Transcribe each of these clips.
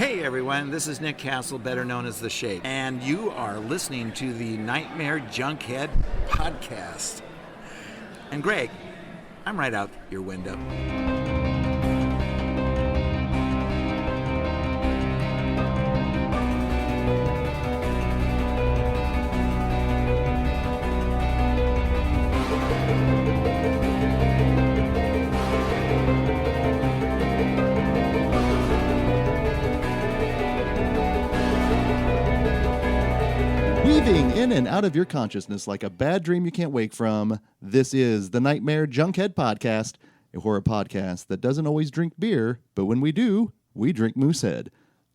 Hey everyone, this is Nick Castle, better known as The Shape, and you are listening to the Nightmare Junkhead podcast. And Greg, I'm right out your window. Weaving in and out of your consciousness like a bad dream you can't wake from, this is the Nightmare Junkhead Podcast, a horror podcast that doesn't always drink beer, but when we do, we drink Moosehead.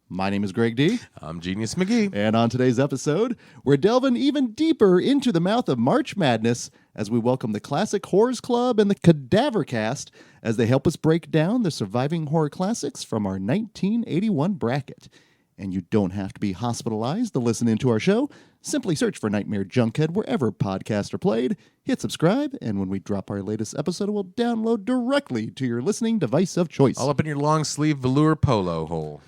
My name is Greg D. I'm Genius McGee. And on today's episode, we're delving even deeper into the mouth of March Madness as we welcome the Classic Horrors Club and the Cadavercast as they help us break down the surviving horror classics from our 1981 bracket. And you don't have to be hospitalized to listen into our show. Simply search for Nightmare Junkhead wherever podcasts are played, hit subscribe, and when we drop our latest episode, it will download directly to your listening device of choice. All up in your long sleeve velour polo hole.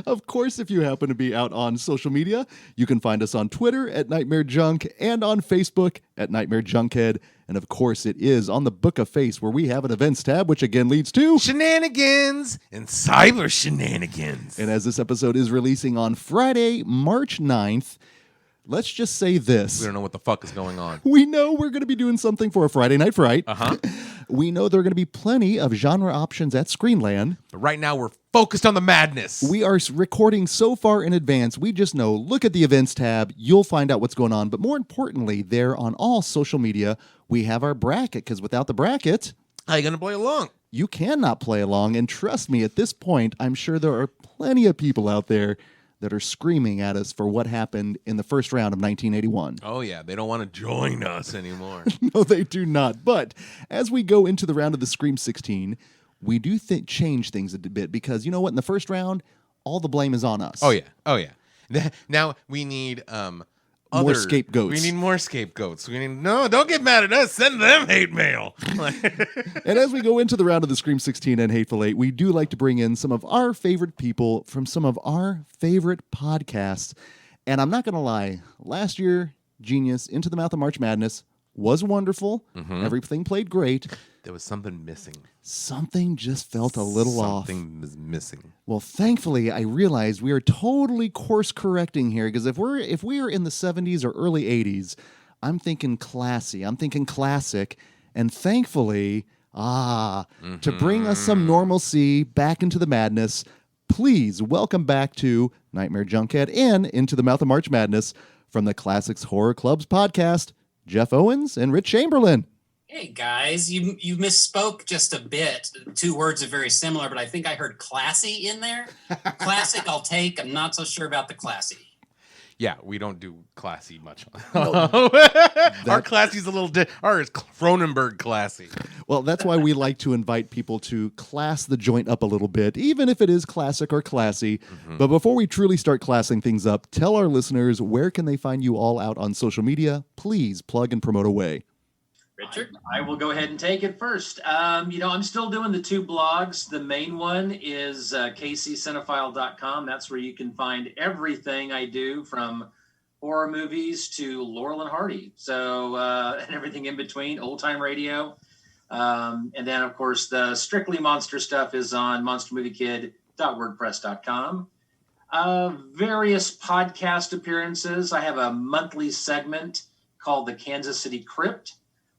Of course, if you happen to be out on social media, you can find us on Twitter at Nightmare Junk and on Facebook at Nightmare Junkhead. And of course, it is on the Book of Face where we have an events tab, which again leads to shenanigans and cyber shenanigans. And as this episode is releasing on Friday, March 9th, let's just say this. We don't know what the fuck is going on. We know we're going to be doing something for a Friday Night Fright. Uh-huh. We know there are going to be plenty of genre options at Screenland. But right now, we're focused on the madness. We are recording so far in advance, we just know, look at the events tab, you'll find out what's going on. But more importantly, there on all social media, we have our bracket, because without the bracket, how are you going to play along? You cannot play along. And trust me, at this point, I'm sure there are plenty of people out there that are screaming at us for what happened in the first round of 1981. Oh, yeah. They don't want to join us anymore. No, they do not. But as we go into the round of the Scream 16, we do change things a bit because, you know what? In the first round, all the blame is on us. Oh, yeah. Oh, yeah. Now we need more scapegoats. We need more scapegoats. No, don't get mad at us. Send them hate mail. And as we go into the round of the Scream 16 and Hateful 8, we do like to bring in some of our favorite people from some of our favorite podcasts. And I'm not going to lie, last year, Genius, Into the Mouth of March Madness was wonderful. Mm-hmm. Everything played great. There was something missing. Something just felt a little off. Something was missing. Well, thankfully, I realized we are totally course correcting here because if we are in the 70s or early 80s, I'm thinking classy. I'm thinking classic. And thankfully, to bring us some normalcy back into the madness, please welcome back to Nightmare Junkhead and Into the Mouth of March Madness from the Classics Horror Clubs podcast, Jeff Owens and Rich Chamberlain. Hey guys, you misspoke just a bit. Two words are very similar, but I think I heard classy in there. Classic, I'll take. I'm not so sure about the classy. Yeah, we don't do classy much. Our classy's a little Our is Cronenberg classy. Well, that's why we like to invite people to class the joint up a little bit, even if it is classic or classy. Mm-hmm. But before we truly start classing things up, tell our listeners where can they find you all out on social media? Please plug and promote away. Richard? I will go ahead and take it first. I'm still doing the two blogs. The main one is kccinephile.com. That's where you can find everything I do from horror movies to Laurel and Hardy. So, and everything in between, old time radio. And then, of course, the strictly monster stuff is on monstermoviekid.wordpress.com. Various podcast appearances. I have a monthly segment called the Kansas City Crypt,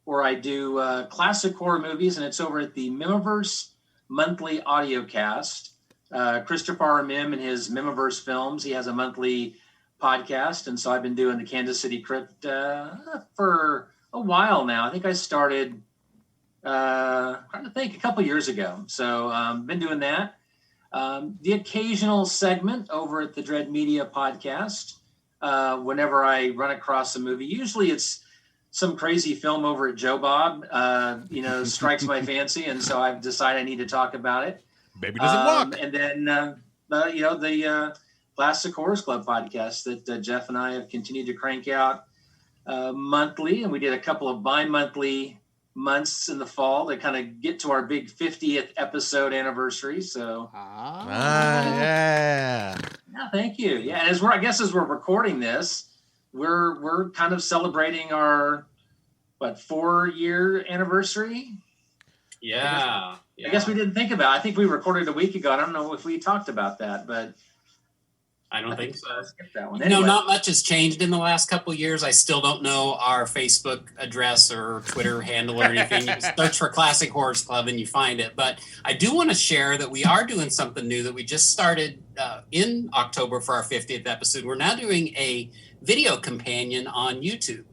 where I do classic horror movies, and it's over at the Mimiverse monthly audiocast. Christopher R. Mim and his Mimiverse films, he has a monthly podcast, and so I've been doing the Kansas City Crypt for a while now. I think I started, trying to think, a couple years ago. So been doing that. The occasional segment over at the Dread Media podcast, whenever I run across a movie. Usually it's some crazy film over at Joe Bob, strikes my fancy, and so I've decided I need to talk about it. Baby doesn't walk. And then, the Classic Horrors Club podcast that Jeff and I have continued to crank out monthly, and we did a couple of bi-monthly months in the fall to kind of get to our big 50th episode anniversary. So, yeah. yeah, thank you. Yeah, and as we're recording this, we're kind of celebrating our 4-year anniversary. Yeah. I guess we didn't think about it. I think we recorded a week ago. I don't know if we talked about that, but I don't think so. Skip that one. No, Anyway. not much has changed in the last couple of years. I still don't know our Facebook address or Twitter handle or anything. You can search for Classic Horrors Club and you find it. But I do want to share that we are doing something new that we just started in October for our 50th episode. We're now doing a video companion on YouTube.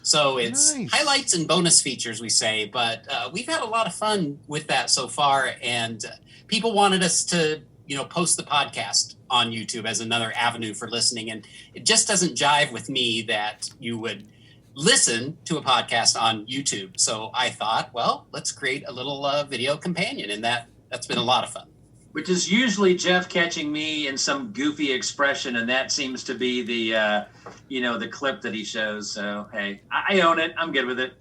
So it's Nice. highlights and bonus features, we say, but we've had a lot of fun with that so far. And people wanted us to, post the podcast on YouTube as another avenue for listening. And it just doesn't jive with me that you would listen to a podcast on YouTube. So I thought, well, let's create a little video companion. And that's been a lot of fun. Which is usually Jeff catching me in some goofy expression, and that seems to be the the clip that he shows. So hey, I own it. I'm good with it.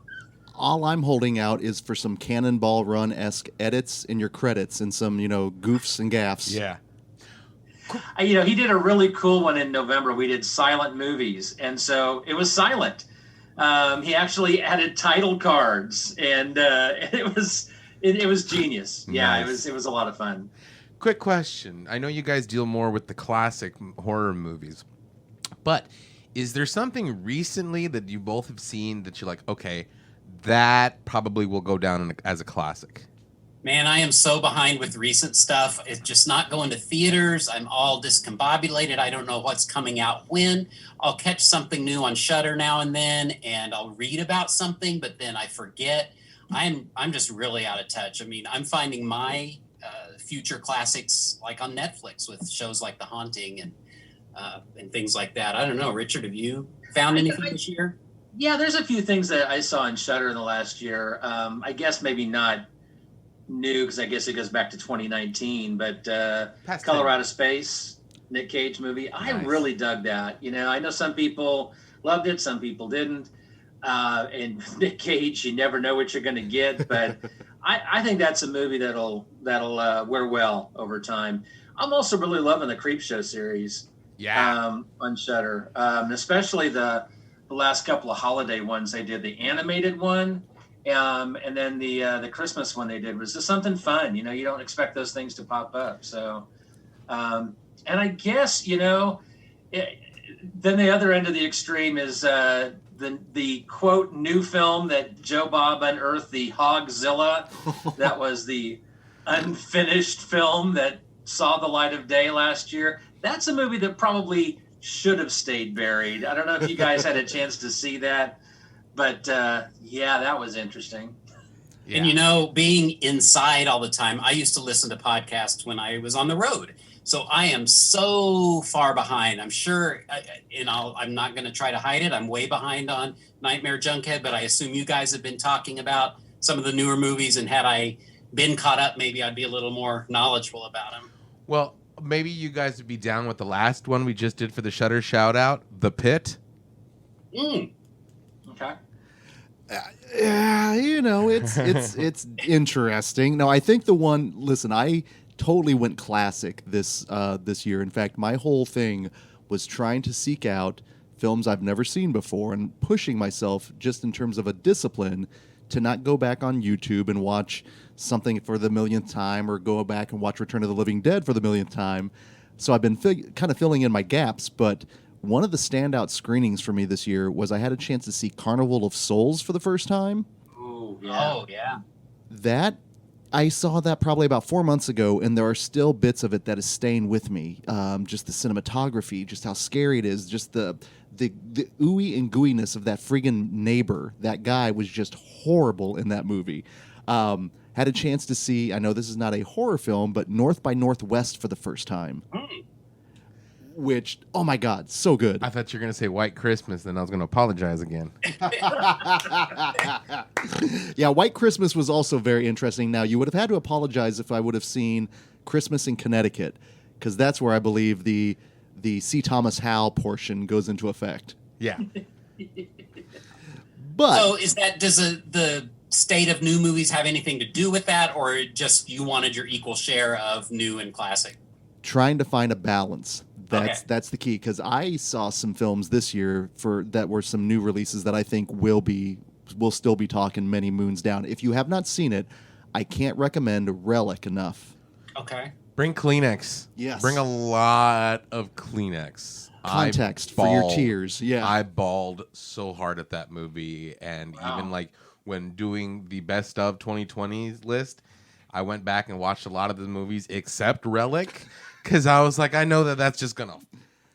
All I'm holding out is for some Cannonball Run-esque edits in your credits and some, goofs and gaffs. Yeah. He did a really cool one in November. We did silent movies, and so it was silent. He actually added title cards, and it was genius. Yeah, Nice. it was a lot of fun. Quick question. I know you guys deal more with the classic horror movies, but is there something recently that you both have seen that you're like, okay, that probably will go down as a classic? Man, I am so behind with recent stuff. It's just not going to theaters. I'm all discombobulated. I don't know what's coming out when. I'll catch something new on Shudder now and then, and I'll read about something, but then I forget. I'm just really out of touch. I mean, I'm finding my future classics like on Netflix with shows like The Haunting and things like that. I don't know, Richard, have you found anything this year? Yeah, there's a few things that I saw in Shudder in the last year. I guess maybe not new because I guess it goes back to 2019, but Color Out of Space, Nick Cage movie. I really dug that. I know some people loved it, some people didn't. And Nick Cage, you never know what you're going to get, but I think that's a movie that'll wear well over time. I'm also really loving the Creepshow series. Yeah. On Shudder, especially the last couple of holiday ones they did. The animated one, and then the Christmas one they did was just something fun. You don't expect those things to pop up. So, and I guess then the other end of the extreme is the quote new film that Joe Bob unearthed, the Hogzilla. That was the unfinished film that saw the light of day last year. That's a movie that probably should have stayed buried. I don't know if you guys had a chance to see that, but yeah, that was interesting. Yeah. And being inside all the time, I used to listen to podcasts when I was on the road. So I am so far behind. I'm sure, I'm not going to try to hide it. I'm way behind on Nightmare Junkhead, but I assume you guys have been talking about some of the newer movies, and had I been caught up, maybe I'd be a little more knowledgeable about them. Well, maybe you guys would be down with the last one we just did for the Shudder shout out, The Pit. Okay. Yeah, it's interesting. No, I think the one. Listen, I totally went classic this year. In fact, my whole thing was trying to seek out films I've never seen before and pushing myself just in terms of a discipline to not go back on YouTube and watch something for the millionth time or go back and watch Return of the Living Dead for the millionth time. So I've been kind of filling in my gaps, but one of the standout screenings for me this year was I had a chance to see Carnival of Souls for the first time. Ooh, yeah. Oh, yeah. I saw that probably about 4 months ago, and there are still bits of it that is staying with me. Just the cinematography, just how scary it is, just the ooey and gooiness of that friggin' neighbor. That guy was just horrible in that movie. Had a chance to see, I know this is not a horror film, but North by Northwest for the first time. Which, oh my God, so good. I thought you were going to say White Christmas, then I was going to apologize again. Yeah, White Christmas was also very interesting. Now, you would have had to apologize if I would have seen Christmas in Connecticut, because that's where I believe the C. Thomas Howell portion goes into effect. Yeah. But So is that, does the state of new movies have anything to do with that, or just you wanted your equal share of new and classic? Trying to find a balance. Okay. That's the key, because I saw some films this year that were some new releases that I think will still be talking many moons down. If you have not seen it, I can't recommend Relic enough. Okay. Bring Kleenex. Yes. Bring a lot of Kleenex. Context for your tears. Yeah. I bawled so hard at that movie, and even like when doing the best of 2020s list, I went back and watched a lot of the movies except Relic, because I was like, I know that's just gonna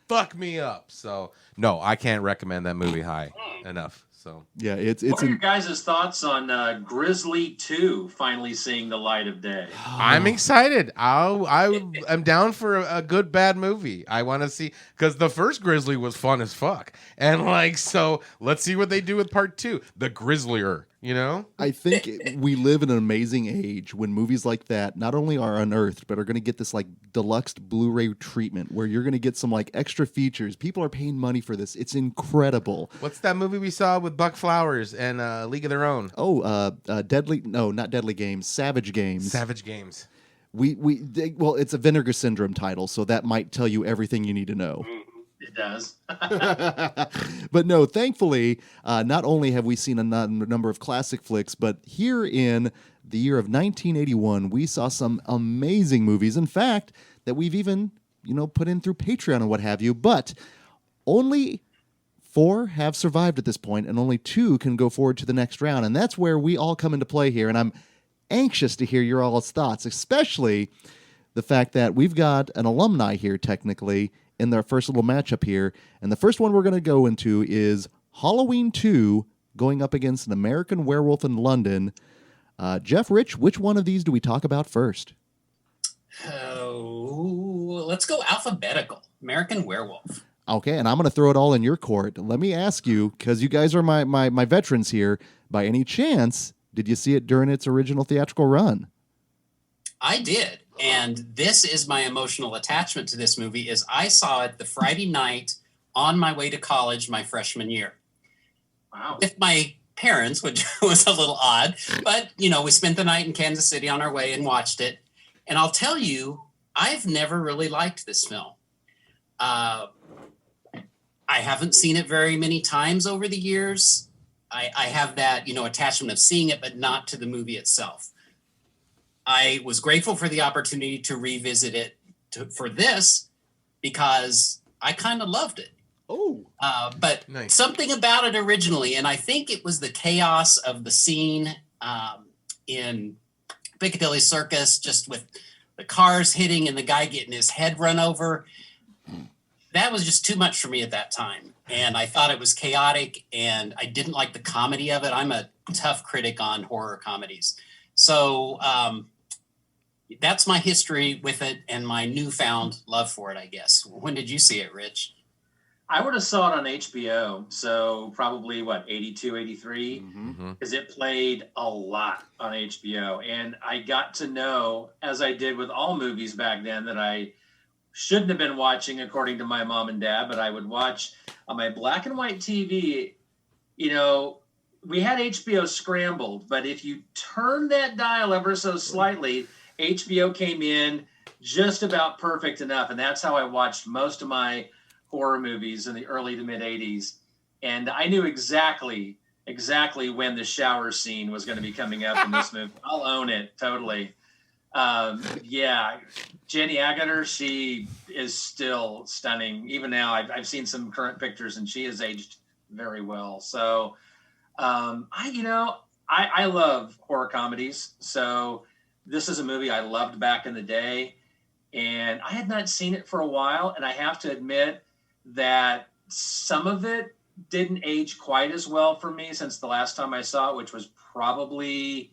fuck me up. So no, I can't recommend that movie high enough. So yeah, it's What are your guys' thoughts on Grizzly 2 finally seeing the light of day? I'm excited. I'm down for a good bad movie. I want to see, because the first Grizzly was fun as fuck, and like, so let's see what they do with part 2, the Grizzlier. You know, I think we live in an amazing age when movies like that not only are unearthed, but are going to get this like deluxe Blu-ray treatment where you're going to get some like extra features. People are paying money for this. It's incredible. What's that movie we saw with Buck Flowers and League of Their Own? Not Deadly Games, Savage Games. Savage Games. Well, it's a Vinegar Syndrome title, so that might tell you everything you need to know. It does. But no, thankfully, not only have we seen a number of classic flicks, but here in the year of 1981, we saw some amazing movies. In fact, that we've even, put in through Patreon and what have you. But only 4 have survived at this point, and only 2 can go forward to the next round. And that's where we all come into play here. And I'm anxious to hear your all's thoughts, especially the fact that we've got an alumni here, technically, in their first little matchup here. And the first one we're going to go into is Halloween 2 going up against An American Werewolf in London. Jeff, Rich, which one of these do we talk about first? Oh, let's go alphabetical. American Werewolf. Okay, and I'm going to throw it all in your court. Let me ask you, because you guys are my veterans here, by any chance, did you see it during its original theatrical run? I did. And this is my emotional attachment to this movie, is I saw it the Friday night on my way to college my freshman year. Wow. With my parents, which was a little odd. But, we spent the night in Kansas City on our way and watched it. And I'll tell you, I've never really liked this film. I haven't seen it very many times over the years. I have that, attachment of seeing it, but not to the movie itself. I was grateful for the opportunity to revisit it for this, because I kind of loved it. Oh, but nice. Something about it originally, and I think it was the chaos of the scene in Piccadilly Circus, just with the cars hitting and the guy getting his head run over. That was just too much for me at that time. And I thought it was chaotic, and I didn't like the comedy of it. I'm a tough critic on horror comedies. So that's my history with it and my newfound love for it, I guess. When did you see it, Rich? I would have saw it on HBO, so probably 82, 83, because it played a lot on HBO. And I got to know, as I did with all movies back then, that I shouldn't have been watching according to my mom and dad, but I would watch on my black and white TV. We had HBO scrambled, but if you turn that dial ever so slightly, HBO came in just about perfect enough. And that's how I watched most of my horror movies in the early to mid 80s. And I knew exactly when the shower scene was going to be coming up in this movie. I'll own it totally. Jenny Agutter, she is still stunning. Even now, I've seen some current pictures, and she has aged very well. So I love horror comedies. So this is a movie I loved back in the day, and I had not seen it for a while. And I have to admit that some of it didn't age quite as well for me since the last time I saw it, which was probably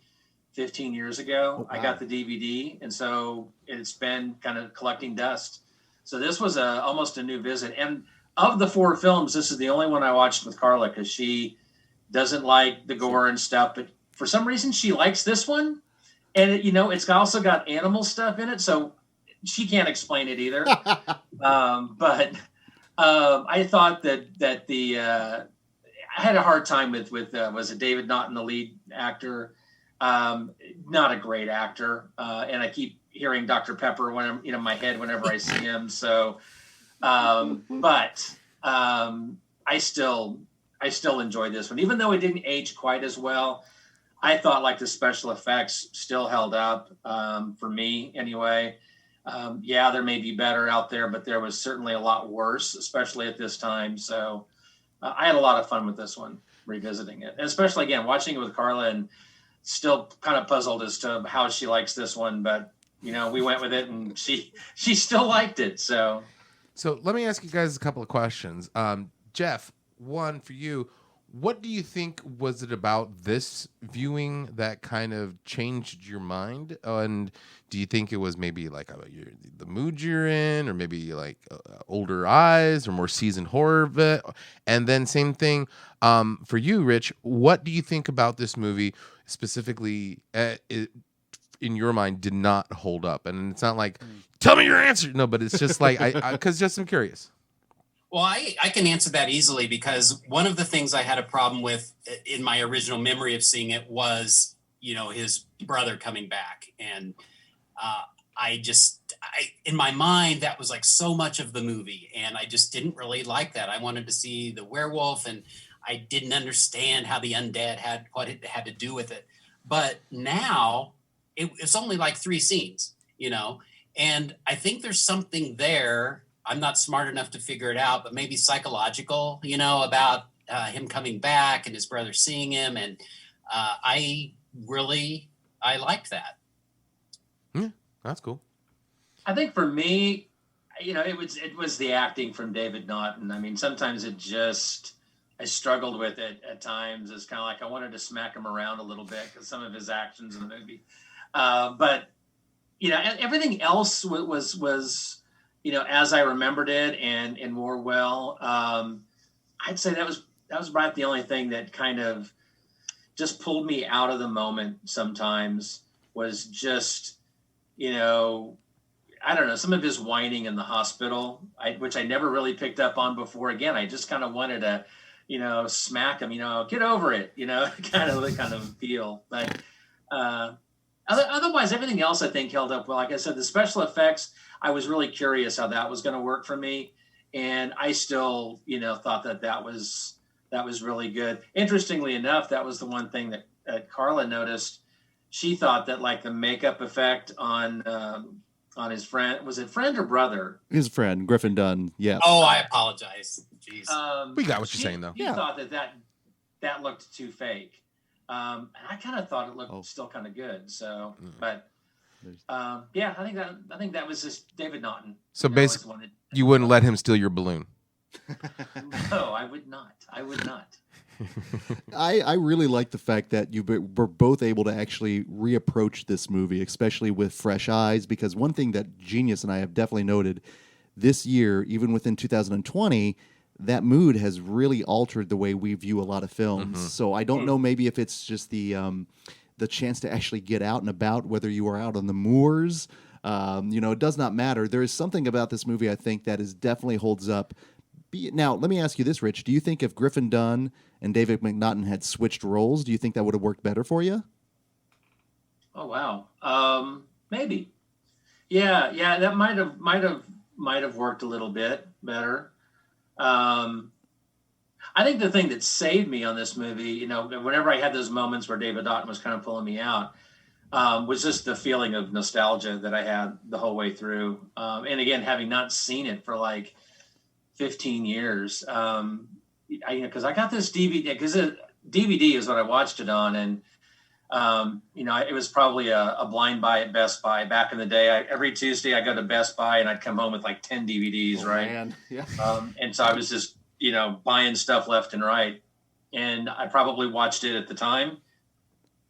15 years ago. Oh, wow. I got the DVD, and so it's been kind of collecting dust. So this was almost a new visit. And of the 4 films, this is the only one I watched with Carla, because she doesn't like the gore and stuff, but for some reason she likes this one. And it's also got animal stuff in it, so she can't explain it either. But I thought that I had a hard time with was it David Naughton, the lead actor? Not a great actor, and I keep hearing Dr. Pepper when I'm in my head whenever I see him. So, but I still enjoyed this one, even though it didn't age quite as well. I thought like the special effects still held up for me anyway. Yeah, there may be better out there, but there was certainly a lot worse, especially at this time. So I had a lot of fun with this one, revisiting it, and especially again watching it with Carla, and still kind of puzzled as to how she likes this one. But we went with it, and she still liked it. So let me ask you guys a couple of questions. Jeff, one for you. What do you think was it about this viewing that kind of changed your mind? And do you think it was maybe like the mood you're in, or maybe like older eyes or more seasoned horror vet? And then same thing for you, Rich. What do you think about this movie specifically in your mind did not hold up? And it's not like, tell me your answer. No, but it's just like, because just I'm curious. Well, I can answer that easily, because one of the things I had a problem with in my original memory of seeing it was, his brother coming back. And in my mind, that was like so much of the movie. And I just didn't really like that. I wanted to see the werewolf, and I didn't understand how the undead what it had to do with it. But now it's only like 3 scenes, and I think there's something there. I'm not smart enough to figure it out, but maybe psychological, about him coming back and his brother seeing him. And I liked that. Yeah, that's cool. I think for me, it was the acting from David Naughton. I mean, sometimes I struggled with it at times. It's kind of like I wanted to smack him around a little bit because some of his actions in the movie. But everything else was as I remembered it and more well. I'd say that was about the only thing that kind of just pulled me out of the moment sometimes, was just, I don't know, some of his whining in the hospital, which I never really picked up on before. Again, I just kind of wanted to, smack him, get over it, kind of feel. But otherwise, everything else I think held up well. Like I said, the special effects, I was really curious how that was going to work for me. And I still, thought that was really good. Interestingly enough, that was the one thing that Carla noticed. She thought that like the makeup effect on his friend, was it friend or brother? His friend, Griffin Dunn. Yeah. Oh, I apologize. Jeez. We got what you're saying though. She thought that looked too fake. And I kind of thought it looked still kind of good. So, but I think that was just David Naughton. So basically, you wouldn't let him steal your balloon. No, I would not. I really like the fact that you were both able to actually reapproach this movie, especially with fresh eyes, because one thing that Jenius and I have definitely noted this year, even within 2020, that mood has really altered the way we view a lot of films. Mm-hmm. So I don't know, maybe if it's just the chance to actually get out and about, whether you are out on the moors, it does not matter. There is something about this movie, I think, that is definitely holds up. Now, let me ask you this, Rich. Do you think if Griffin Dunn and David McNaughton had switched roles, do you think that would have worked better for you? Oh, wow. Maybe. Yeah, that might have worked a little bit better. I think the thing that saved me on this movie, whenever I had those moments where David Naughton was kind of pulling me out, was just the feeling of nostalgia that I had the whole way through. And again, having not seen it for like 15 years, because I got this DVD, because DVD is what I watched it on. And, it was probably a blind buy at Best Buy back in the day. Every Tuesday I go to Best Buy and I'd come home with like 10 DVDs, right? Man. Yeah. And so I was just, buying stuff left and right. And I probably watched it at the time.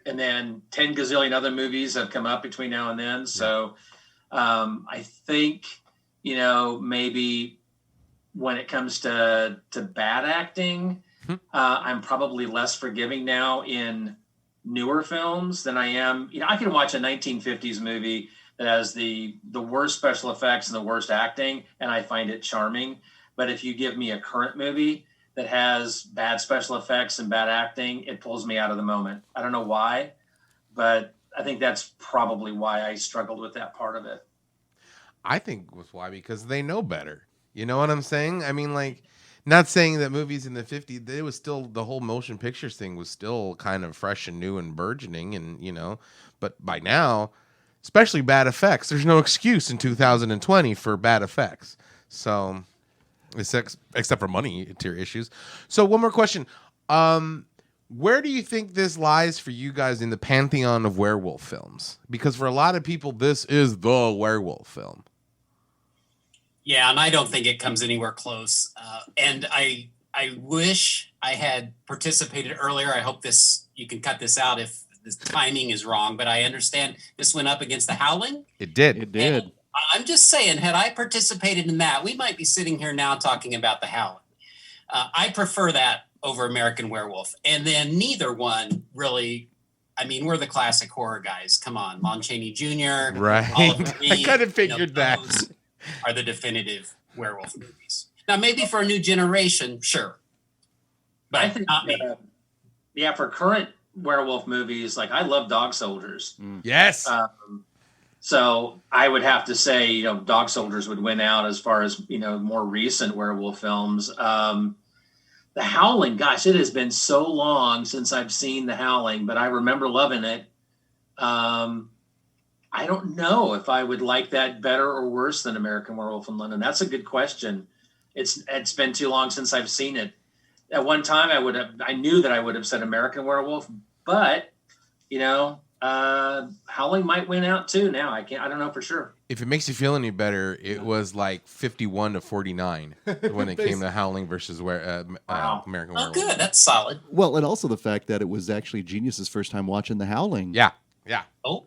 And then 10 gazillion other movies have come up between now and then. So I think, maybe when it comes to bad acting, I'm probably less forgiving now in newer films than I am. I can watch a 1950s movie that has the worst special effects and the worst acting, and I find it charming. But if you give me a current movie that has bad special effects and bad acting, it pulls me out of the moment. I don't know why, but I think that's probably why I struggled with that part of it. I think was why, because they know better. You know what I'm saying? I mean, like, not saying that movies in the 50s, it was still, the whole motion pictures thing was still kind of fresh and new and burgeoning, and, you know, but by now, especially bad effects, there's no excuse in 2020 for bad effects. So, except for money issues. So, one more question. Where do you think this lies for you guys in the pantheon of werewolf films? Because for a lot of people, this is the werewolf film. Yeah, and I don't think it comes anywhere close. And I wish I had participated earlier. I hope you can cut this out if the timing is wrong, but I understand this went up against The Howling. It did. It did. And I'm just saying, had I participated in that, we might be sitting here now talking about The Howling. I prefer that over American Werewolf. And then neither one really, I mean, we're the classic horror guys. Come on, Lon Chaney Jr. Right. Oliver Reed, I kind of figured that. those are the definitive werewolf movies. Now, maybe for a new generation, sure. But I think, not me. yeah, for current werewolf movies, like I love Dog Soldiers. Yes. So I would have to say, Dog Soldiers would win out as far as, more recent werewolf films. The Howling, gosh, it has been so long since I've seen The Howling, but I remember loving it. I don't know if I would like that better or worse than American Werewolf in London. That's a good question. It's been too long since I've seen it. At one time, I knew that I would have said American Werewolf, but Howling might win out too. Now I don't know for sure. If it makes you feel any better, it was like 51-49 when it came to Howling versus American Oh, Werewolf. good. That's solid. Well, and also the fact that it was actually Genius's first time watching The Howling. Yeah. Oh,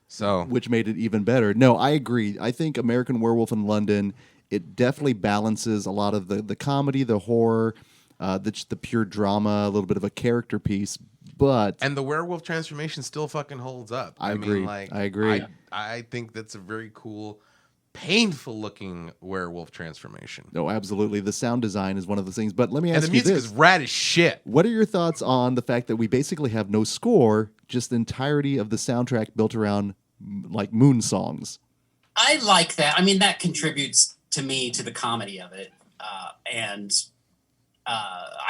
So Which made it even better. No, I agree. I think American Werewolf in London, it definitely balances a lot of the comedy, the horror, the pure drama, a little bit of a character piece. And the werewolf transformation still fucking holds up. I agree. I agree. I think that's a very cool, painful looking werewolf transformation. No, absolutely. The sound design is one of the things. But let me And ask the you music this. is rad as shit. What are your thoughts on the fact that we basically have no score, just the entirety of the soundtrack built around like moon songs? I like that. I mean, that contributes to the comedy of it. And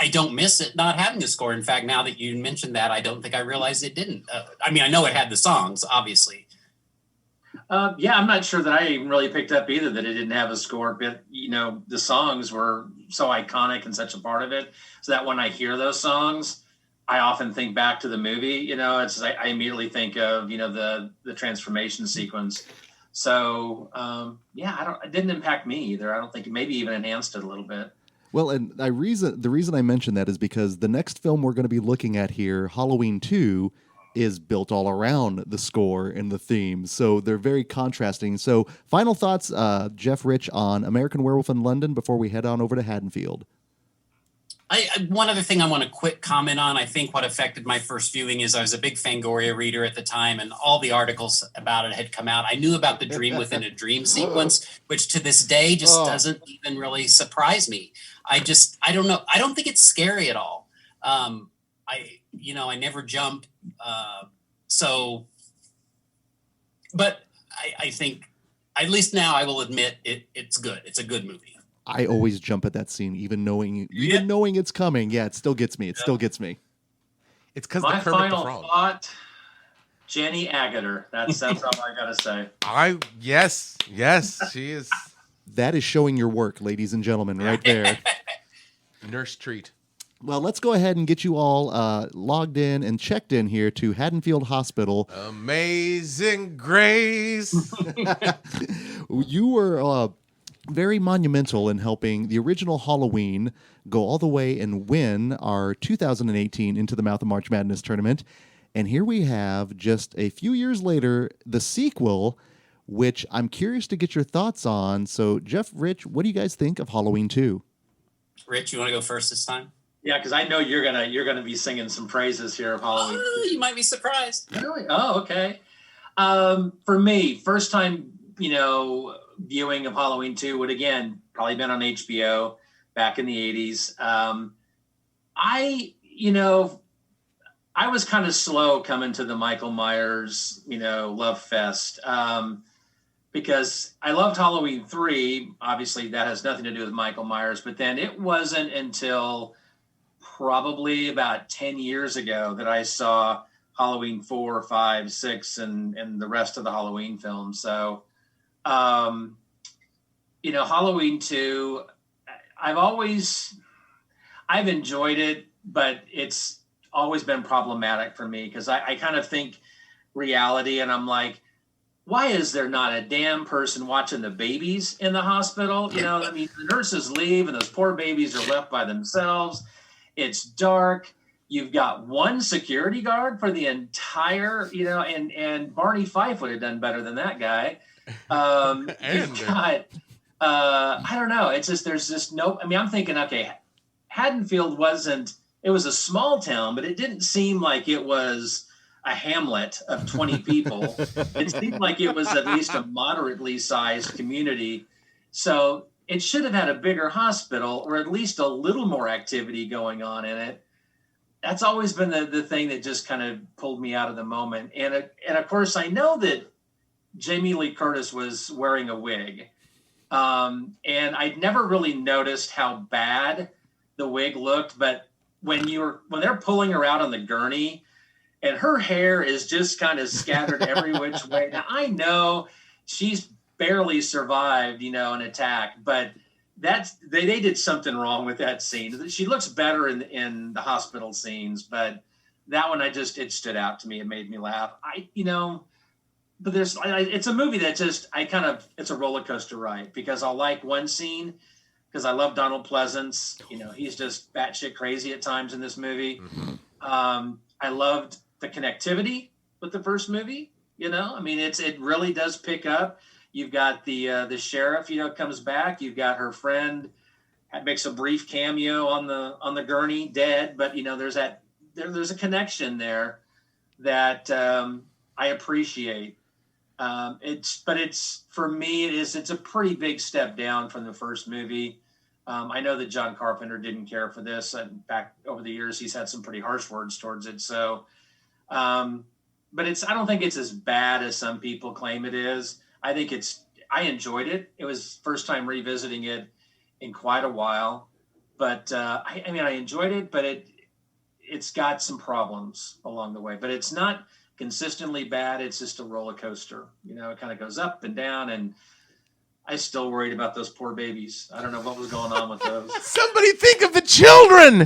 I don't miss it not having a score. In fact, now that you mentioned that, I don't think I realized it didn't. I mean, I know it had the songs, obviously. Yeah, I'm not sure that I even really picked up either that it didn't have a score, but the songs were so iconic and such a part of it, so that when I hear those songs, I often think back to the movie. I immediately think of the transformation sequence. So it didn't impact me either. I don't think it maybe even enhanced it a little bit. Well, and the reason I mention that is because the next film we're going to be looking at here, Halloween 2, is built all around the score and the theme. So they're very contrasting. So final thoughts, Jeff Rich, on American Werewolf in London before we head on over to Haddonfield. One other thing I want to quick comment on, I think what affected my first viewing is I was a big Fangoria reader at the time, and all the articles about it had come out. I knew about the dream within a dream sequence, which to this day just doesn't even really surprise me. I don't know. I don't think it's scary at all. I never jump. But I think, at least now I will admit it's good. It's a good movie. I always jump at that scene, even knowing it's coming. Yeah, it still gets me. It still gets me. It's because my the Kermit the final Frog. thought, Jenny Agutter. That's all I gotta say. Yes, she is That is showing your work, ladies and gentlemen, right there. nurse treat. Well, let's go ahead and get you all logged in and checked in here to Haddonfield Hospital. Amazing Grace. You were very monumental in helping the original Halloween go all the way and win our 2018 Into the Mouth of March Madness tournament. And here we have, just a few years later, the sequel, which I'm curious to get your thoughts on. So, Jeff, Rich, what do you guys think of Halloween 2? Rich, you want to go first this time? Yeah, because I know you're gonna be singing some praises here of Halloween. Oh, you might be surprised. Really? Oh, okay. For me, first time, viewing of Halloween 2 would again probably been on HBO. back in the 80s. You know, I was kind of slow coming to the Michael Myers, you know, love fest, because I loved Halloween 3. Obviously, that has nothing to do with Michael Myers. But then it wasn't until probably about 10 years ago that I saw Halloween 4, 5, 6, and the rest of the Halloween films. So, you know, Halloween 2, I've enjoyed it, but it's always been problematic for me because I kind of think reality, and I'm like, why is there not a damn person watching the babies in the hospital? You know, I mean, the nurses leave and those poor babies are left by themselves. It's dark. You've got one security guard for the entire, you know, and Barney Fife would have done better than that guy. You've got, I don't know. It's just, there's just no, I mean, I'm thinking, okay, Haddonfield it was a small town, but it didn't seem like it was a hamlet of 20 people. It seemed like it was at least a moderately sized community. So it should have had a bigger hospital or at least a little more activity going on in it. That's always been the thing that just kind of pulled me out of the moment. And of course, I know that Jamie Lee Curtis was wearing a wig. And I'd never really noticed how bad the wig looked, but when they're pulling her out on the gurney and her hair is just kind of scattered every which way. Now I know she's barely survived, you know, an attack, but they did something wrong with that scene. She looks better in the hospital scenes, but that one, it stood out to me. It made me laugh. But it's a movie that just, it's a roller coaster ride because I'll like one scene because I love Donald Pleasance. You know, he's just batshit crazy at times in this movie. Mm-hmm. I loved the connectivity with the first movie. You know, I mean, it really does pick up. You've got the sheriff, you know, comes back. You've got her friend makes a brief cameo on the gurney, dead, but you know, there's a connection there that I appreciate. It's for me, it's a pretty big step down from the first movie. I know that John Carpenter didn't care for this, and back over the years, he's had some pretty harsh words towards it. So, but I don't think it's as bad as some people claim it is. I enjoyed it. It was first time revisiting it in quite a while, but I enjoyed it, but it's got some problems along the way, but it's not consistently bad. It's just a roller coaster. You know, it kind of goes up and down, and I still worried about those poor babies. I don't know what was going on with those. Somebody think of the children.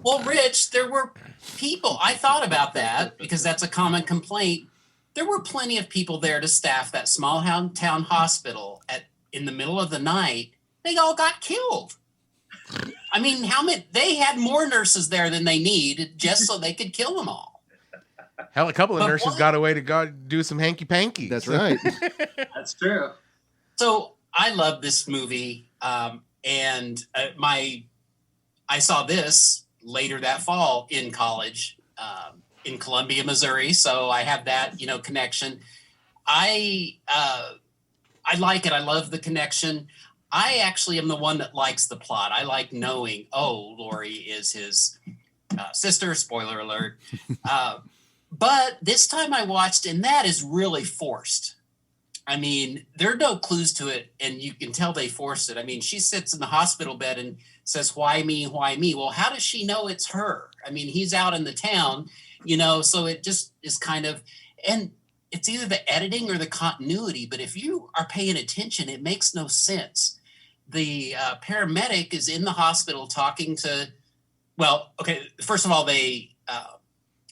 Well, Rich, there were people. I thought about that because that's a common complaint. There were plenty of people there to staff that small town hospital in the middle of the night. They all got killed. I mean, they had more nurses there than they needed just so they could kill them all. Hell, a couple of nurses got away to go do some hanky-panky. That's right. That's true. So I love this movie. And I saw this later that fall in college, in Columbia, Missouri. So I have that, you know, connection. I like it. I love the connection. I actually am the one that likes the plot. I like knowing, Laurie is his sister, spoiler alert. But this time I watched, and that is really forced. I mean, there are no clues to it, and you can tell they forced it. I mean, she sits in the hospital bed and says, "Why me? Why me?" Well, how does she know it's her? I mean, he's out in the town, you know, so it just is kind of, and it's either the editing or the continuity, but if you are paying attention, it makes no sense. The paramedic is in the hospital talking to, well, okay, first of all, they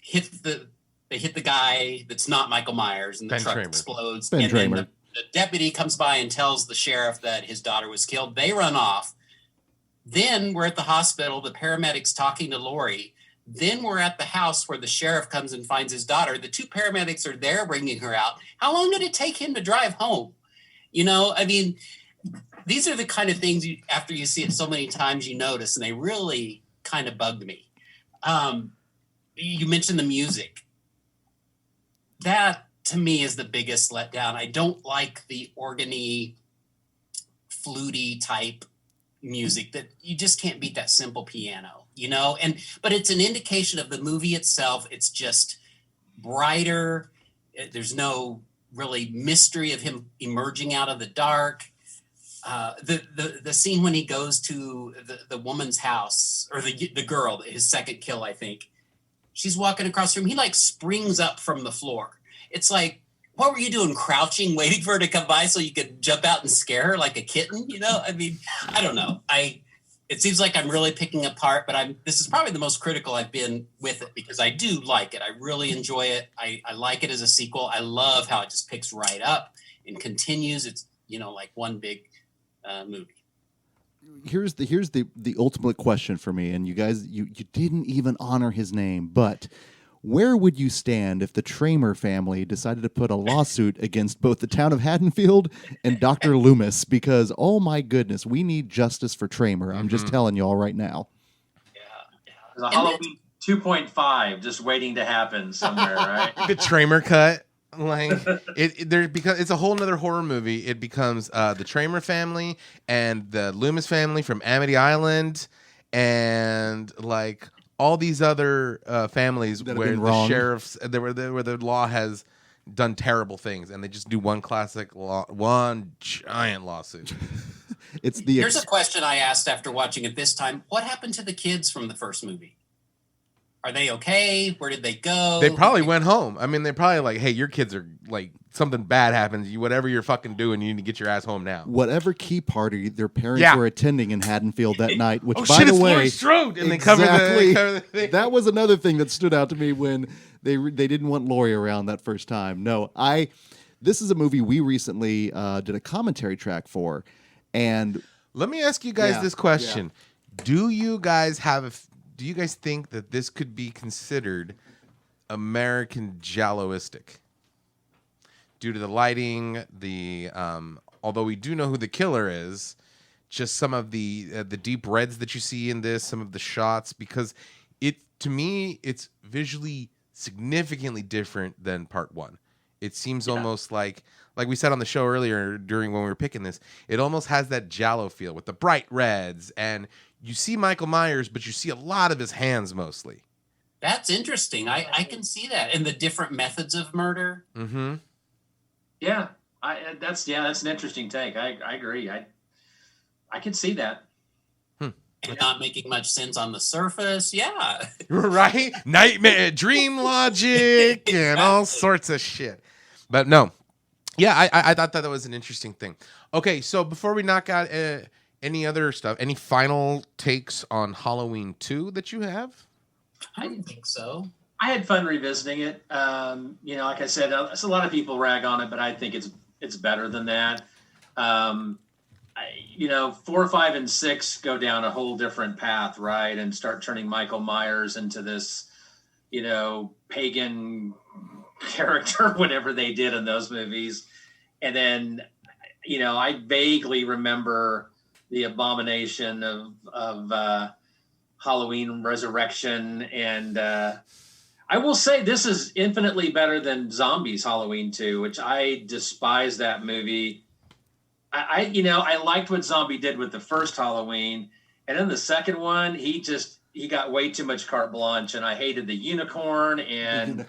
hit the guy that's not Michael Myers, and the truck explodes. Ben Tramer. Then the deputy comes by and tells the sheriff that his daughter was killed. They run off. Then we're at the hospital. The paramedic's talking to Laurie. Then we're at the house where the sheriff comes and finds his daughter. The two paramedics are there bringing her out. How long did it take him to drive home? You know, I mean, these are the kind of things after you see it so many times, you notice, and they really kind of bugged me. You mentioned the music. That, to me, is the biggest letdown. I don't like the organy, fluty type music that you just can't beat that simple piano, you know? But it's an indication of the movie itself. It's just brighter. There's no really mystery of him emerging out of the dark. The scene when he goes to the woman's house, or the girl, his second kill, I think, she's walking across the room. He like springs up from the floor. It's like, what were you doing, crouching, waiting for her to come by so you could jump out and scare her like a kitten? You know, I mean, I don't know. It seems like I'm really picking apart, but this is probably the most critical I've been with it, because I do like it. I really enjoy it. I like it as a sequel. I love how it just picks right up and continues. It's, you know, like one big movie. Here's the ultimate question for me, and you guys, you didn't even honor his name, but where would you stand if the Tramer family decided to put a lawsuit against both the town of Haddonfield and Dr. Loomis? Because, oh my goodness, we need justice for Tramer. I'm just telling you all right now. Yeah. There's a Halloween 2.5 just waiting to happen somewhere, right? The Tramer cut. Like because it's a whole nother horror movie. It becomes the Tramer family and the Loomis family from Amity Island, and like all these other families where the sheriffs, where the law has done terrible things, and they just do one giant lawsuit. Here's a question I asked after watching it this time: what happened to the kids from the first movie? Are they okay? Where did they go? They probably went home. I mean, they're probably like, hey, your kids are like, something bad happens. Whatever you're fucking doing, you need to get your ass home now. Whatever key party their parents were attending in Haddonfield that night, which, by shit, the way, Laurie Strode, and exactly, they cover the thing. That was another thing that stood out to me when they didn't want Laurie around that first time. No, this is a movie we recently did a commentary track for, and let me ask you guys this question: Do you guys think that this could be considered American Gialloistic? Due to the lighting, although we do know who the killer is, just some of the deep reds that you see in this, some of the shots, because to me it's visually significantly different than part one. It seems almost like we said on the show earlier when we were picking this, it almost has that Giallo feel with the bright reds, and you see Michael Myers, but you see a lot of his hands mostly. That's interesting. I can see that. And the different methods of murder. Mm-hmm. Yeah. That's an interesting take. I agree. I can see that. And not making much sense on the surface. Yeah. Right? Nightmare, dream logic, and all sorts of shit. But no. Yeah, I thought that was an interesting thing. Okay, so before we knock out any other stuff, any final takes on Halloween 2 that you have? I didn't think so. I had fun revisiting it. Like I said, a lot of people rag on it, but I think it's better than that. 4, 5, and 6 go down a whole different path, right? And start turning Michael Myers into this, pagan character, whatever they did in those movies. And then, I vaguely remember the abomination of Halloween Resurrection. And I will say this is infinitely better than Zombies Halloween 2, which I despise that movie. I liked what Zombie did with the first Halloween. And then the second one, he got way too much carte blanche, and I hated the unicorn, and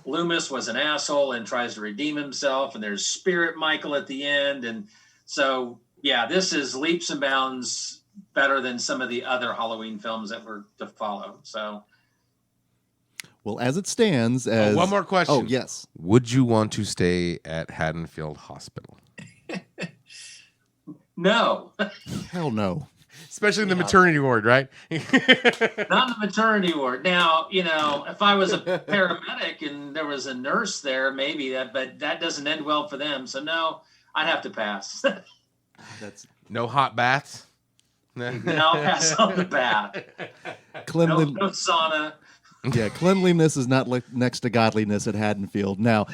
Loomis was an asshole and tries to redeem himself, and there's Spirit Michael at the end. And so, yeah, this is leaps and bounds better than some of the other Halloween films that were to follow. So, well, as it stands, one more question. Oh, yes. Would you want to stay at Haddonfield Hospital? No. Hell no. Especially in the maternity ward, right? Not in the maternity ward. Now, if I was a paramedic and there was a nurse there, maybe but that doesn't end well for them. So no, I'd have to pass. That's no hot baths. No, I'll pass on the bath. No sauna. Yeah, cleanliness is not next to godliness at Haddonfield. Now,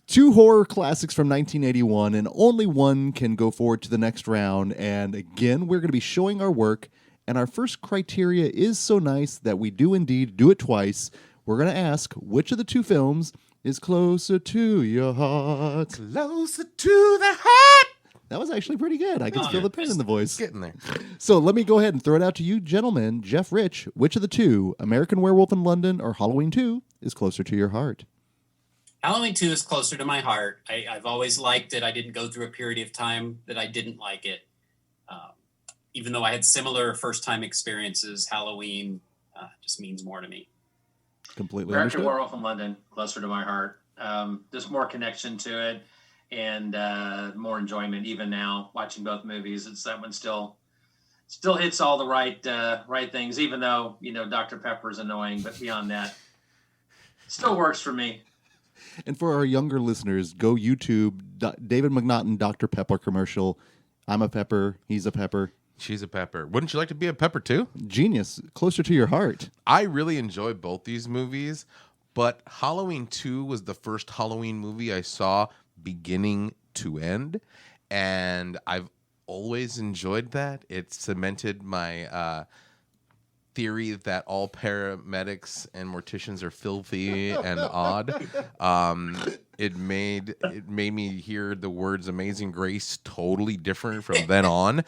2 horror classics from 1981, and only one can go forward to the next round. And again, we're going to be showing our work, and our first criteria is so nice that we do indeed do it twice. We're going to ask which of the 2 films is closer to your heart. Closer to the heart. That was actually pretty good. I could feel the pain in the voice. Getting there. So let me go ahead and throw it out to you, gentlemen. Jeff, Rich, which of the two, American Werewolf in London or Halloween 2, is closer to your heart? Halloween 2 is closer to my heart. I've always liked it. I didn't go through a period of time that I didn't like it. Even though I had similar first-time experiences, Halloween just means more to me. Completely American understood. Werewolf in London, closer to my heart. There's more connection to it and more enjoyment. Even now, watching both movies, it's that one still hits all the right things. Even though Dr. Pepper is annoying, but beyond that, still works for me. And for our younger listeners, go YouTube David McNaughton Dr. Pepper commercial. I'm a pepper. He's a pepper. She's a pepper. Wouldn't you like to be a pepper too? Genius. Closer to your heart. I really enjoy both these movies, but Halloween 2 was the first Halloween movie I saw beginning to end, and I've always enjoyed that. It cemented my theory that all paramedics and morticians are filthy and odd. It made me hear the words "Amazing Grace" totally different from then on.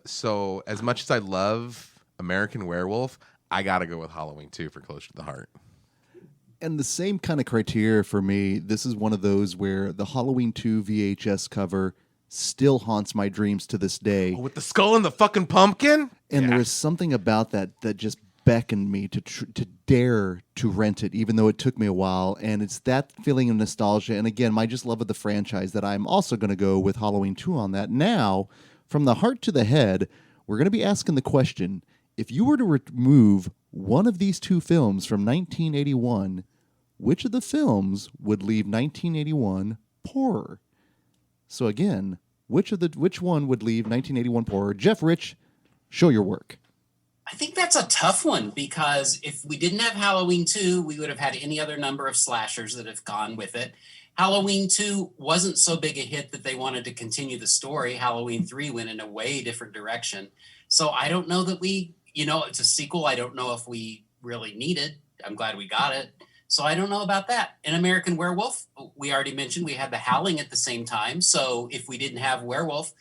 So as much as I love American Werewolf, I gotta go with Halloween 2 for closer to the heart. And the same kind of criteria for me, this is one of those where the Halloween 2 VHS cover still haunts my dreams to this day. Oh, with the skull and the fucking pumpkin? And there was something about that just beckoned me to dare to rent it, even though it took me a while. And it's that feeling of nostalgia. And again, my just love of the franchise that I'm also going to go with Halloween 2 on that. Now, from the heart to the head, we're going to be asking the question, if you were to remove one of these two films from 1981, which of the films would leave 1981 poorer? So again, which one would leave 1981 poorer? Jeff, Rich, show your work. I think that's a tough one because if we didn't have Halloween 2, we would have had any other number of slashers that have gone with it. Halloween 2 wasn't so big a hit that they wanted to continue the story. Halloween 3 went in a way different direction. So I don't know that it's a sequel. I don't know if we really need it. I'm glad we got it. So I don't know about that. An American Werewolf, we already mentioned we had The Howling at the same time. So if we didn't have Werewolf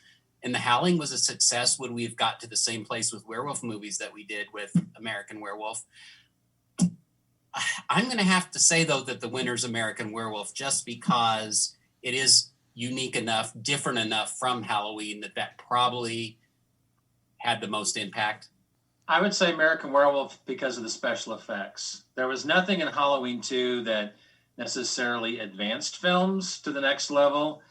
and The Howling was a success, would we have got to the same place with werewolf movies that we did with American Werewolf? I'm going to have to say, though, that the winner's American Werewolf, just because it is unique enough, different enough from Halloween that probably had the most impact. I would say American Werewolf because of the special effects. There was nothing in Halloween 2 that necessarily advanced films to the next level,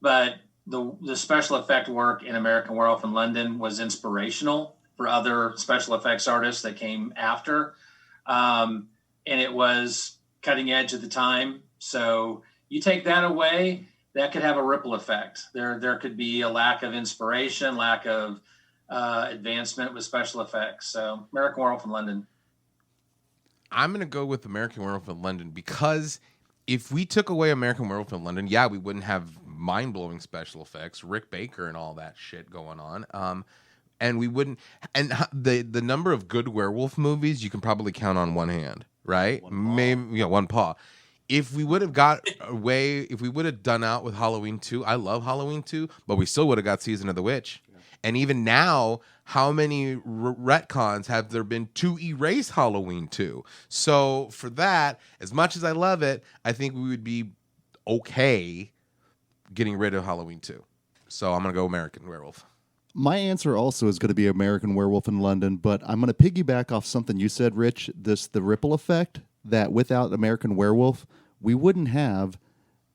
but the special effect work in American Werewolf in London was inspirational for other special effects artists that came after. And it was cutting edge at the time. So you take that away, that could have a ripple effect. There could be a lack of inspiration, lack of advancement with special effects. So American Werewolf in London. I'm going to go with American Werewolf in London because if we took away American Werewolf in London, yeah, we wouldn't have mind-blowing special effects, Rick Baker and all that shit going on. And we wouldn't, and the number of good werewolf movies you can probably count on one hand, right? Maybe one paw. If we would have got away, if we would have done out with Halloween 2, I love Halloween 2, but we still would have got Season of the Witch. Yeah. And even now, how many retcons have there been to erase Halloween 2? So for that, as much as I love it, I think we would be okay getting rid of Halloween 2. So I'm going to go American Werewolf. My answer also is going to be American Werewolf in London, but I'm going to piggyback off something you said, Rich, the ripple effect, that without American Werewolf, we wouldn't have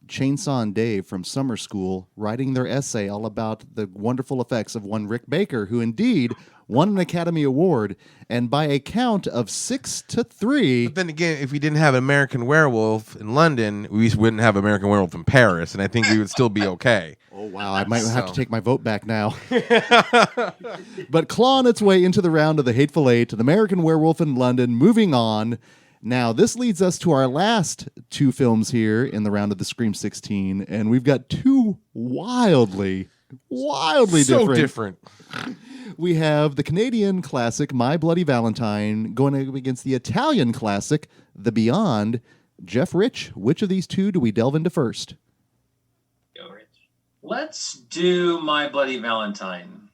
Chainsaw and Dave from summer school writing their essay all about the wonderful effects of one Rick Baker, who indeed won an Academy Award, and by a count of 6-3. But then again, if we didn't have American Werewolf in London, we wouldn't have American Werewolf in Paris, and I think we would still be okay. Oh, wow. I might have to take my vote back now. But clawing its way into the round of the Hateful Eight, an American Werewolf in London, moving on. Now, this leads us to our last two films here in the round of the Scream 16, and we've got two wildly so different. We have the Canadian classic, My Bloody Valentine, going up against the Italian classic, The Beyond. Jeff, Rich, which of these two do we delve into first? Go, Rich. Let's do My Bloody Valentine.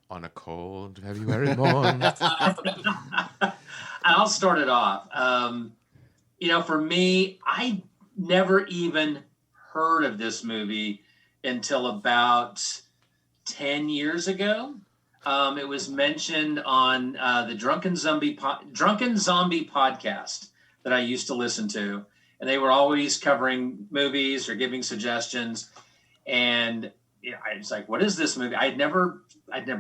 On a cold February morning. I'll start it off. For me, I never even heard of this movie until about 10 years ago. It was mentioned on the Drunken Zombie podcast that I used to listen to, and they were always covering movies or giving suggestions. And I was like, "What is this movie?" I'd never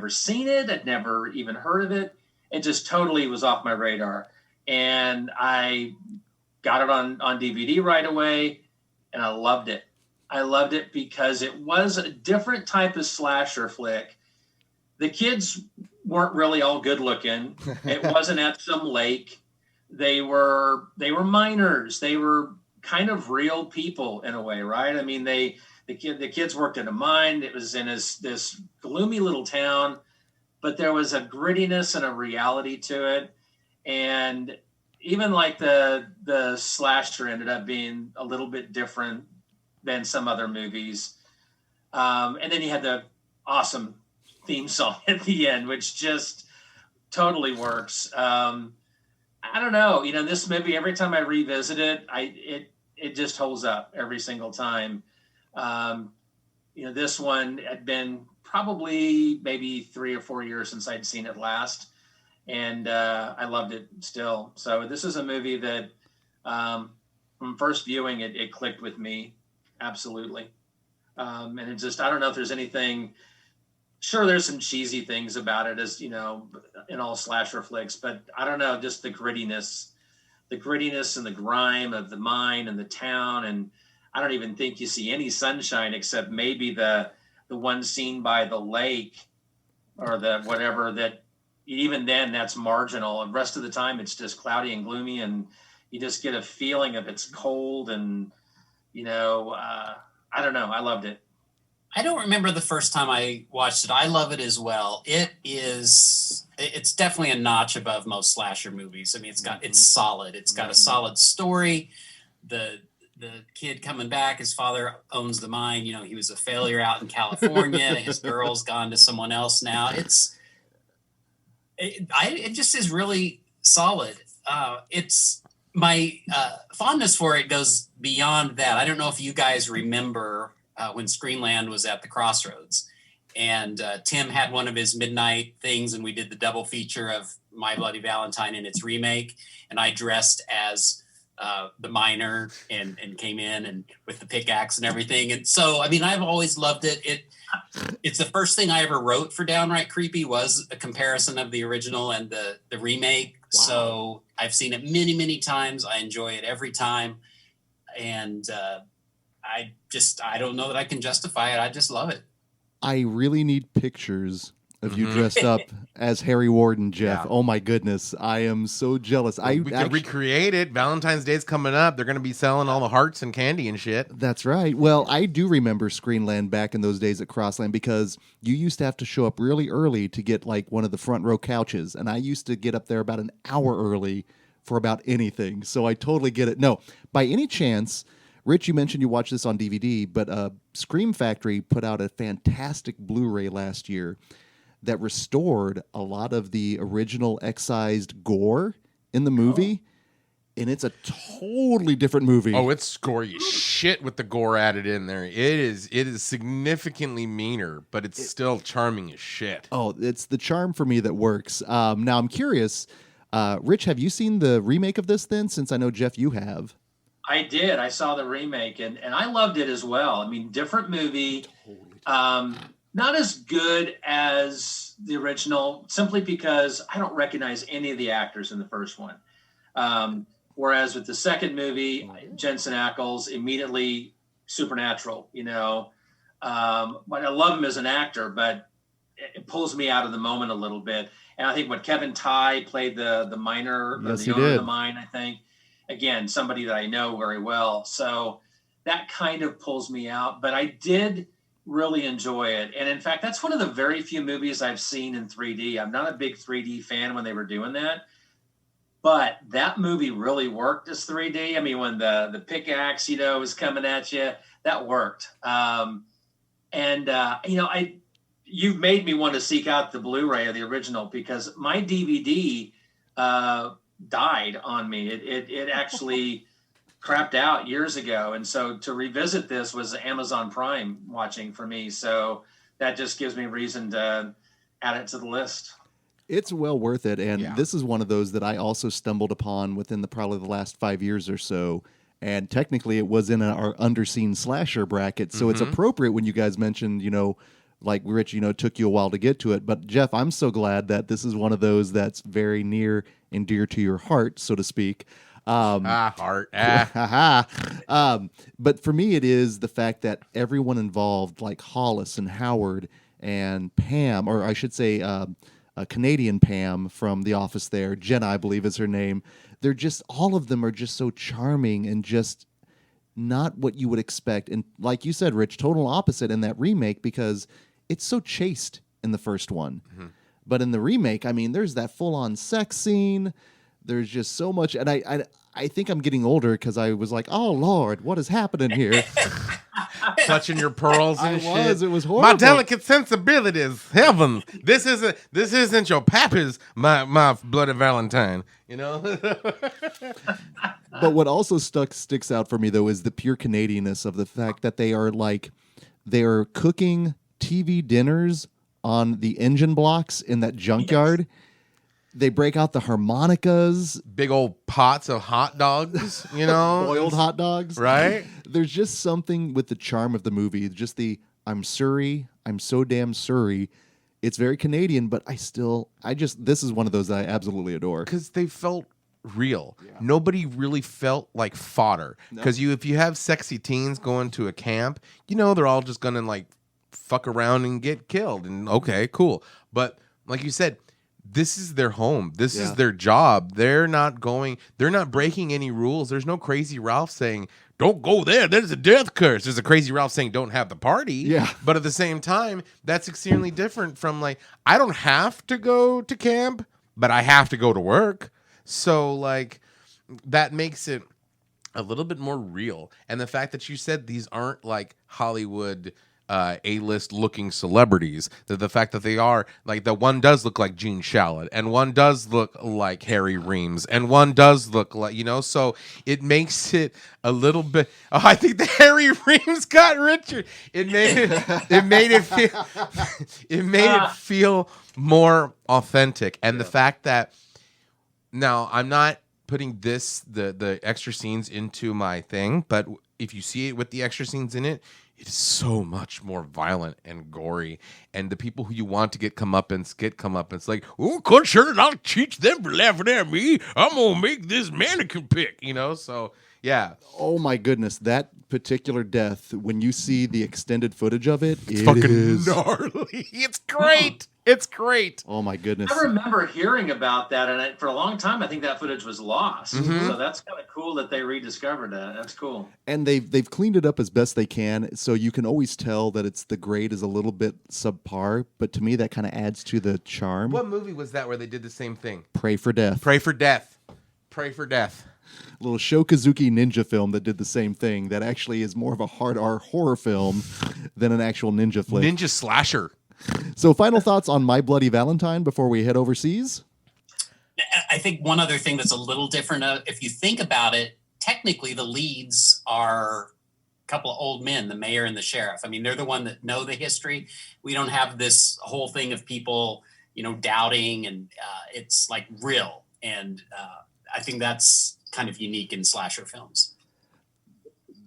seen it. I'd never even heard of it. It just totally was off my radar, and I got it on DVD right away, and I loved it. I loved it because it was a different type of slasher flick. The kids weren't really all good looking. It wasn't at some lake. They were minors. They were kind of real people in a way, right? I mean, the kids worked in a mine. It was in this gloomy little town, but there was a grittiness and a reality to it. And even like the slasher ended up being a little bit different than some other movies. And then you had the awesome theme song at the end, which just totally works. I don't know, this movie, every time I revisit it, it just holds up every single time. This one had been probably maybe 3 or 4 years since I'd seen it last. And I loved it still. So this is a movie that from first viewing, it clicked with me. Absolutely. And it just, I don't know if there's anything, sure, there's some cheesy things about it, as in all slasher flicks, but I don't know, just the grittiness and the grime of the mine and the town. And I don't even think you see any sunshine except maybe the one scene by the lake or the whatever, that even then that's marginal. And the rest of the time it's just cloudy and gloomy, and you just get a feeling of it's cold. And, I don't know. I loved it. I don't remember the first time I watched it. I love it as well. It's definitely a notch above most slasher movies. I mean, it's solid. It's got a solid story. The kid coming back, his father owns the mine. He was a failure out in California. His girl's gone to someone else now. It just is really solid. It's my fondness for it goes beyond that. I don't know if you guys remember when Screenland was at the Crossroads, and Tim had one of his midnight things, and we did the double feature of My Bloody Valentine and its remake, and I dressed as the miner and came in and with the pickaxe and everything. And so, I mean, I've always loved it. It's the first thing I ever wrote for Downright Creepy was a comparison of the original and the remake. Wow. So I've seen it many, many times. I enjoy it every time. And I don't know that I can justify it. I just love it. I really need pictures of you dressed up as Harry Warden, Jeff. Yeah. Oh my goodness. I am so jealous. We could recreate it. Valentine's Day's coming up. They're going to be selling all the hearts and candy and shit. That's right. Well, I do remember Screenland back in those days at Crossland, because you used to have to show up really early to get like one of the front row couches. And I used to get up there about an hour early for about anything. So I totally get it. No, by any chance, Rich, you mentioned you watched this on DVD, but Scream Factory put out a fantastic Blu-ray last year that restored a lot of the original excised gore in the movie, and it's a totally different movie. Oh, it's gory as shit with the gore added in there. It is significantly meaner, but it's still charming as shit. Oh, it's the charm for me that works. Now, I'm curious, Rich, have you seen the remake of this then, since I know, Jeff, you have? I did. I saw the remake, and I loved it as well. I mean, different movie. Not as good as the original, simply because I don't recognize any of the actors in the first one. Whereas with the second movie, Jensen Ackles, immediately supernatural, But I love him as an actor, but it pulls me out of the moment a little bit. And I think when Kevin Tighe played the miner, yes, the owner of the mine, I think, again, somebody that I know very well. So that kind of pulls me out. But I did really enjoy it. And in fact, that's one of the very few movies I've seen in 3D. I'm not a big 3D fan when they were doing that, but that movie really worked as 3D. I mean, when the pickaxe, was coming at you, that worked. And And you've made me want to seek out the Blu-ray of the original, because my DVD died on me. It actually crapped out years ago, and so to revisit this was Amazon Prime watching for me. So that just gives me reason to add it to the list. It's well worth it, and Yeah. this is one of those that I also stumbled upon within probably the last 5 years or so. And technically, it was in our underseen slasher bracket, so it's appropriate when you guys mentioned, like Rich, took you a while to get to it. But Jeff, I'm so glad that this is one of those that's very near and dear to your heart, so to speak. Heart. But for me, it is the fact that everyone involved, like Hollis and Howard and Pam, or I should say, a Canadian Pam from The Office there, Jenna, I believe is her name. They're just, all of them are just so charming and just not what you would expect. And like you said, Rich, total opposite in that remake, because it's so chaste in the first one. But in the remake, I mean, there's that full-on sex scene. There's just so much. And I think I'm getting older because I was like, oh, Lord, what is happening here? Clutching your pearls and shit. It was horrible. My delicate sensibilities, heaven. This isn't your pappy's my blood Valentine. But what also sticks out for me, though, is the pure Canadianness of the fact that they are cooking TV dinners on the engine blocks in that junkyard. Yes. They break out the harmonicas. Big old pots of hot dogs, Boiled hot dogs. Right? There's just something with the charm of the movie. Just I'm Surrey. I'm so damn Surrey. It's very Canadian, but this is one of those that I absolutely adore. Because they felt real. Yeah. Nobody really felt like fodder. Because if you have sexy teens going to a camp, they're all just going to like fuck around and get killed. And okay, cool. But like you said, this is their home. This is their job. They're not breaking any rules. There's no Crazy Ralph saying, don't go there. There's a death curse. There's a Crazy Ralph saying, don't have the party. Yeah. But at the same time, that's extremely different from like, I don't have to go to camp, but I have to go to work. So like, that makes it a little bit more real. And the fact that you said these aren't like Hollywood A-list looking celebrities, the fact that they are like, the one does look like Gene Shalit, and one does look like Harry Reams, and one does look like, so it makes it a little bit. Oh, I think the Harry Reams got Richard. It made it feel more authentic, and the fact that now I'm not putting the extra scenes into my thing, but if you see it with the extra scenes in it, it is so much more violent and gory. And the people who you want to get comeuppance get comeuppance. Like, oh, concerned, I'll teach them for laughing at me. I'm going to make this mannequin pick, So, yeah. Oh, my goodness. That particular death, when you see the extended footage of it, it's fucking gnarly. It's great. It's great. Oh, my goodness. I remember hearing about that, and for a long time, I think that footage was lost. So that's kind of cool that they rediscovered that. That's cool. And they've cleaned it up as best they can, so you can always tell that the grade is a little bit subpar, but to me, that kind of adds to the charm. What movie was that where they did the same thing? Pray for Death. Pray for Death. Pray for Death. A little Shokazuki ninja film that did the same thing, that actually is more of a hard R horror film than an actual ninja flick. Ninja slasher. So final thoughts on My Bloody Valentine before we head overseas? I think one other thing that's a little different, if you think about it, technically the leads are a couple of old men, the mayor and the sheriff. I mean, they're the one that know the history. We don't have this whole thing of people, doubting, and it's like real. And I think that's kind of unique in slasher films.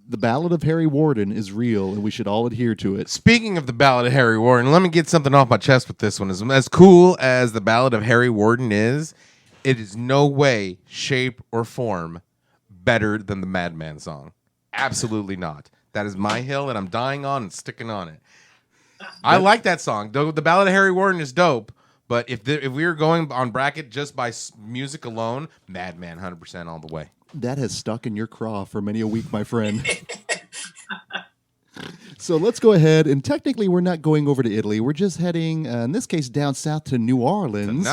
The Ballad of Harry Warden is real, and we should all adhere to it. Speaking of the Ballad of Harry Warden, let me get something off my chest with this one. As cool as the Ballad of Harry Warden is, it is no way, shape, or form better than the Madman song. Absolutely not. That is my hill, and I'm dying on and sticking on it. I like that song. The Ballad of Harry Warden is dope, but if we were going on bracket just by music alone, Madman 100% all the way. That has stuck in your craw for many a week, my friend. So let's go ahead, and technically we're not going over to Italy. We're just heading, in this case, down south to New Orleans.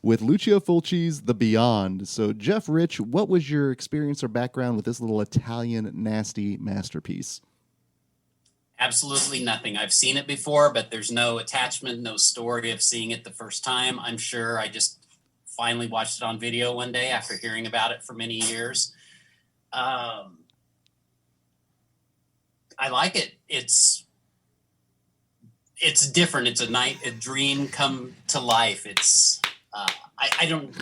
With Lucio Fulci's The Beyond. So Jeff, Rich, what was your experience or background with this little Italian nasty masterpiece? Absolutely nothing. I've seen it before, but there's no attachment, no story of seeing it the first time. I'm sure I just finally watched it on video one day after hearing about it for many years. I like it. It's different. It's a dream come to life. It's I don't.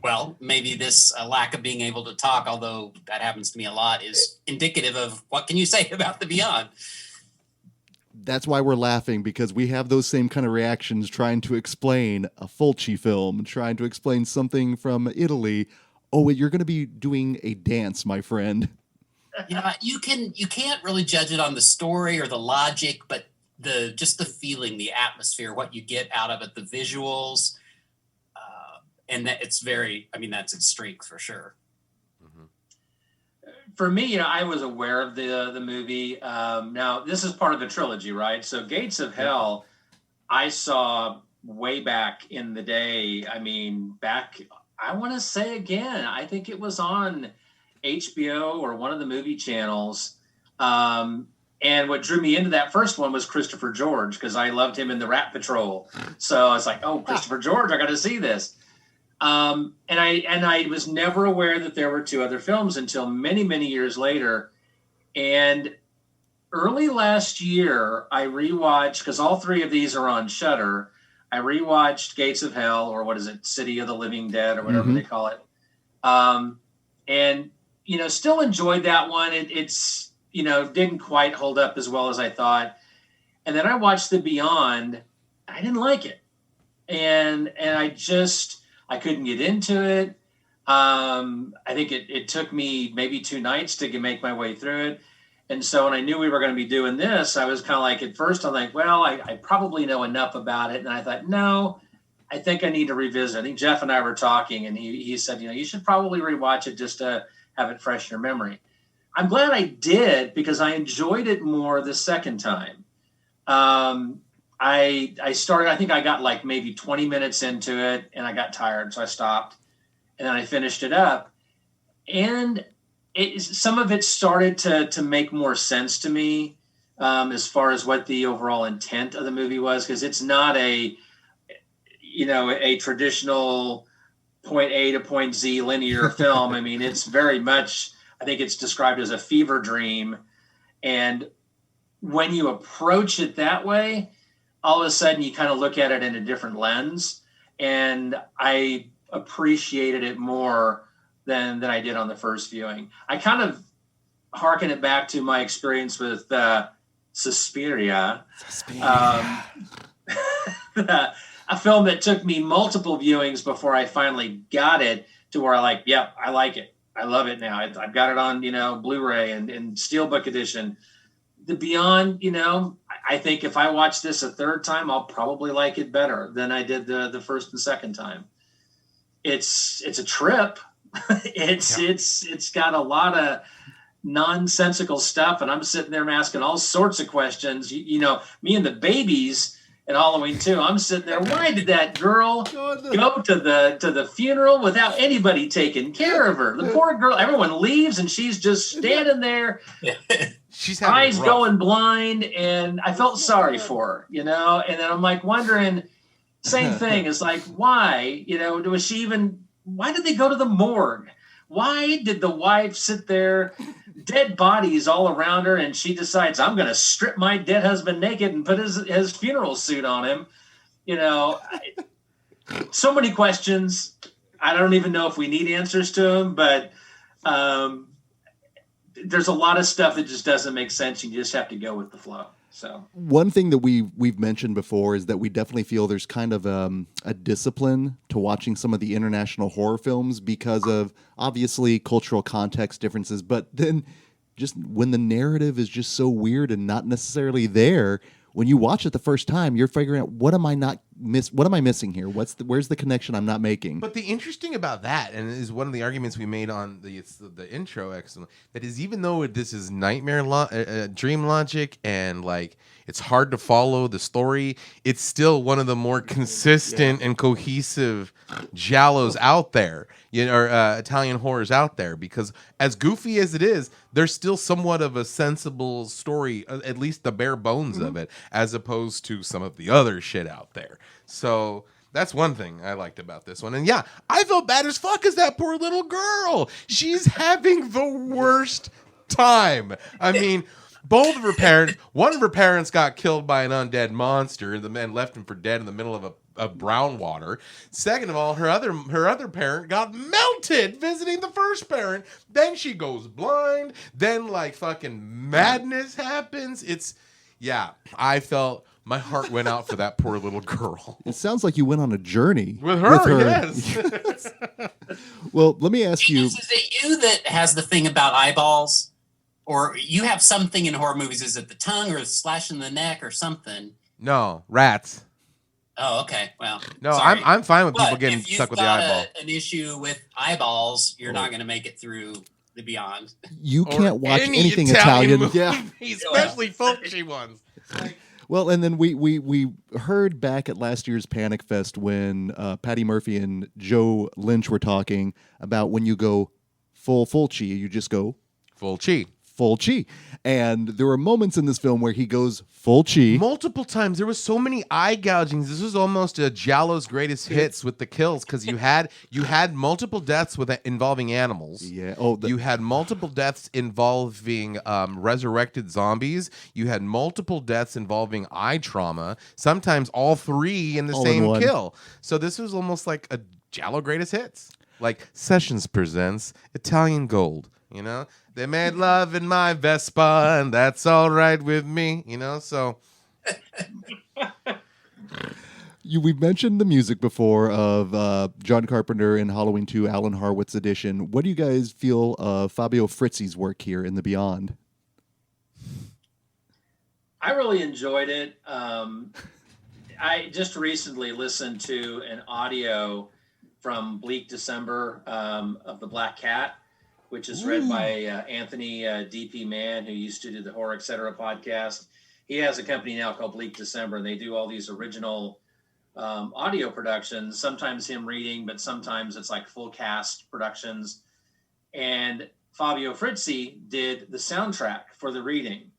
Well, maybe this lack of being able to talk, although that happens to me a lot, is indicative of what can you say about the beyond. That's why we're laughing, because we have those same kind of reactions trying to explain a Fulci film, trying to explain something from Italy. Oh, you're going to be doing a dance, my friend. Yeah, you can't really judge it on the story or the logic, but just the feeling, the atmosphere, what you get out of it, the visuals, and that it's that's its strength for sure. For me, I was aware of the movie. Now, this is part of a trilogy, right? So Gates of Hell, I saw way back in the day. I want to say again, I think it was on HBO or one of the movie channels. And what drew me into that first one was Christopher George, because I loved him in the Rat Patrol. So I was like, oh, Christopher George, I got to see this. And I was never aware that there were two other films until many, many years later. And early last year, I rewatched, because all three of these are on Shudder. I rewatched Gates of Hell, or what is it, City of the Living Dead, or whatever they call it. And, still enjoyed that one. It's, didn't quite hold up as well as I thought. And then I watched The Beyond. I didn't like it. And I couldn't get into it. I think it took me maybe 2 nights to make my way through it. And so when I knew we were going to be doing this, I was kind of like, at first I'm like, well, I probably know enough about it. And I thought, no, I think I need to revisit. I think Jeff and I were talking, and he said, you should probably rewatch it just to have it fresh in your memory. I'm glad I did, because I enjoyed it more the second time. I think I got like maybe 20 minutes into it and I got tired. So I stopped, and then I finished it up, and some of it started to make more sense to me, as far as what the overall intent of the movie was. Cause it's not a traditional point A to point Z linear film. It's very much, I think it's described as a fever dream. And when you approach it that way, all of a sudden you kind of look at it in a different lens, and I appreciated it more than I did on the first viewing. I kind of hearken it back to my experience with Suspiria. A film that took me multiple viewings before I finally got it to where I like it. I love it now. I've got it on, Blu-ray and Steelbook edition. The Beyond, I think if I watch this a third time, I'll probably like it better than I did the first and second time. It's a trip. It's got a lot of nonsensical stuff, and I'm sitting there asking all sorts of questions. Me and the babies at Halloween 2, I'm sitting there, why did that girl go to the funeral without anybody taking care of her? The poor girl, everyone leaves and she's just standing there, She's eyes going blind, and I felt sorry for her, and then I'm like wondering, same thing, it's like, why, why did they go to the morgue? Why did the wife sit there, dead bodies all around her, and she decides, I'm going to strip my dead husband naked and put his funeral suit on him? So many questions. I don't even know if we need answers to them, but there's a lot of stuff that just doesn't make sense. You just have to go with the flow. So one thing that we've mentioned before is that we definitely feel there's kind of a discipline to watching some of the international horror films because of obviously cultural context differences, but then just when the narrative is just so weird and not necessarily there, when you watch it the first time, you're figuring out what am I missing here? Where's the connection I'm not making? But the interesting about that, and is one of the arguments we made on the intro, excellent, that is, even though this is nightmare dream logic, and like It's hard to follow the story. It's still one of the more consistent and cohesive giallos out there, or Italian horrors out there. Because as goofy as it is, there's still somewhat of a sensible story, at least the bare bones of it, as opposed to some of the other shit out there. So that's one thing I liked about this one. And yeah, I felt bad as fuck as that poor little girl. She's having the worst time. I mean, both of her parents, one of her parents got killed by an undead monster, and the man left him for dead in the middle of brown water. Second of all, her other parent got melted visiting the first parent. Then she goes blind. Then like fucking madness happens. I felt my heart went out for that poor little girl. It sounds like you went on a journey With her. Yes. Well, let me ask you. Is it you that has the thing about eyeballs? Or you have something in horror movies. Is it the tongue or the slash in the neck or something? No, rats. Oh, okay. Well, no, sorry. I'm fine with people But getting if you've stuck with the got eyeball. an issue with eyeballs, you're not going to make it through the Beyond. You Or can't watch any anything Italian. movie, Yeah. especially folksy ones. Well, and then we heard back at last year's Panic Fest when Patty Murphy and Joe Lynch were talking about when you go full chi, you just go Full chi. full chi. And there were moments in this film where he goes full chi. Multiple times. There was so many eye gougings. This was almost a Giallo's greatest hits with the kills, because you had multiple deaths involving animals. Yeah. Oh, You had multiple deaths involving resurrected zombies. You had multiple deaths involving eye trauma. Sometimes all three in the All in same one. kill. So this was almost like a Giallo greatest hits. Like Sessions presents Italian Gold. They made love in my Vespa, and that's all right with me. So We've mentioned the music before of John Carpenter in Halloween 2, Alan Harwood's edition. What do you guys feel of Fabio Frizzi's work here in the Beyond? I really enjoyed it. I just recently listened to an audio from Bleak December of The Black Cat, which is read by Anthony D.P. Mann, who used to do the Horror Etc. podcast. He has a company now called Bleak December, and they do all these original audio productions, sometimes him reading, but sometimes it's like full cast productions. And Fabio Frizzi did the soundtrack for the reading,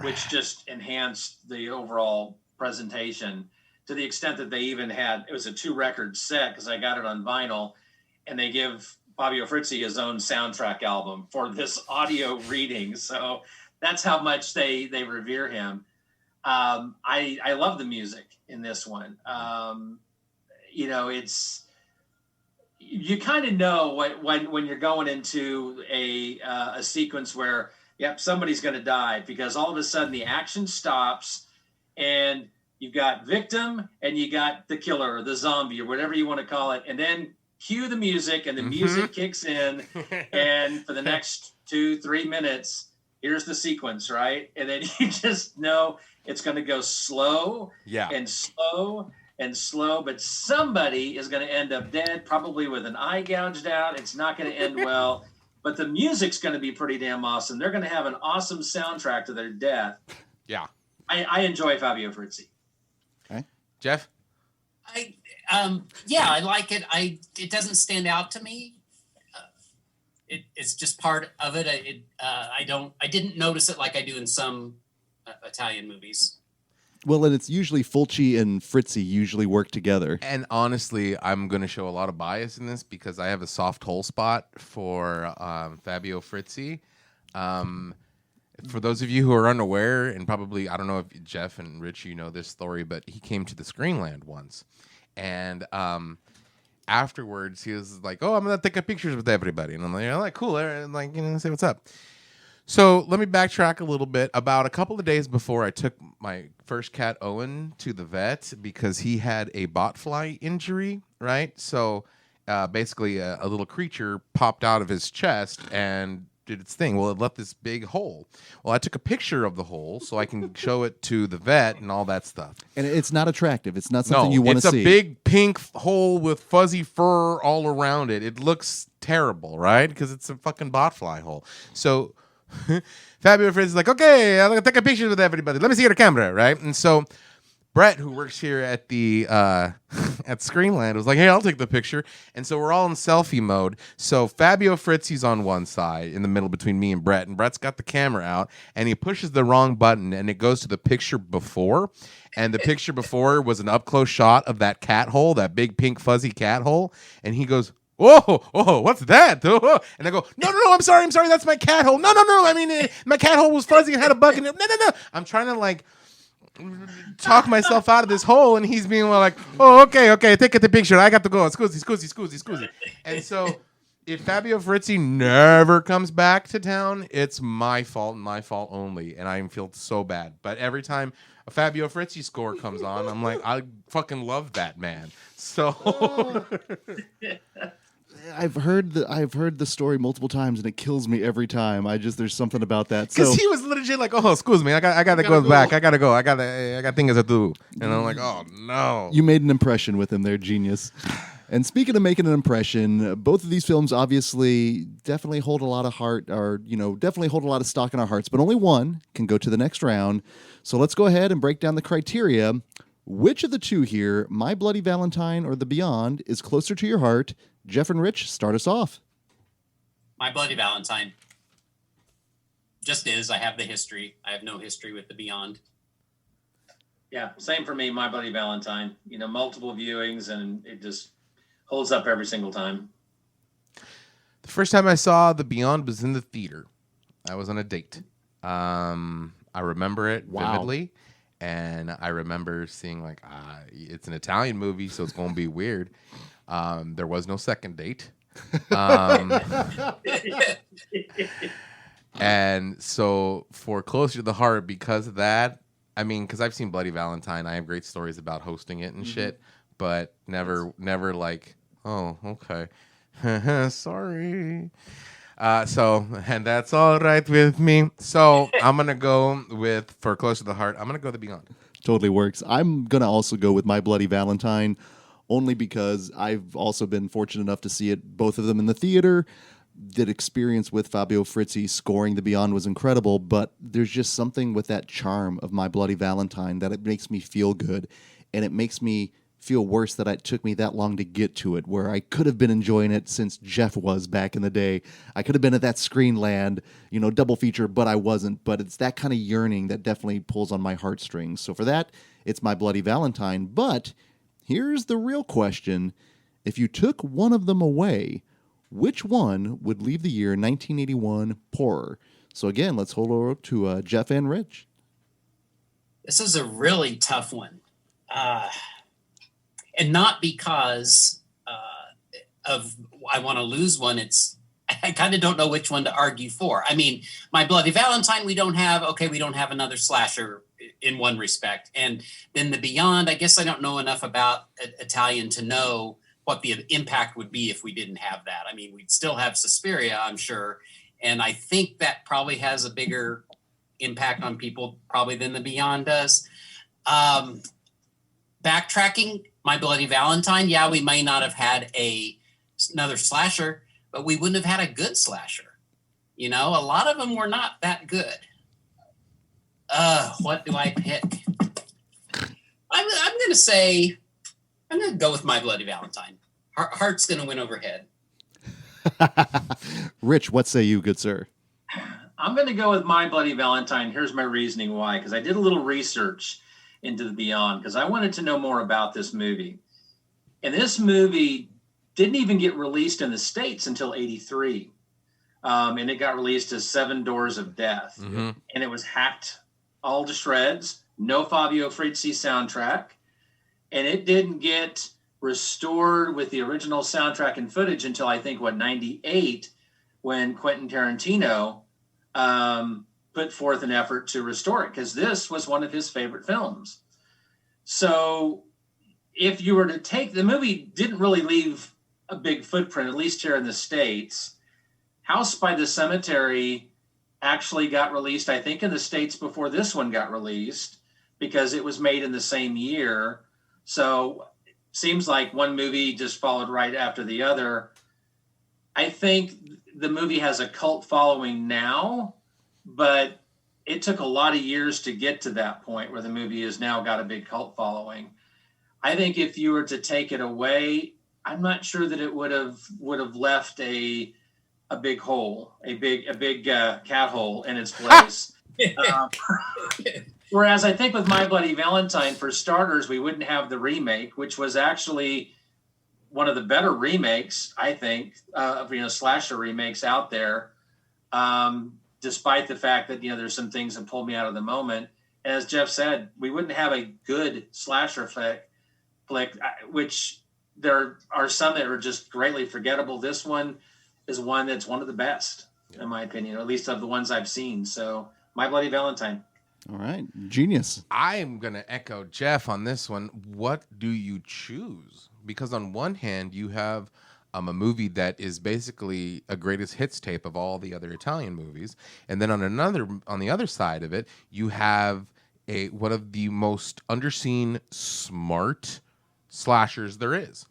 which just enhanced the overall presentation to the extent that they even had, it was a 2-record set because I got it on vinyl, and they give Fabio Frizzi his own soundtrack album for this audio reading. So that's how much they revere him. I love the music in this one. It's, you kind of know when you're going into a sequence where, yep, somebody's going to die, because all of a sudden the action stops and you've got victim and you got the killer or the zombie or whatever you want to call it. And then cue the music, and the music kicks in, and for the next 2-3 minutes, here's the sequence, right? And then you just know it's going to go slow and slow and slow, but somebody is going to end up dead, probably with an eye gouged out. It's not going to end well, but the music's going to be pretty damn awesome. They're going to have an awesome soundtrack to their death. Yeah. I enjoy Fabio Frizzi. Okay. Jeff? I like it. It doesn't stand out to me. It's just part of it. I didn't notice it like I do in some Italian movies. Well, and it's usually Fulci and Frizzi usually work together. And honestly, I'm going to show a lot of bias in this because I have a soft hole spot for Fabio Frizzi. For those of you who are unaware, and probably, I don't know if Jeff and Rich, you know this story, but he came to the Screenland once. And afterwards, he was like, "Oh, I'm going to take pictures with everybody." And I'm like, cool. And like, say what's up. So let me backtrack a little bit. About a couple of days before, I took my first cat, Owen, to the vet because he had a botfly injury, right? So basically a little creature popped out of his chest and did its thing. Well, it left this big hole. Well, I took a picture of the hole so I can show it to the vet and all that stuff. And it's not attractive. It's not something you want to see. It's a big pink hole with fuzzy fur all around it. It looks terrible, right? Because it's a fucking botfly hole. So Fabio Fritzi's like, okay, I'm gonna take a picture with everybody. Let me see your camera, right? And so Brett, who works here at the at Screenland, was like, hey, I'll take the picture. And so we're all in selfie mode. So Fabio Fritzi's on one side in the middle between me and Brett's got the camera out, and he pushes the wrong button, and it goes to the picture before. And the picture before was an up close shot of that cat hole, that big pink fuzzy cat hole. And he goes, oh, what's that? Oh. And I go, no, I'm sorry, that's my cat hole. No, I mean, my cat hole was fuzzy and had a bug in it. No. I'm trying to like talk myself out of this hole, and he's being like, oh, okay, take the picture. I got to go. Scusi. And so if Fabio Frizzi never comes back to town, it's my fault and my fault only, and I feel so bad. But every time a Fabio Frizzi score comes on, I'm like, I fucking love that man. So I've heard the story multiple times, and it kills me every time. There's something about that. Because he was legit like, oh, excuse me, I gotta go back. I gotta go. I got things to do. And I'm like, oh no. You made an impression with him there, Genius. And speaking of making an impression, both of these films obviously definitely hold a lot of heart, or definitely hold a lot of stock in our hearts. But only one can go to the next round. So let's go ahead and break down the criteria. Which of the two here, My Bloody Valentine or The Beyond, is closer to your heart? Jeff and Rich, start us off. My Bloody Valentine. Just is. I have the history. I have no history with The Beyond. Yeah, same for me, My Bloody Valentine. Multiple viewings, and it just holds up every single time. The first time I saw The Beyond was in the theater. I was on a date. I remember it vividly. And I remember seeing it's an Italian movie, so it's going to be weird. There was no second date. And so for Closer to the Heart, because of that, because I've seen Bloody Valentine, I have great stories about hosting it and shit, but never like, oh, okay. Sorry. And that's all right with me. So I'm going to go for Close to the Heart, I'm going to go The Beyond. Totally works. I'm going to also go with My Bloody Valentine, only because I've also been fortunate enough to see both of them in the theater. That experience with Fabio Frizzi scoring The Beyond was incredible, but there's just something with that charm of My Bloody Valentine that it makes me feel good, and it makes me feel worse that it took me that long to get to it, where I could have been enjoying it since Jeff was back in the day. I could have been at that Screenland, double feature, but I wasn't. But it's that kind of yearning that definitely pulls on my heartstrings. So for that, it's My Bloody Valentine. But here's the real question. If you took one of them away, which one would leave the year 1981 poorer? So again, let's hold over to Jeff and Rich. This is a really tough one. And not because of I want to lose one. I kind of don't know which one to argue for. My Bloody Valentine, we don't have another slasher in one respect. And then The Beyond, I guess I don't know enough about Italian to know what the impact would be if we didn't have that. We'd still have Suspiria, I'm sure. And I think that probably has a bigger impact on people probably than The Beyond does. Backtracking, My Bloody Valentine, yeah, we may not have had another slasher, but we wouldn't have had a good slasher. A lot of them were not that good. What do I pick? I'm going to go with My Bloody Valentine. Heart's going to win over head. Rich, what say you, good sir? I'm going to go with My Bloody Valentine. Here's my reasoning why, because I did a little research into The Beyond because I wanted to know more about this movie. And this movie didn't even get released in the States until 1983. And it got released as Seven Doors of Death. Mm-hmm. And it was hacked all to shreds, no Fabio Frizzi soundtrack. And it didn't get restored with the original soundtrack and footage until I think, 98, when Quentin Tarantino put forth an effort to restore it, because this was one of his favorite films. So if you were to take, the movie didn't really leave a big footprint, at least here in the States. House by the Cemetery actually got released, I think, in the States before this one got released, because it was made in the same year. So seems like one movie just followed right after the other. I think the movie has a cult following now, but it took a lot of years to get to that point where the movie has now got a big cult following. I think if you were to take it away, I'm not sure that it would have left a big hole, a big cat hole in its place. Whereas I think with My Bloody Valentine, for starters, we wouldn't have the remake, which was actually one of the better remakes, I think, slasher remakes out there. Despite the fact that, there's some things that pulled me out of the moment. As Jeff said, we wouldn't have a good slasher flick, which there are some that are just greatly forgettable. This one is one that's one of the best, in my opinion, or at least of the ones I've seen. So, My Bloody Valentine. All right. Genius. I am going to echo Jeff on this one. What do you choose? Because on one hand, you have a movie that is basically a greatest hits tape of all the other Italian movies. And then on the other side of it, you have one of the most underseen, smart slashers there is.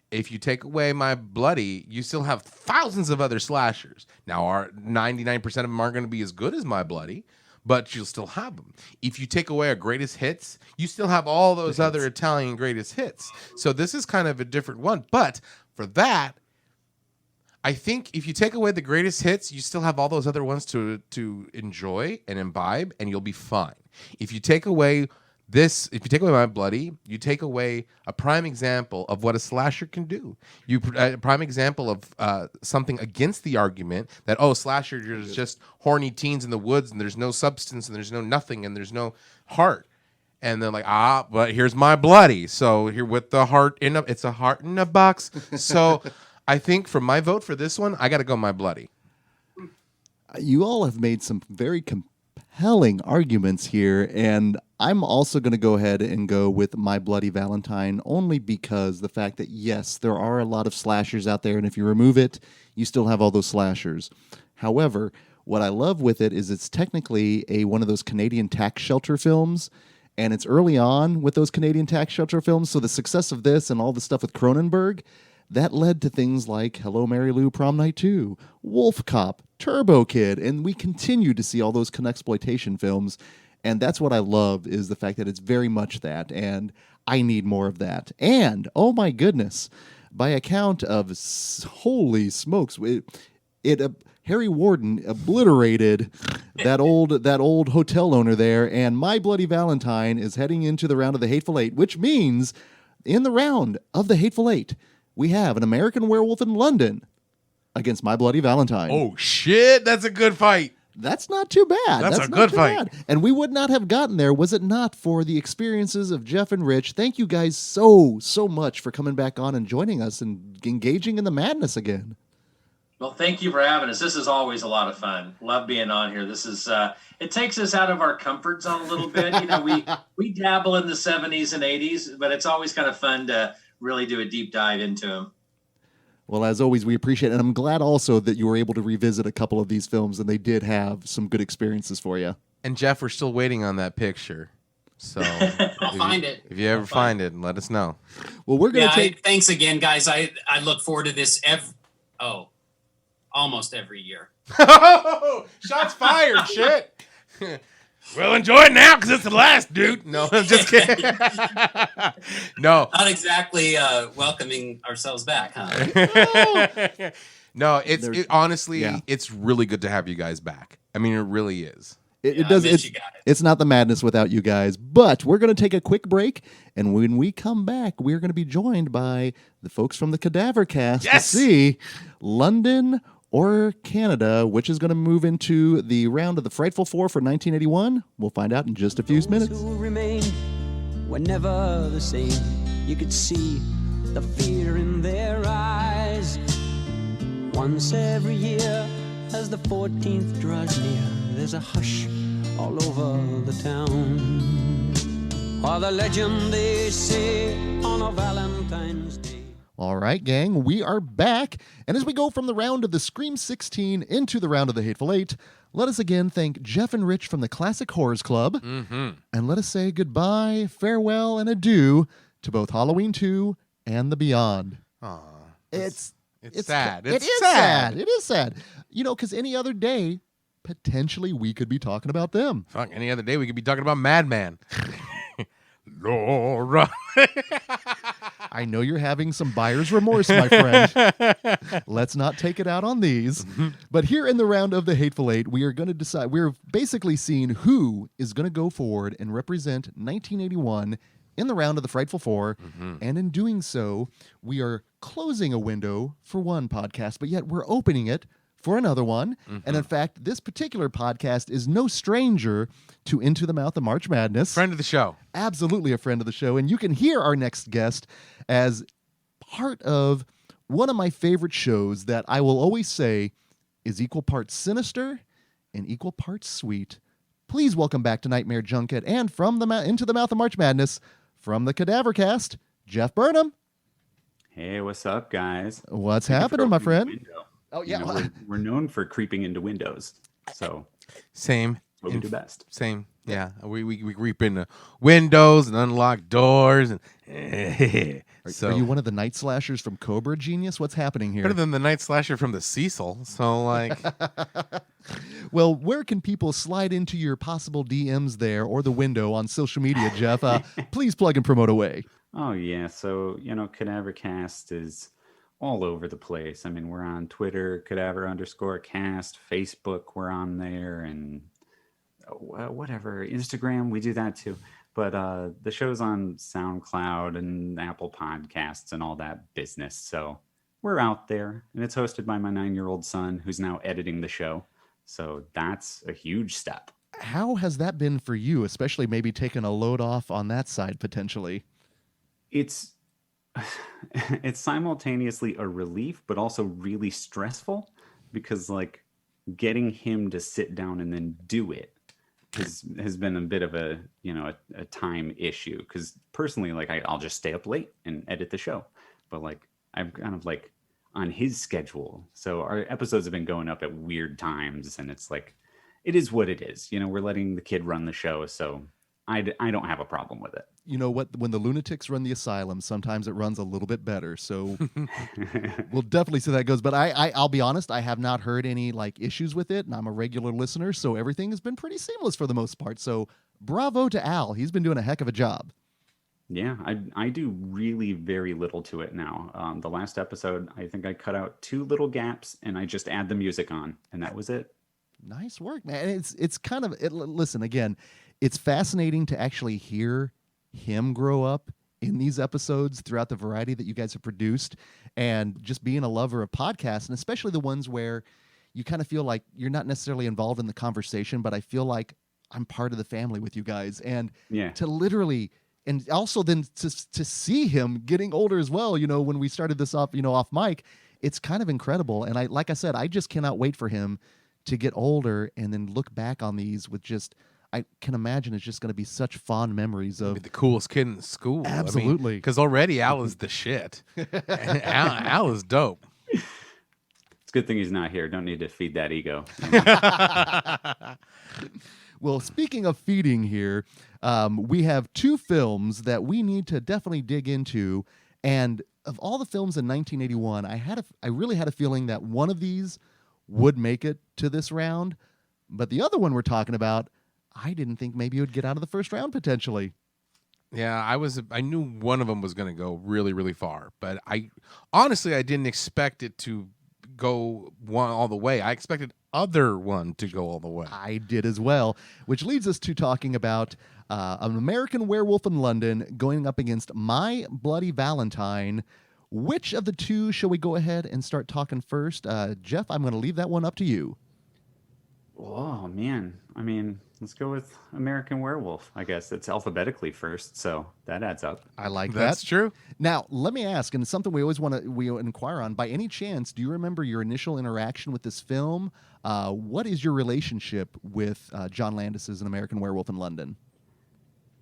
If you take away My Bloody, you still have thousands of other slashers. Now, 99% of them aren't going to be as good as My Bloody, but you'll still have them. If you take away a greatest hits, you still have all those other Italian greatest hits. So this is kind of a different one. But for that, I think if you take away the greatest hits, you still have all those other ones to enjoy and imbibe, and you'll be fine. If you take away My Bloody, you take away a prime example of what a slasher can do. A prime example of something against the argument that, slasher is just horny teens in the woods and there's no substance and there's no nothing and there's no heart. And they're like, but here's My Bloody. So here with the heart it's a heart in a box. So I think for my vote for this one, I got to go My Bloody. You all have made some very compelling arguments here, and I'm also going to go ahead and go with My Bloody Valentine, only because the fact that, yes, there are a lot of slashers out there, and if you remove it, you still have all those slashers. However, what I love with it is it's technically one of those Canadian tax shelter films, and it's early on with those Canadian tax shelter films, so the success of this and all the stuff with Cronenberg, that led to things like Hello, Mary Lou, Prom Night 2, Wolf Cop, Turbo Kid, and we continue to see all those Connexploitation films, and that's what I love, is the fact that it's very much that, and I need more of that. And, oh my goodness, by account of, holy smokes, Harry Warden obliterated that old hotel owner there, and My Bloody Valentine is heading into the round of the Hateful Eight, which means in the round of the Hateful Eight, we have An American Werewolf in London against My Bloody Valentine. Oh, shit. That's a good fight. That's not too bad. That's a good fight. Bad. And we would not have gotten there was it not for the experiences of Jeff and Rich. Thank you guys so much for coming back on and joining us and engaging in the madness again. Well, thank you for having us. This is always a lot of fun. Love being on here. This is it takes us out of our comfort zone a little bit. We dabble in the 70s and 80s, but it's always kind of fun to really do a deep dive into them. Well, as always, we appreciate it. And I'm glad also that you were able to revisit a couple of these films, and they did have some good experiences for you. And Jeff, we're still waiting on that picture. So I'll find it. If you ever find it, let us know. Well, we're going to take... thanks again, guys. I look forward to this almost every year. Shots fired, shit. Well, enjoy it now because it's the last, dude. No, I'm just kidding. No. Not exactly welcoming ourselves back, huh? No, honestly, it's really good to have you guys back. I mean, it really is. It's not the madness without you guys, but we're going to take a quick break, and when we come back, we're going to be joined by the folks from the Cadavercast to see London or Canada, which is going to move into the round of the Frightful Four for 1981. We'll find out in just a few minutes. Those who remained were never the same. You could see the fear in their eyes. Once every year, as the 14th draws near, there's a hush all over the town. Or the legend they say on a Valentine's Day. All right, gang, we are back. And as we go from the round of the Scream 16 into the round of the Hateful Eight, let us again thank Jeff and Rich from the Classic Horrors Club. Mm-hmm. And let us say goodbye, farewell, and adieu to both Halloween 2 and The Beyond. Aww. It's sad. It is sad. It is sad. Because any other day, potentially we could be talking about them. Fuck, any other day we could be talking about Madman. Laura. I know you're having some buyer's remorse, my friend. Let's not take it out on these. But here in the round of the Hateful Eight, we are going to decide. We're basically seeing who is going to go forward and represent 1981 in the round of the Frightful Four. And in doing so, we are closing a window for one podcast, but yet we're opening it for another one. And in fact, this particular podcast is no stranger to Into the Mouth of March Madness. Friend of the show. Absolutely a friend of the show. And you can hear our next guest as part of one of my favorite shows that I will always say is equal parts sinister and equal parts sweet. Please welcome back to Nightmare Junket and from the Into the Mouth of March Madness from the Cadavercast, Jeff Burnham. Hey, what's up, guys? What's Thank you for happening, my opening the friend? window. Oh, yeah. You know, we're known for creeping into windows, so Same. what we do best. Same. Yeah. We creep into windows and unlock doors. And Are you one of the night slashers from Cobra, Genius? What's happening here? better than the night slasher from the Cecil. So, like, Well, where can people slide into your possible DMs there or the window on social media, Jeff? Please plug and promote away. Oh yeah, so Cadavercast is all over the place. I mean, we're on Twitter, cadaver_cast, Facebook, we're on there, and whatever, Instagram, we do that too. But the show's on SoundCloud and Apple Podcasts and all that business. So we're out there, and it's hosted by my 9-year-old son, who's now editing the show. So that's a huge step. How has that been for you, especially maybe taking a load off on that side potentially? It's simultaneously a relief, but also really stressful because like getting him to sit down and then do it has been a bit of a time issue. Because personally, like I'll just stay up late and edit the show, but like I'm kind of like on his schedule. So our episodes have been going up at weird times, and it's like it is what it is. We're letting the kid run the show, so I don't have a problem with it. You know what? When the lunatics run the asylum, sometimes it runs a little bit better. So we'll definitely see how that goes. But I'll be honest, I have not heard any like issues with it, and I'm a regular listener, so everything has been pretty seamless for the most part. So bravo to Al. He's been doing a heck of a job. Yeah, I do really very little to it now. The last episode, I think I cut out 2 little gaps, and I just add the music on, and that was it. Nice work, man. It's kind of listen again. It's fascinating to actually hear him grow up in these episodes throughout the variety that you guys have produced, and just being a lover of podcasts, and especially the ones where you kind of feel like you're not necessarily involved in the conversation, but I feel like I'm part of the family with you guys, and to literally. And also then to see him getting older as well, when we started this off, off mic, it's kind of incredible. And like I said, I just cannot wait for him to get older and then look back on these with I can imagine it's just going to be such fond memories of be the coolest kid in school. Absolutely. Because already Al is the shit. Al is dope. It's a good thing he's not here. Don't need to feed that ego. Well, speaking of feeding here, we have 2 films that we need to definitely dig into. And of all the films in 1981, I really had a feeling that one of these would make it to this round. But the other one we're talking about, I didn't think maybe it would get out of the first round potentially. Yeah, I knew one of them was going to go really, really far. But I didn't expect it to go all the way. I expected other one to go all the way. I did as well, which leads us to talking about An American Werewolf in London going up against My Bloody Valentine. Which of the 2 shall we go ahead and start talking first? Jeff, I'm going to leave that one up to you. Oh, man. I mean, let's go with American Werewolf, I guess. It's alphabetically first, so that adds up. I like that. That's true. Now, let me ask, and it's something we always we inquire on. By any chance, do you remember your initial interaction with this film? What is your relationship with John Landis's An American Werewolf in London?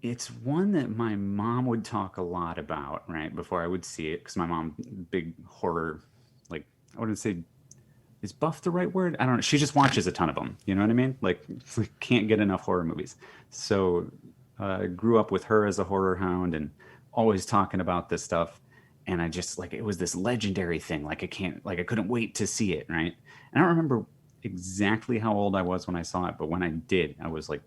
It's one that my mom would talk a lot about, right, before I would see it, because my mom, big horror, like, I wouldn't say, is buff the right word? I don't know. She just watches a ton of them. You know what I mean? Like, can't get enough horror movies. So I grew up with her as a horror hound and always talking about this stuff. And I just, like, it was this legendary thing. Like, I couldn't wait to see it, right? And I don't remember exactly how old I was when I saw it, but when I did, I was like,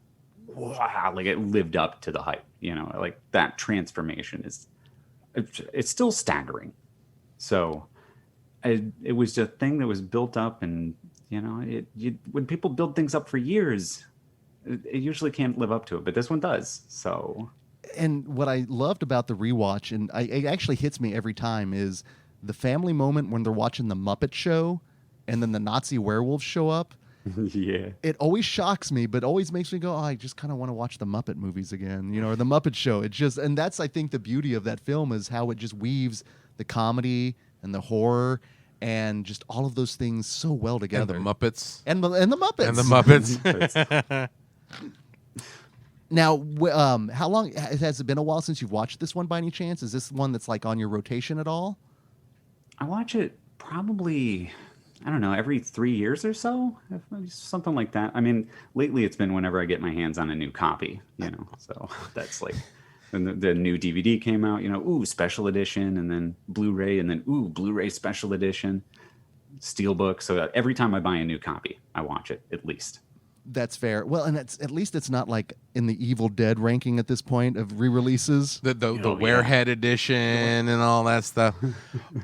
wow, like it lived up to the hype. Like that transformation it's still staggering. So it was a thing that was built up, and when people build things up for years, it usually can't live up to it, but this one does. So, and what I loved about the rewatch, and it actually hits me every time, is the family moment when they're watching the Muppet Show, and then the Nazi werewolves show up. yeah, It always shocks me, but always makes me go, oh, I just kind of want to watch the Muppet movies again, or the Muppet Show. And that's, I think, the beauty of that film is how it just weaves the comedy and the horror and just all of those things so well together. And the Muppets. And the Muppets. And the Muppets. Now, how long has it been? A while since you've watched this one by any chance? Is this one that's like on your rotation at all? I watch it probably, I don't know, every 3 years or so, something like that. I mean, lately it's been whenever I get my hands on a new copy, so that's like when the new DVD came out, ooh, special edition, and then Blu-ray, and then ooh, Blu-ray special edition, Steelbook. So every time I buy a new copy, I watch it at least. That's fair. Well, and at least it's not like in the Evil Dead ranking at this point of re-releases. The Werehead edition and all that stuff.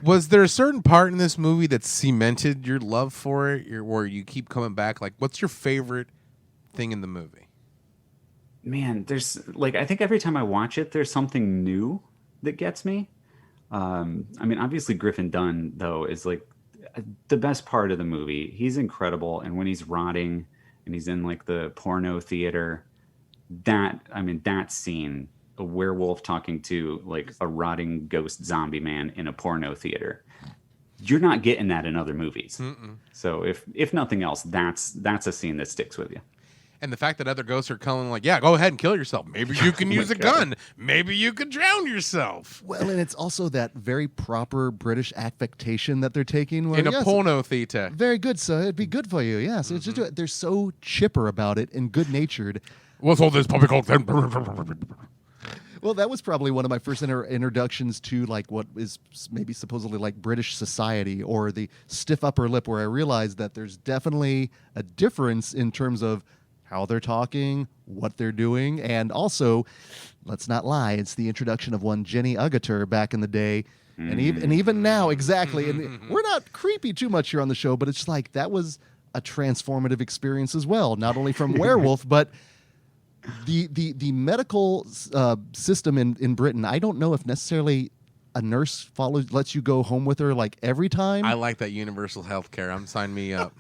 Was there a certain part in this movie that cemented your love for it, where you keep coming back? Like, what's your favorite thing in the movie? Man, there's I think every time I watch it, there's something new that gets me. I mean, obviously Griffin Dunn though is like the best part of the movie. He's incredible, and when he's rotting and he's in like the porno theater, that scene, a werewolf talking to like a rotting ghost zombie man in a porno theater, you're not getting that in other movies. Mm-mm. So if nothing else, that's a scene that sticks with you. And the fact that other ghosts are calling like, yeah, go ahead and kill yourself. Maybe you can use a gun. Maybe you could drown yourself. Well, and it's also that very proper British affectation that they're taking. Where, in a porno theater. Very good, sir. It'd be good for you. Yes. It's just, they're so chipper about it and good-natured. What's all this puppy called? Well, that was probably one of my first introductions to like what is maybe supposedly like British society or the stiff upper lip, where I realized that there's definitely a difference in terms of how they're talking, what they're doing, and also, let's not lie, it's the introduction of one Jenny Agutter back in the day, and even now, exactly. And we're not creepy too much here on the show, but it's like that was a transformative experience as well, not only from Werewolf, but the medical system in Britain. I don't know if necessarily a nurse lets you go home with her like every time. I like that universal health care. Sign me up.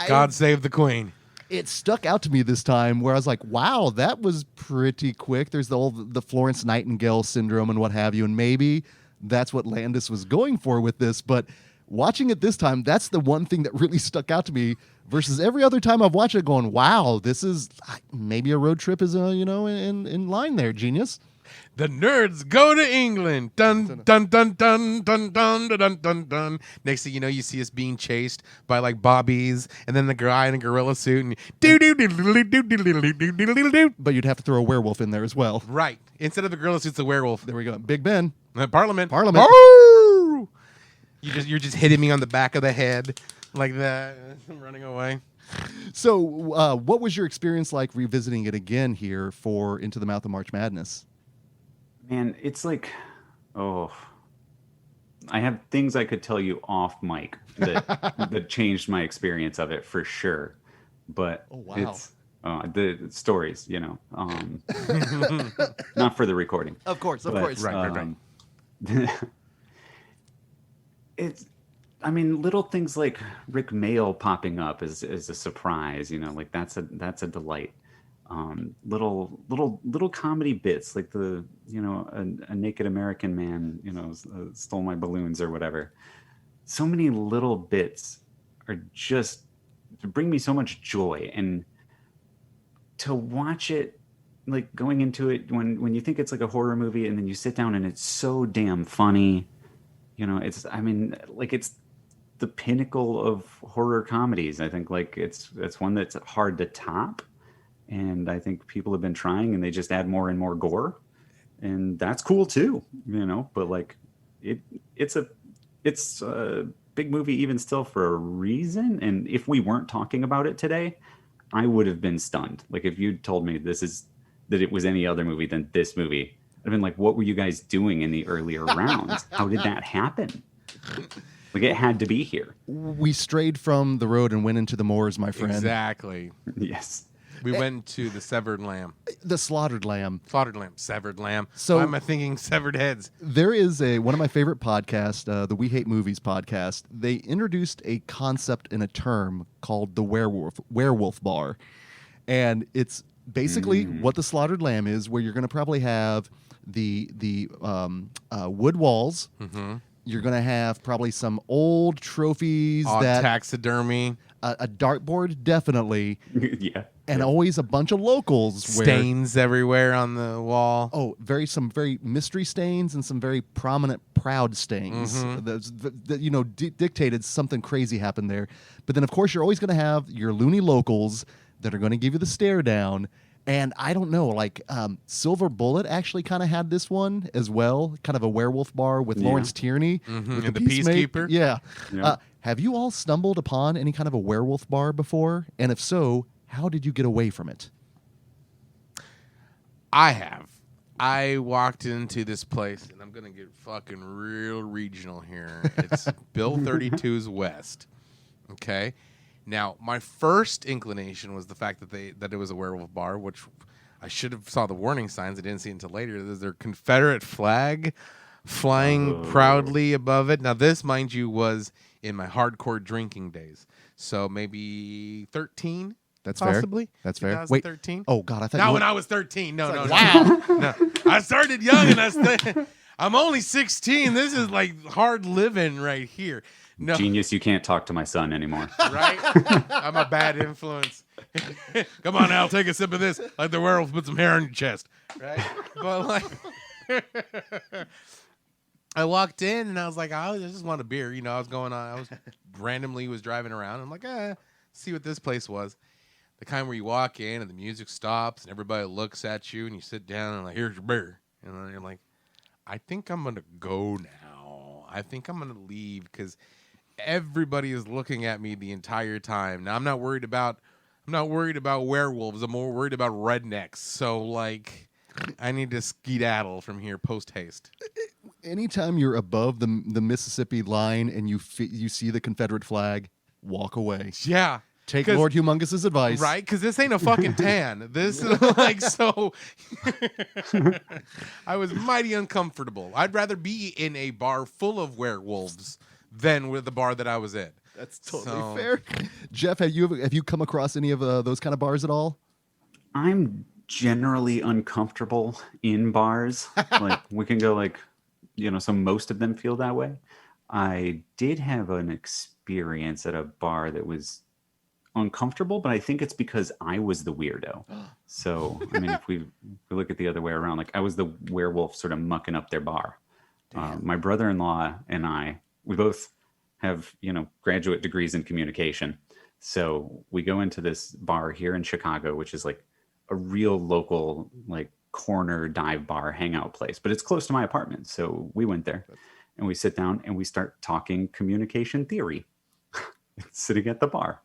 God save the Queen. It stuck out to me this time where I was like, wow, that was pretty quick. There's the Florence Nightingale syndrome and what have you, and maybe that's what Landis was going for with this. But watching it this time, that's the one thing that really stuck out to me versus every other time I've watched it going, wow, this is maybe a road trip is in line there, Genius. The nerds go to England. Dun dun dun dun dun dun dun dun dun. Next thing you know, you see us being chased by like bobbies, and then the guy in a gorilla suit, and do do do do do do do do do. But you'd have to throw a werewolf in there as well. Right. Instead of the gorilla suit, it's a werewolf. There we go. Big Ben. Parliament. Oh! You're just hitting me on the back of the head like that. I'm running away. So, what was your experience like revisiting it again here for Into the Mouth of March Madness? Man, it's like, I have things I could tell you off mic that changed my experience of it for sure. But it's the stories, not for the recording. Of course. Right. It's, little things like Rick Mail popping up is a surprise, like that's a delight. Little comedy bits like a naked American man, stole my balloons or whatever. So many little bits are just to bring me so much joy, and to watch it, like going into it when you think it's like a horror movie and then you sit down and it's so damn funny, it's the pinnacle of horror comedies. I think like it's one that's hard to top. And I think people have been trying, and they just add more and more gore, and that's cool too, But like, it's big movie even still for a reason. And if we weren't talking about it today, I would have been stunned. Like if you told me that it was any other movie than this movie, I'd have been like, what were you guys doing in the earlier rounds? How did that happen? Like it had to be here. We strayed from the road and went into the moors, my friend. Exactly. Yes. We went to the severed lamb. The slaughtered lamb. Slaughtered lamb. Severed lamb. So- Why am I thinking severed heads? There is one of my favorite podcasts, the We Hate Movies podcast. They introduced a concept and a term called the werewolf bar. And it's basically what the slaughtered lamb is, where you're going to probably have the wood walls. Mm-hmm. You're going to have probably some old trophies that taxidermy. a dartboard, definitely. Yeah. And always a bunch of locals. Stains everywhere on the wall. Oh, some very mystery stains and some very prominent proud stains that dictated something crazy happened there. But then, of course, you're always going to have your loony locals that are going to give you the stare down. And I don't know, like Silver Bullet actually kind of had this one as well, kind of a werewolf bar with Lawrence Tierney. Mm-hmm. With And the Peacekeeper. Yeah. Yeah. Have you all stumbled upon any kind of a werewolf bar before? And if so, how did you get away from it? I have. I walked into this place, and I'm going to get fucking real regional here. It's Bill 32's West. Okay? Now, my first inclination was the fact that it was a werewolf bar, which I should have saw the warning signs. I didn't see it until later. There's their Confederate flag flying proudly above it. Now, this, mind you, was in my hardcore drinking days. So maybe 13. That's possibly. fair. That's fair. 2013. Wait. Oh God, I thought. Not you when were... I was 13. No. Wow. No. I started young, and I'm only 16. This is like hard living right here. No, Genius, you can't talk to my son anymore. right? I'm a bad influence. Come on, Al, take a sip of this. Like the werewolf put some hair on your chest, right? But like, I walked in and I was like, I just want a beer. You know, I was randomly driving around. I'm like, see what this place was. The kind where you walk in and the music stops and everybody looks at you and you sit down and like, here's your beer. And then you're like, I think I'm going to go now. I think I'm going to leave because everybody is looking at me the entire time. Now I'm not worried about werewolves. I'm more worried about rednecks. So like I need to skedaddle from here post haste. Anytime you're above the Mississippi line and you see the Confederate flag, walk away. Yeah. Take Lord Humongous's advice. Right? Because this ain't a fucking tan. This is like so. I was mighty uncomfortable. I'd rather be in a bar full of werewolves than with the bar that I was in. That's totally fair. Jeff, have you come across any of those kind of bars at all? I'm generally uncomfortable in bars. Like we can go so most of them feel that way. I did have an experience at a bar that was uncomfortable, but I think it's because I was the weirdo. So, I mean, if we look at the other way around, like I was the werewolf sort of mucking up their bar. My brother-in-law and we both have, graduate degrees in communication. So we go into this bar here in Chicago, which is like a real local, like corner dive bar hangout place, but it's close to my apartment. So we went there and we sit down and we start talking communication theory sitting at the bar.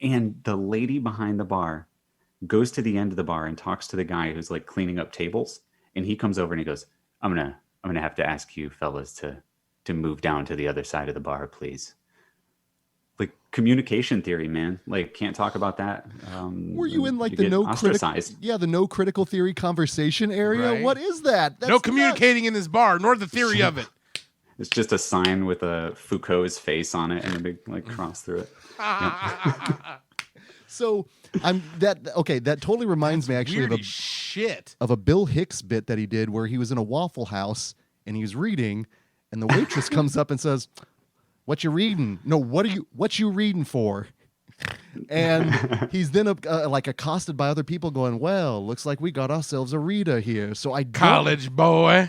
And the lady behind the bar goes to the end of the bar and talks to the guy who's like cleaning up tables. And he comes over and he goes, I'm gonna have to ask you fellas to move down to the other side of the bar, please. Like communication theory, man. Like can't talk about that. Were you in like the no critical theory conversation area? Right. What is that? That's no communicating in this bar, nor the theory of it. It's just a sign with a Foucault's face on it and a big like cross through it. So that totally reminds me actually of a Bill Hicks bit that he did where he was in a Waffle House and he was reading and the waitress comes up and says, "What you reading? No, what you reading for?" And he's then accosted by other people going, "Well, looks like we got ourselves a reader here." So college boy.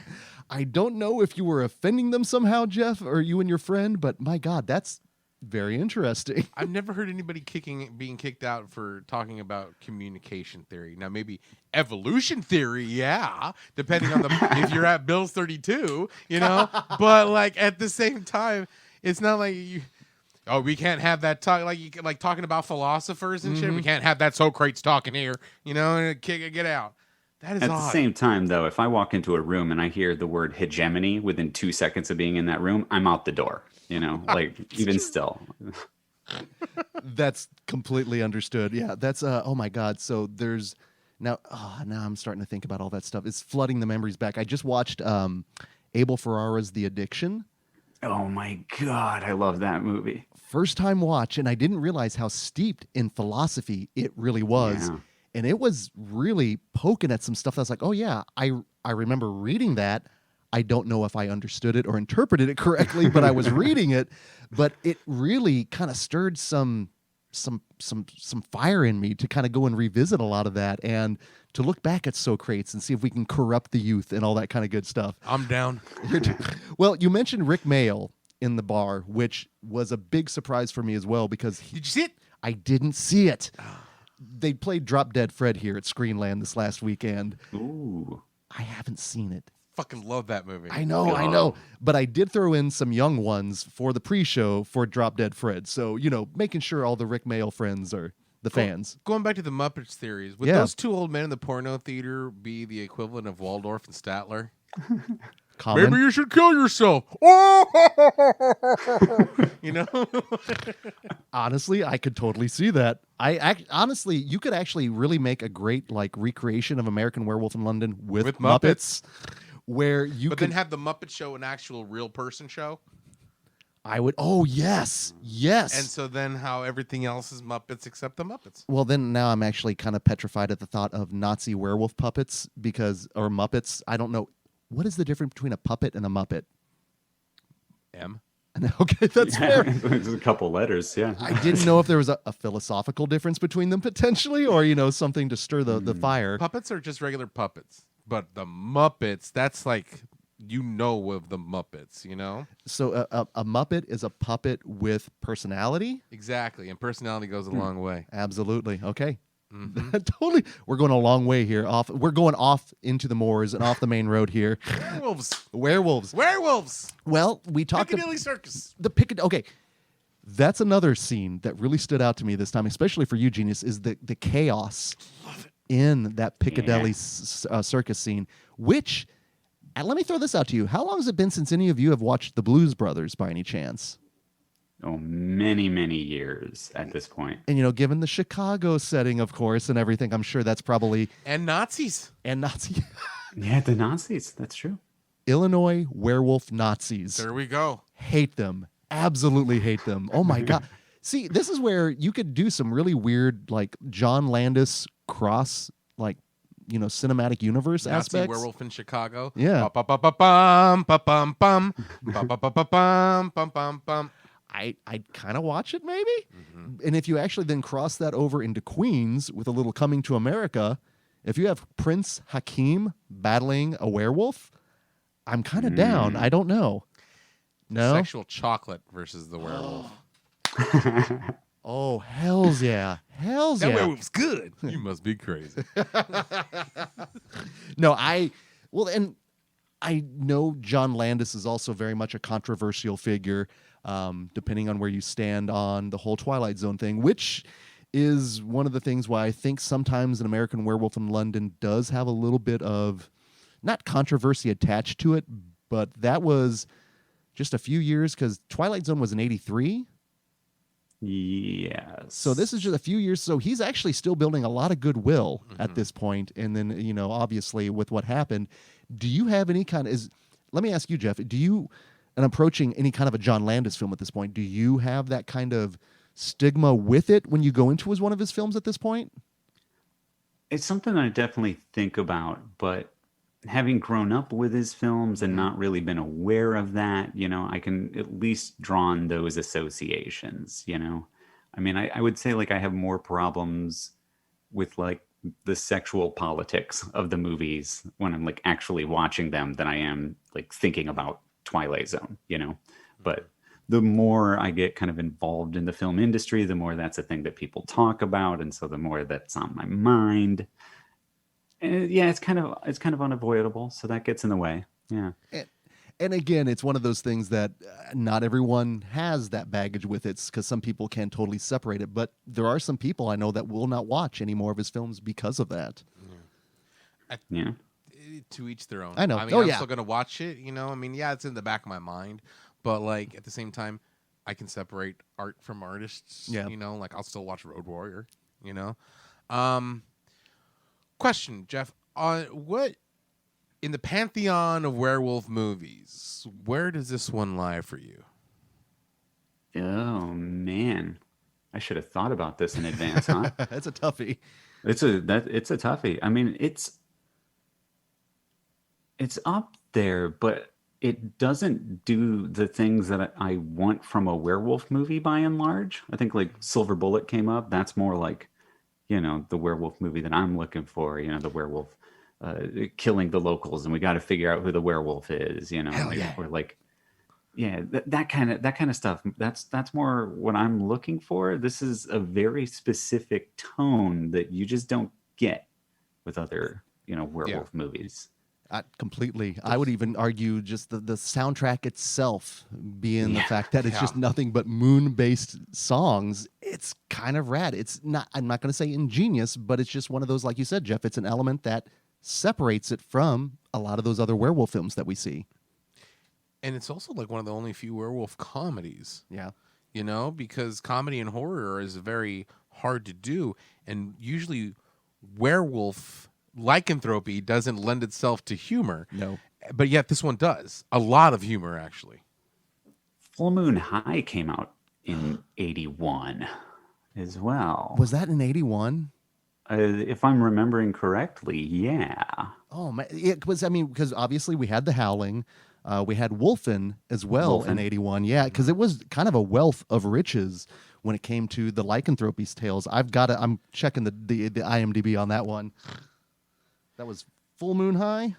I don't know if you were offending them somehow, Jeff, or you and your friend, but my God, that's very interesting. I've never heard anybody being kicked out for talking about communication theory. Now, maybe evolution theory, yeah, depending on if you're at Bill's 32, But like at the same time, It's not like you. Oh, we can't have that talk like talking about philosophers and shit. We can't have that Socrates talking here. You know, get out. That is At odd. the same time, though, if I walk into a room and I hear the word hegemony within 2 seconds of being in that room, I'm out the door. You know, like even still. That's completely understood. Yeah, that's oh my god. So there's now I'm starting to think about all that stuff. It's flooding the memories back. I just watched Abel Ferrara's The Addiction. Oh my god, I love that movie. First time watch, and I didn't realize how steeped in philosophy it really was. Yeah. And it was really poking at some stuff that's like, oh yeah, I remember reading that. I don't know if I understood it or interpreted it correctly, but I was reading it. But it really kind of stirred some fire in me to kind of go and revisit a lot of that and to look back at Socrates and see if we can corrupt the youth and all that kind of good stuff. I'm down. Well, you mentioned Rick Mayall in the bar, which was a big surprise for me as well because Did you see it? I didn't see it. They played Drop Dead Fred here at Screenland this last weekend. Ooh. I haven't seen it. Fucking love that movie. I know. But I did throw in some young ones for the pre-show for Drop Dead Fred. So, you know, making sure all the Rick Mayall friends are the fans. Going back to the Muppets theories, would those two old men in the porno theater be the equivalent of Waldorf and Statler? Common. Maybe you should kill yourself. Oh! You know? Honestly, I could totally see that. Honestly, you could actually really make a great like recreation of American Werewolf in London with Muppets. Where you But could then have the Muppet Show an actual real person show. I would. Oh yes. And so then how everything else is Muppets except the Muppets. Well, then now I'm actually kind of petrified at the thought of Nazi werewolf puppets or Muppets. I don't know. What is the difference between a puppet and a Muppet? M. Okay, that's fair. There's a couple letters, yeah. I didn't know if there was a philosophical difference between them potentially, or something to stir the fire. Puppets are just regular puppets, but the Muppets, that's like of the Muppets, you know? So a Muppet is a puppet with personality? Exactly, and personality goes a long way. Absolutely. Okay. Mm-hmm. Totally. We're going a long way here. We're going off into the moors and off the main road here. Werewolves. Well, we talked Piccadilly Circus. The Piccadilly. Okay. That's another scene that really stood out to me this time, especially for you, Genius, is the chaos in that Piccadilly circus scene, which, and let me throw this out to you. How long has it been since any of you have watched The Blues Brothers by any chance? Oh, many, many years at this point. And, given the Chicago setting, of course, and everything, I'm sure that's probably... And Nazis. Yeah, the Nazis. That's true. Illinois werewolf Nazis. There we go. Hate them. Absolutely hate them. Oh, my God. See, this is where you could do some really weird, like, John Landis cross, like, cinematic universe Nazi aspects. werewolf in Chicago. Yeah. Ba-ba-ba-bum, ba-bum-bum. Ba-ba-ba-bum, bum-bum-bum. I'd kind of watch it maybe. Mm-hmm. And if you actually then cross that over into Queens with a little Coming to America, if you have Prince Hakeem battling a werewolf, I'm kind of down. I don't know. No? Sexual chocolate versus the werewolf. Oh, hells yeah. Hells That yeah. werewolf's good. You must be crazy. No, and I know John Landis is also very much a controversial figure, depending on where you stand on the whole Twilight Zone thing, which is one of the things why I think sometimes An American Werewolf in London does have a little bit of, not controversy attached to it, but that was just a few years, because Twilight Zone was in 83. Yes. So this is just a few years. So he's actually still building a lot of goodwill at this point. And then, obviously with what happened, do you have any kind of, let me ask you, Jeff, and approaching any kind of a John Landis film at this point, do you have that kind of stigma with it when you go into one of his films at this point? It's something I definitely think about, but having grown up with his films and not really been aware of that, I can at least draw on those associations, I mean, I would say like I have more problems with like the sexual politics of the movies when I'm like actually watching them than I am like thinking about Twilight Zone, but the more I get kind of involved in the film industry, the more that's a thing that people talk about. And so the more that's on my mind. And yeah, it's kind of unavoidable. So that gets in the way. Yeah. And again, it's one of those things that not everyone has that baggage with it, because some people can totally separate it. But there are some people I know that will not watch any more of his films because of that. Yeah. To each their own. I know. I mean, Oh, I'm yeah. still gonna watch it. I mean, yeah, it's in the back of my mind, but like at the same time, I can separate art from artists. Yeah. Like I'll still watch Road Warrior. Question, Jeff. What in the pantheon of werewolf movies? Where does this one lie for you? Oh man, I should have thought about this in advance, huh? That's a toughie. It's a toughie. I mean, it's up there, but it doesn't do the things that I want from a werewolf movie by and large. I think like Silver Bullet came up. That's more like, the werewolf movie that I'm looking for. The werewolf killing the locals, and we got to figure out who the werewolf is. Hell yeah. Or like, yeah, that kind of stuff. That's more what I'm looking for. This is a very specific tone that you just don't get with other werewolf movies. Completely. I would even argue just the soundtrack itself being the fact that it's just nothing but moon-based songs. It's kind of rad. It's not, I'm not going to say ingenious, but it's just one of those, like you said, Jeff, it's an element that separates it from a lot of those other werewolf films that we see. And it's also like one of the only few werewolf comedies. Yeah. Because comedy and horror is very hard to do, and usually werewolf lycanthropy doesn't lend itself to humor. No. But yet this one does. A lot of humor, actually. Full Moon High came out in 81 as well. Was that in 81? If I'm remembering correctly, yeah. Oh, man. It was, because obviously we had The Howling. We had Wolfen as well in 81. Yeah, because it was kind of a wealth of riches when it came to the lycanthropy's tales. I'm checking the IMDb on that one. That was Full Moon High.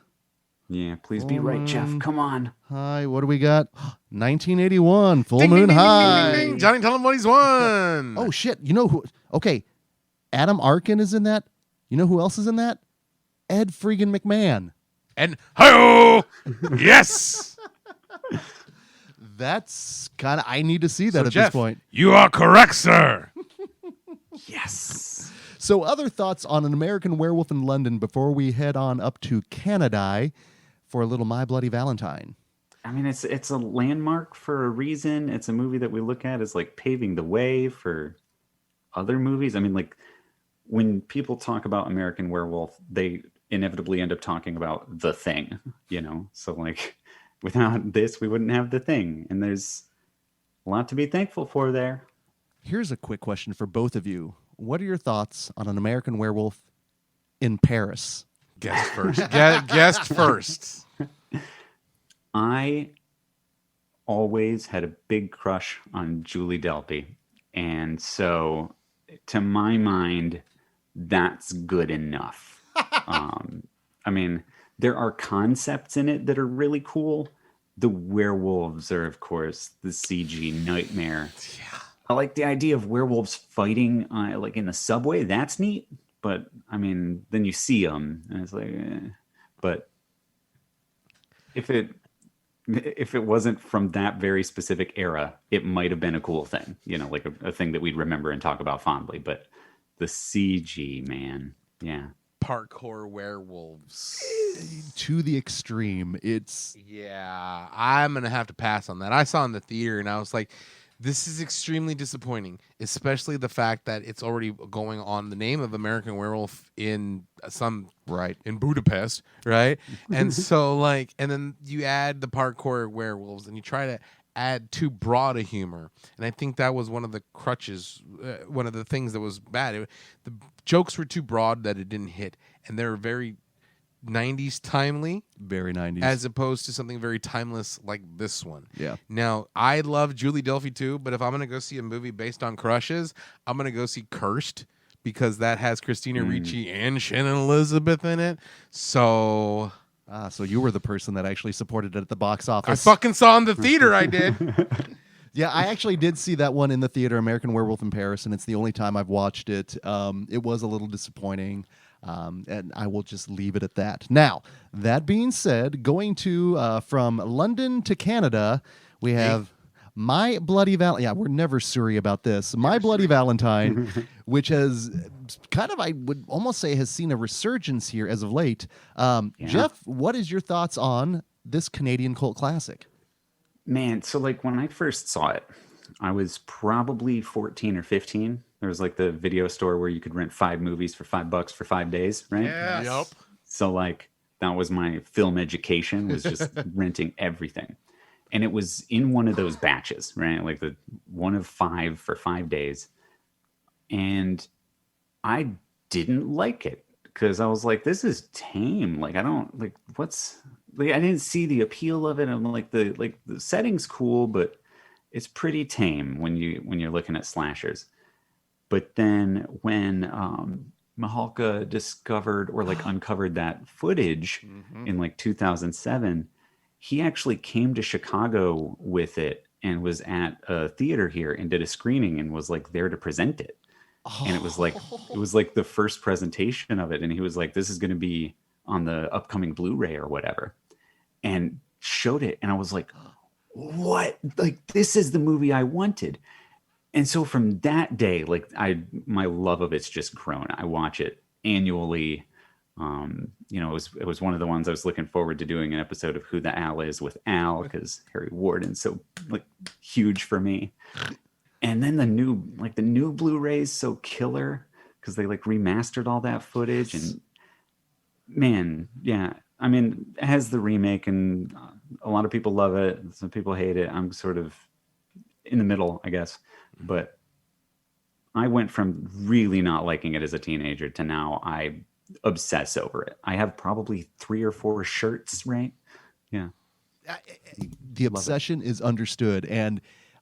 Yeah, please be right, Jeff. Come on. Hi, what do we got? 1981, Full Ding, Moon ding, ding, High. ding, ding, ding. Johnny, tell him what he's won. Oh, shit. You know who? Okay, Adam Arkin is in that. You know who else is in that? Ed Freakin' McMahon. And hi yes. That's kind of, I need to see that at Jeff, this point. You are correct, sir. Yes. So other thoughts on An American Werewolf in London before we head on up to Canada for a little My Bloody Valentine. I mean, it's a landmark for a reason. It's a movie that we look at as like paving the way for other movies. I mean, like when people talk about American Werewolf, they inevitably end up talking about The Thing, So like without this, we wouldn't have The Thing. And there's a lot to be thankful for there. Here's a quick question for both of you. What are your thoughts on An American Werewolf in Paris? Guest first. Guest first. I always had a big crush on Julie Delpy. And so to my mind, that's good enough. I mean, there are concepts in it that are really cool. The werewolves are, of course, the CG nightmare. Yeah. I like the idea of werewolves fighting like in the subway. That's neat. But, I mean, then you see them, and it's like, But if it wasn't from that very specific era, it might have been a cool thing. Like a thing that we'd remember and talk about fondly. But the CG, man, yeah. Parkour werewolves. To the extreme. Yeah, I'm going to have to pass on that. I saw it in the theater, and I was like, this is extremely disappointing, especially the fact that it's already going on the name of American Werewolf in in Budapest, right? And so and then you add the parkour werewolves and you try to add too broad a humor. And I think that was one of the crutches, one of the things that was bad. The jokes were too broad that it didn't hit, and they were very 90s timely, very 90s, as opposed to something very timeless like this one. Yeah. Now, I love Julie Delpy too, but if I'm going to go see a movie based on crushes, I'm going to go see Cursed, because that has Christina Ricci and Shannon Elizabeth in it. So so you were the person that actually supported it at the box office. I fucking saw it in the theater. I did. Yeah, I actually did see that one in the theater, American Werewolf in Paris, and it's the only time I've watched it. It was a little disappointing. And I will just leave it at that. Now, that being said, going to from London to Canada, we have My Bloody Valentine. Yeah, we're never Surrey about this. My Bloody Valentine, which has kind of, I would almost say, has seen a resurgence here as of late. Jeff, what is your thoughts on this Canadian cult classic? Man, so like when I first saw it, I was probably 14 or 15. There was like the video store where you could rent 5 movies for $5 for 5 days, right? Yes. Yep. So like that was my film education, was just renting everything. And it was in one of those batches, right? Like the one of 5 for 5 days. And I didn't like it because I was like, this is tame. Like, I don't like what's like, I didn't see the appeal of it. I'm like the setting's cool, but it's pretty tame when you're looking at slashers. But then when Mihalka discovered or like uncovered that footage in like 2007, he actually came to Chicago with it and was at a theater here and did a screening and was like there to present it. And it was like the first presentation of it. And he was like, this is going to be on the upcoming Blu-ray or whatever, and showed it. And I was like, what? Like, this is the movie I wanted. And so from that day, like my love of it's just grown. I watch it annually. It was one of the ones I was looking forward to doing an episode of Who the Al Is with Al, because Harry Warden's so like huge for me. And then the new Blu-ray's so killer because they like remastered all that footage. And man, yeah, I mean, it has the remake and a lot of people love it. Some people hate it. I'm sort of in the middle, I guess. But I went from really not liking it as a teenager to now I obsess over it. I have probably 3 or 4 shirts, right? Yeah. The obsession is understood. And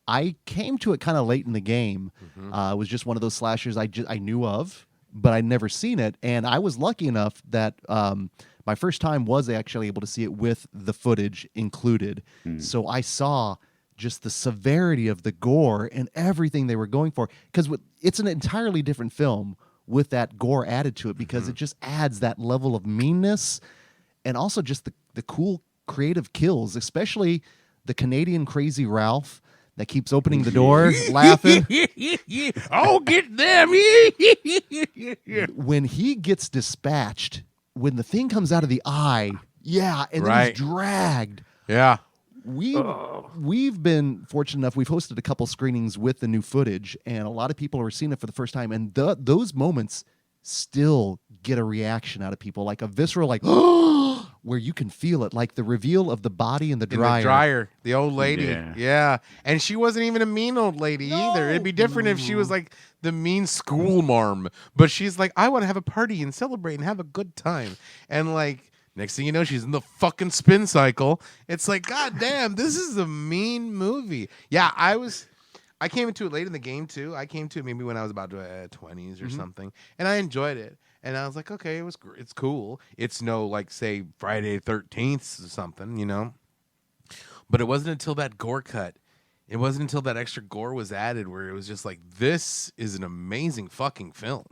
I came to it kind of late in the game. It was just one of those slashers I knew of, but I'd never seen it. And I was lucky enough that my first time was actually able to see it with the footage included. So I saw just the severity of the gore and everything they were going for. Because it's an entirely different film with that gore added to it, because it just adds that level of meanness and also just the cool creative kills, especially the Canadian Crazy Ralph that keeps opening the door laughing. Oh, get them. When he gets dispatched, when the thing comes out of the eye, and then he's dragged. Yeah. We've been fortunate enough. We've hosted a couple screenings with the new footage, and a lot of people are seeing it for the first time. And those moments still get a reaction out of people, like a visceral, like, where you can feel it, like the reveal of the body in the dryer. The old lady. Yeah. And she wasn't even a mean old lady either. It'd be different if she was like the mean school marm. But she's like, I want to have a party and celebrate and have a good time. And like, next thing you know, she's in the fucking spin cycle. It's like, God damn, this is a mean movie. Yeah, I came into it late in the game too. I came to it maybe when I was about 20s or something, and I enjoyed it. And I was like, okay, it's cool. It's no like say Friday 13th or something, you know. But it wasn't until that gore cut, it wasn't until that extra gore was added where it was just like, this is an amazing fucking film.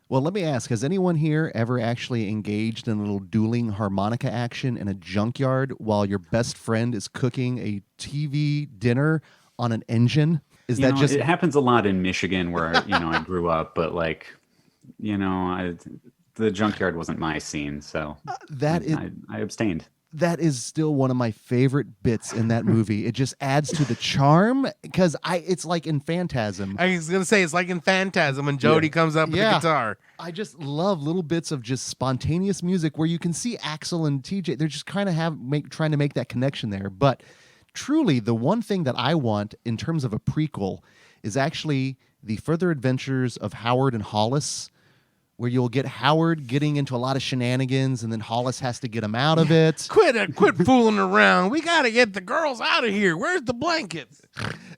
Well, let me ask, has anyone here ever actually engaged in a little dueling harmonica action in a junkyard while your best friend is cooking a TV dinner on an engine? Is that just... It happens a lot in Michigan where, I grew up, but like, the junkyard wasn't my scene, so I abstained. That is still one of my favorite bits in that movie. It just adds to the charm because it's like in Phantasm. I was gonna say it's like in Phantasm when Jody comes up with the guitar. I just love little bits of just spontaneous music where you can see Axel and TJ. They're just kind of trying to make that connection there. But truly, the one thing that I want in terms of a prequel is actually the further adventures of Howard and Hollis, where you'll get Howard getting into a lot of shenanigans, and then Hollis has to get him out of it. Quit fooling around. We got to get the girls out of here. Where's the blankets?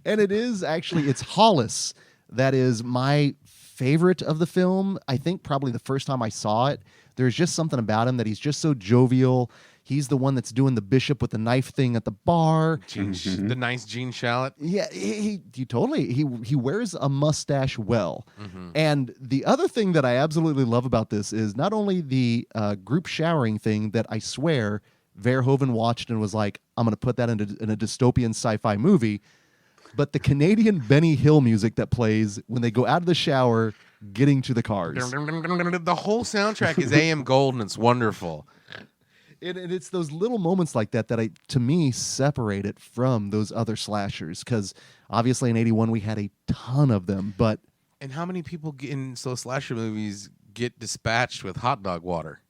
And it's Hollis that is my favorite of the film. I think probably the first time I saw it, there's just something about him that he's just so jovial. He's the one that's doing the bishop with the knife thing at the bar. The nice Gene Shalit. Yeah, he totally he wears a mustache well. And the other thing that I absolutely love about this is not only the group showering thing that I swear Verhoeven watched and was like, I'm going to put that in a dystopian sci-fi movie, but the Canadian Benny Hill music that plays when they go out of the shower getting to the cars. The whole soundtrack is AM Gold, and it's wonderful. And it's those little moments like that to me, separate it from those other slashers. Because obviously in 81 we had a ton of them. But And how many people in slasher movies get dispatched with hot dog water?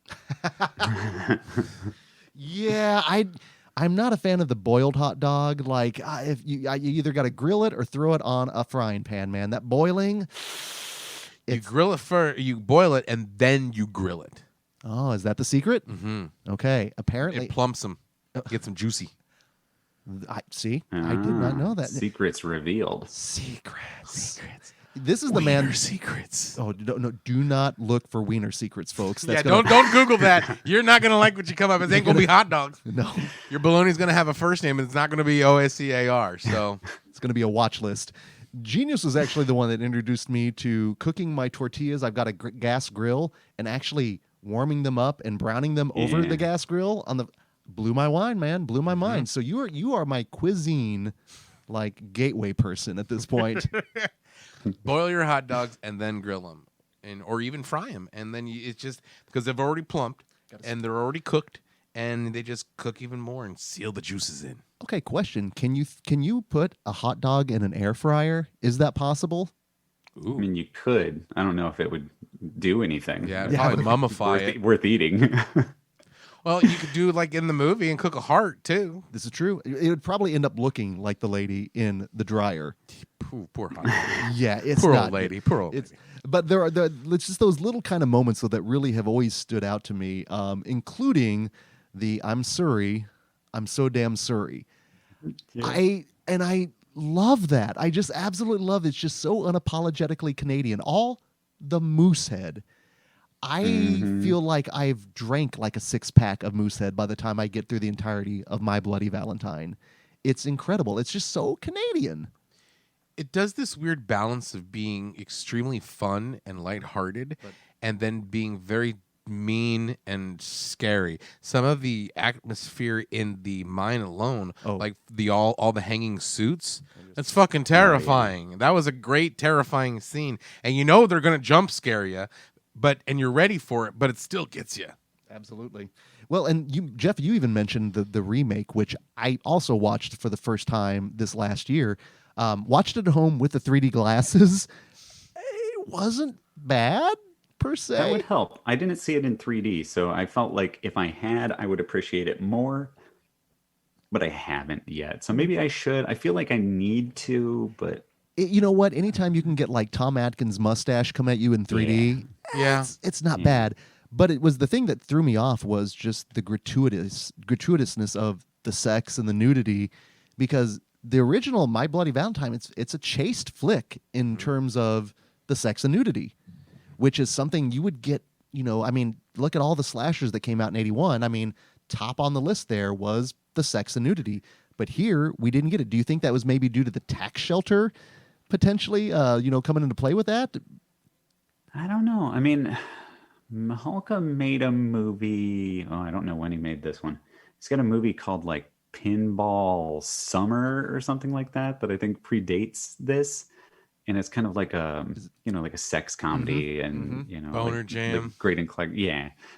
yeah, I'm not a fan of the boiled hot dog. Like if you either got to grill it or throw it on a frying pan, man. That boiling. You grill it first, you boil it, and then you grill it. Oh, is that the secret? Okay, apparently It plumps them, gets them juicy. I did not know that. Secrets revealed. Secrets. This is the man. Secrets. Oh no! Do not look for wiener secrets, folks. Don't Google that. You're not gonna like what you come up. It ain't gonna be hot dogs. No, your bologna's gonna have a first name, and it's not gonna be OSCAR. So it's gonna be a watch list. Genius was actually the one that introduced me to cooking my tortillas. I've got a gas grill, and actually warming them up and browning them over the gas grill blew my mind, man. Blew my mind. So you are my cuisine like gateway person at this point. Boil your hot dogs and then grill them, or even fry them, and then it's just because they've already plumped and they're already cooked, and they just cook even more and seal the juices in. Okay, question: Can you put a hot dog in an air fryer? Is that possible? Ooh. I mean, you could. I don't know if it would do anything. Yeah, probably mummify it. Worth eating. Well, you could do like in the movie and cook a heart too. This is true. It would probably end up looking like the lady in the dryer. Poor heart. Yeah, it's poor not. Old lady. Poor old lady. But it's just those little kind of moments though that really have always stood out to me, including the "I'm Surrey, I'm so damn Surrey." Yeah. I love that. I just absolutely love it. It's just so unapologetically Canadian. All the Moosehead. I feel like I've drank like a 6-pack of Moosehead by the time I get through the entirety of My Bloody Valentine. It's incredible. It's just so Canadian. It does this weird balance of being extremely fun and lighthearted, and then being very mean and scary. Some of the atmosphere in the mine alone, like all the hanging suits, that's fucking terrifying. That was a great terrifying scene, and you know they're gonna jump scare you, and you're ready for it, but it still gets you. Absolutely. Well, and Jeff, you even mentioned the remake, which I also watched for the first time this last year. Watched it at home with the 3D glasses. It wasn't bad per se. That would help. I didn't see it in 3D, so I felt like if I had, I would appreciate it more. But I haven't yet, so maybe I should. I feel like I need to, but you know what? Anytime you can get like Tom Atkins' mustache come at you in 3D, it's not bad. But it was the thing that threw me off was just the gratuitousness of the sex and the nudity, because the original My Bloody Valentine, it's a chaste flick in terms of the sex and nudity, which is something you would get. I mean, look at all the slashers that came out in 81. I mean, top on the list there was the sex and nudity, but here we didn't get it. Do you think that was maybe due to the tax shelter potentially, coming into play with that? I don't know. I mean, Mihalka made a movie. Oh, I don't know when he made this one. He's got a movie called like Pinball Summer or something like that I think predates this, and it's kind of like a like a sex comedy and Boner like, Jam, like Great Clark,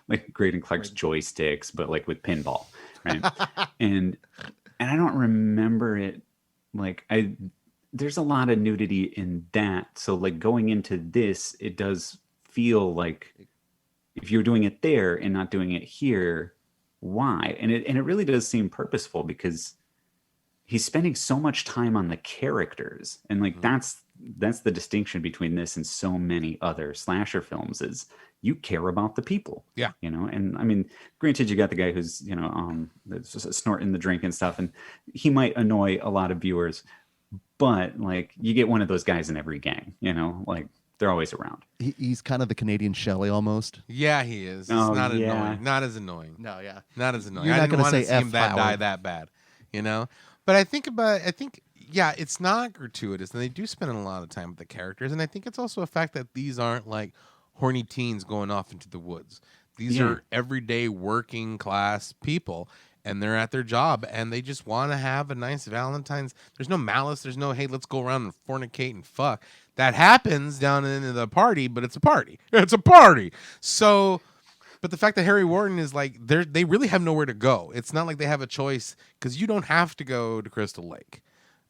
like Great Clark's joysticks, but like with pinball, right? and I don't remember it like there's a lot of nudity in that, so like going into this, it does feel like if you're doing it there and not doing it here, why? And it really does seem purposeful, because he's spending so much time on the characters, and like that's the distinction between this and so many other slasher films is you care about the people. Yeah. And I mean, granted, you got the guy who's that's just snorting the drink and stuff, and he might annoy a lot of viewers, but like you get one of those guys in every gang, like they're always around. He's kind of the Canadian Shelley almost. Yeah, he is. It's Oh, not yeah. annoying. Not as annoying. No, yeah. Not as annoying. You're I not didn't gonna want to say see him F. that die Howard. that bad, you know. But I think, yeah, it's not gratuitous, and they do spend a lot of time with the characters, and I think it's also a fact that these aren't like horny teens going off into the woods. These are everyday working class people, and they're at their job, and they just want to have a nice Valentine's. There's no malice. There's no, hey, let's go around and fornicate and fuck. That happens down in the party, but it's a party. It's a party. So, but the fact that Harry Warden is like, they really have nowhere to go. It's not like they have a choice, because you don't have to go to Crystal Lake,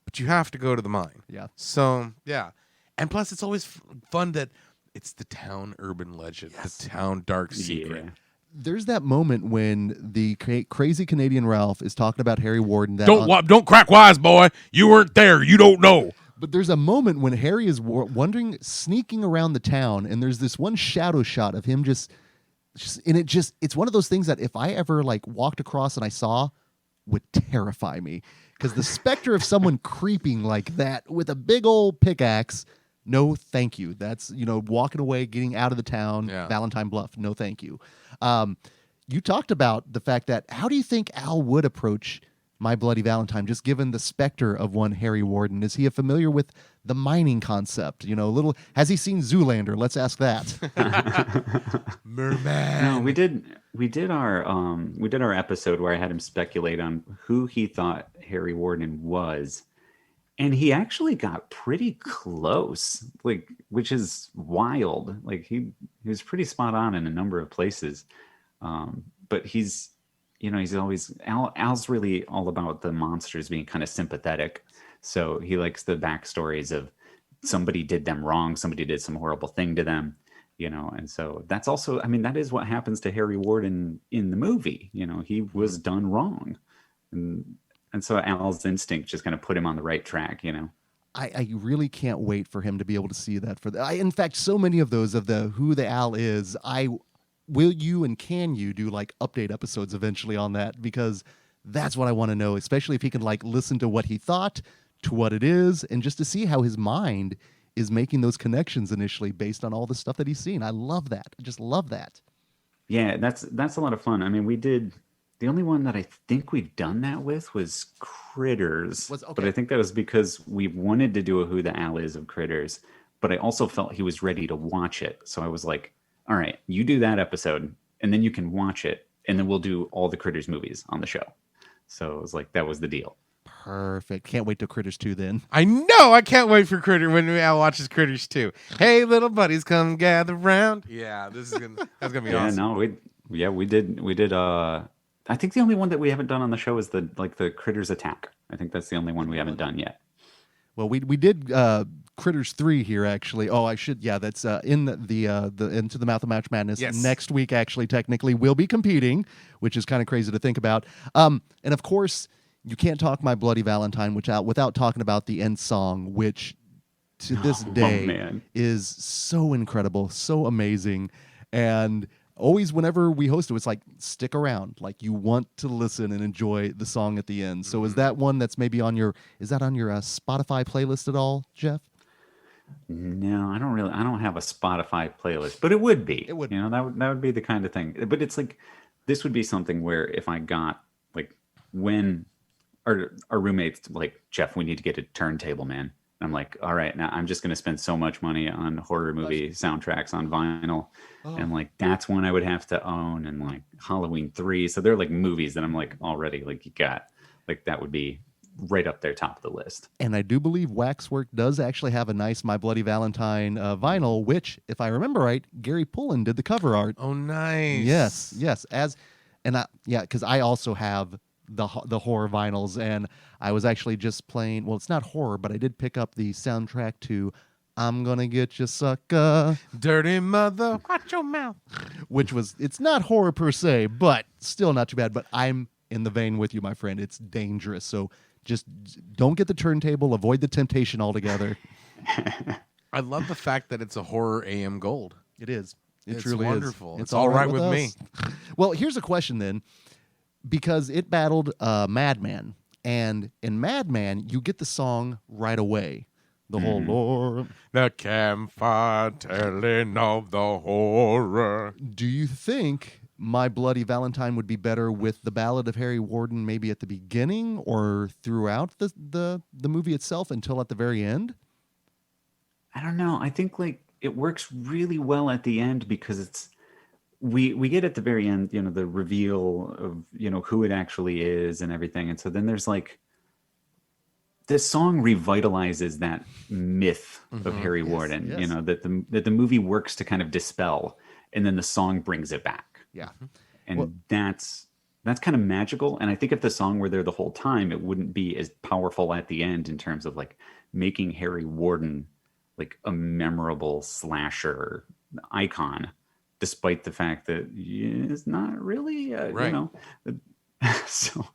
but you have to go to the mine. Yeah. So, yeah. And plus, it's always fun that it's the town urban legend, the town dark secret. Yeah. There's that moment when the crazy Canadian Ralph is talking about Harry Warden. That Don't crack wise, boy. You weren't there. You don't know. But there's a moment when Harry is wandering, sneaking around the town, and there's this one shadow shot of him just and it's one of those things that if I ever like walked across and I saw, would terrify me, because the specter of someone creeping like that with a big old pickaxe. No, thank you. That's, walking away, getting out of the town, Yeah. Valentine Bluff. No, thank you. You talked about the fact that, how do you think Al would approach My Bloody Valentine, just given the specter of one Harry Warden? Is he familiar with the mining concept? Has he seen Zoolander? Let's ask that. Merman. No, we did our episode where I had him speculate on who he thought Harry Warden was, and he actually got pretty close, which is wild. Like he was pretty spot on in a number of places, but he's always Al's really all about the monsters being kind of sympathetic, so he likes the backstories of somebody did them wrong, somebody did some horrible thing to them. And so that's also, that is what happens to Harry Warden in the movie. He was done wrong. And so Al's instinct just kind of put him on the right track, I really can't wait for him to be able to see that. In fact, so many of those of the who the Al is, will you and can you do like update episodes eventually on that? Because that's what I want to know, especially if he can like listen to what he thought to what it is, and just to see how his mind is making those connections initially based on all the stuff that he's seen. I love that. I just love that. Yeah, that's a lot of fun. We did. The only one that I think we've done that with was Critters. But I think that was because we wanted to do a Who the Al Is of Critters, but I also felt he was ready to watch it. So I was like, all right, you do that episode, and then you can watch it, and then we'll do all the Critters movies on the show. So it was like, that was the deal. Perfect. Can't wait till Critters 2 then. I know. I can't wait for when Al watches Critters 2. Hey, little buddies, come gather round. Yeah, that's gonna be awesome. No, we did. I think the only one that we haven't done on the show is the Critters Attack. I think that's the only one we haven't done yet. Well, we did Critters 3 here actually. Oh, I should. Yeah, that's in the Into the Mouth of March Madness. Yes. Next week actually technically we'll be competing, which is kind of crazy to think about. And of course, you can't talk My Bloody Valentine without talking about the end song, which to this day is so incredible, so amazing. And always whenever we host it, it's like, stick around. Like, you want to listen and enjoy the song at the end. So is that one that's maybe on your Spotify playlist at all, Jeff? No, I don't have a Spotify playlist, but it would be. It would. That would be the kind of thing. But it's like, this would be something where if I got, like, when our roommates like, Jeff, we need to get a turntable, man. I'm like, all right, now I'm just going to spend so much money on horror movie soundtracks on vinyl. Oh. And like, that's one I would have to own, and like Halloween 3. So they're like movies that I'm like, already, like, you got, like, that would be right up there, top of the list. And I do believe Waxwork does actually have a nice My Bloody Valentine vinyl, which, if I remember right, Gary Pullen did the cover art. Oh, nice. Yes. Because I also have the horror vinyls, and I was actually just playing, well, it's not horror, but I did pick up the soundtrack to I'm Gonna Get You Sucker, Dirty Mother, watch your mouth, which was, it's not horror per se, but still not too bad. But I'm in the vein with you, my friend. It's dangerous, so just don't get the turntable, avoid the temptation altogether. I love the fact that it's a horror AM Gold. It is. It's truly wonderful. Is. It's all right with me. Well, here's a question then. Because it battled Madman, and in Madman, you get the song right away. The whole lore. The campfire telling of the horror. Do you think My Bloody Valentine would be better with the Ballad of Harry Warden maybe at the beginning or throughout the movie itself until at the very end? I don't know. I think like it works really well at the end because it's we get at the very end, the reveal of, who it actually is and everything. And so then there's like this song revitalizes that myth of Harry Warden, yes. that the movie works to kind of dispel, and then the song brings it back. Yeah. And that's kind of magical. And I think if the song were there the whole time, it wouldn't be as powerful at the end in terms of like making Harry Warden like a memorable slasher icon, despite the fact that it's not really, Right. So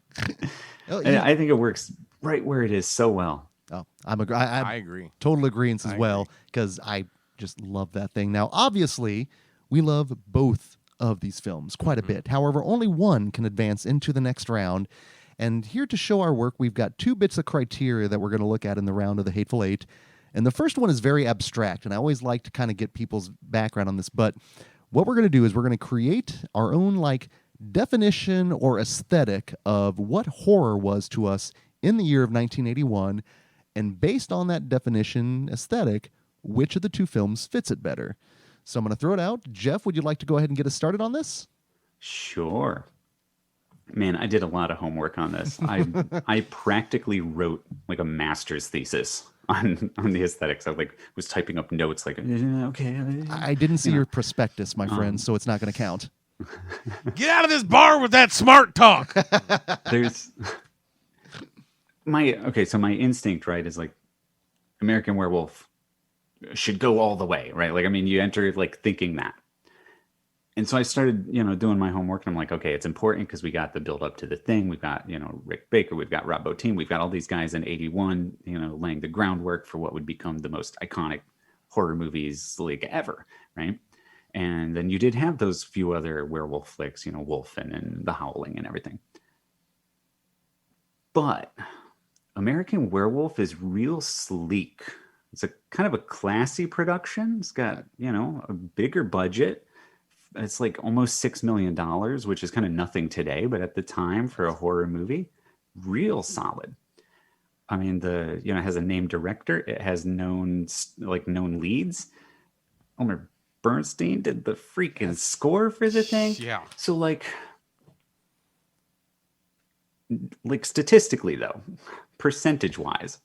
Oh, I think it works right where it is so well. Oh, I agree. Total agreement as well, because I just love that thing. Now, obviously, we love both of these films quite a bit. However, only one can advance into the next round. And here to show our work, we've got 2 bits of criteria that we're going to look at in the round of the Hateful Eight. And the first one is very abstract, and I always like to kind of get people's background on this. But what we're going to do is we're going to create our own definition or aesthetic of what horror was to us in the year of 1981, and based on that definition aesthetic, which of the 2 films fits it better. So I'm going to throw it out. Jeff, would you like to go ahead and get us started on this? Sure. Man, I did a lot of homework on this. I practically wrote like a master's thesis on the aesthetics. I was typing up notes okay. I didn't see your prospectus, my friend, so it's not going to count. Get out of this bar with that smart talk. There's so my instinct, right, is like American Werewolf should go all the way, right? You enter thinking that. And so I started, doing my homework, and I'm like, okay, it's important because we got the build up to the thing. We've got, Rick Baker, we've got Rob Bottin, we've got all these guys in 81, laying the groundwork for what would become the most iconic horror movies ever, right? And then you did have those few other werewolf flicks, Wolfen and The Howling and everything. But American Werewolf is real sleek. It's a kind of a classy production. It's got, a bigger budget. It's almost $6 million, which is kind of nothing today, but at the time for a horror movie, real solid. I mean, it has a named director. It has known leads. Elmer Bernstein did the freaking score for the thing. Yeah. So statistically though, percentage wise,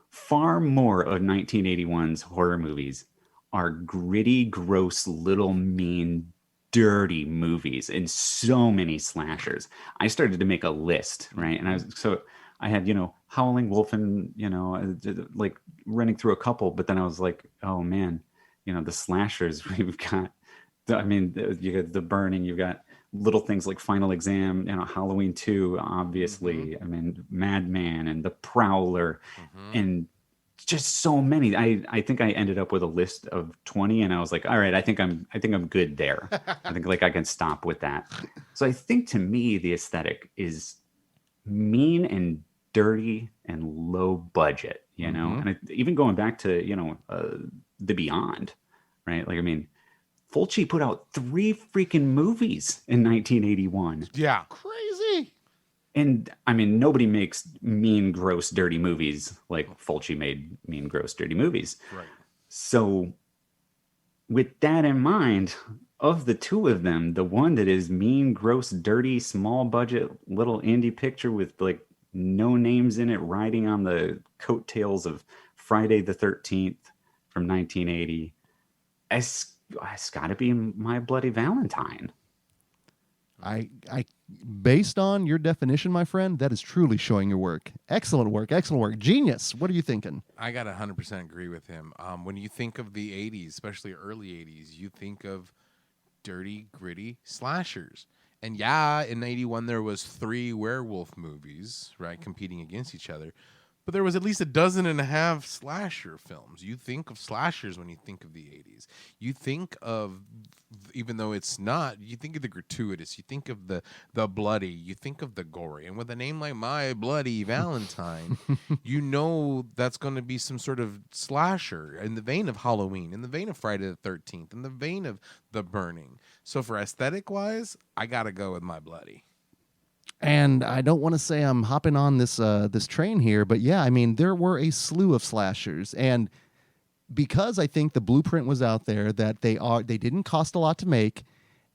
far more of 1981's horror movies are gritty, gross, little mean, dirty movies and so many slashers. I started to make a list, right? And I had, Howling, Wolfen, running through a couple, but then I was like, oh man, the slashers we've got, you got The Burning, you've got little things like Final Exam, Halloween 2, obviously, Madman and The Prowler, and just so many. I think I ended up with a list of 20, and I was like, all right, I think I'm good there. I think I can stop with that. So I think to me the aesthetic is mean and dirty and low budget, and even going back to The Beyond, right? Fulci put out 3 freaking movies in 1981. Yeah. Crazy. And nobody makes mean, gross, dirty movies like Fulci made mean, gross, dirty movies. Right. So with that in mind, of the 2 of them, the one that is mean, gross, dirty, small budget, little indie picture with no names in it, riding on the coattails of Friday the 13th from 1980, it's got to be My Bloody Valentine. I based on your definition, my friend, that is truly showing your work. Excellent work. Genius. What are you thinking? I got 100% agree with him. When you think of the 80s, especially early 80s, you think of dirty, gritty slashers. And yeah, in 81 there was 3 werewolf movies, right, competing against each other. But there was at least 12 slasher films. You think of slashers when you think of the 80s. You think of, even though it's not, you think of the gratuitous. You think of the bloody. You think of the gory. And with a name like My Bloody Valentine, you know that's going to be some sort of slasher in the vein of Halloween, in the vein of Friday the 13th, in the vein of The Burning. So for aesthetic-wise, I got to go with My Bloody. And I don't want to say I'm hopping on this this train here, but yeah, I mean, there were a slew of slashers, and because I think the blueprint was out there that they didn't cost a lot to make,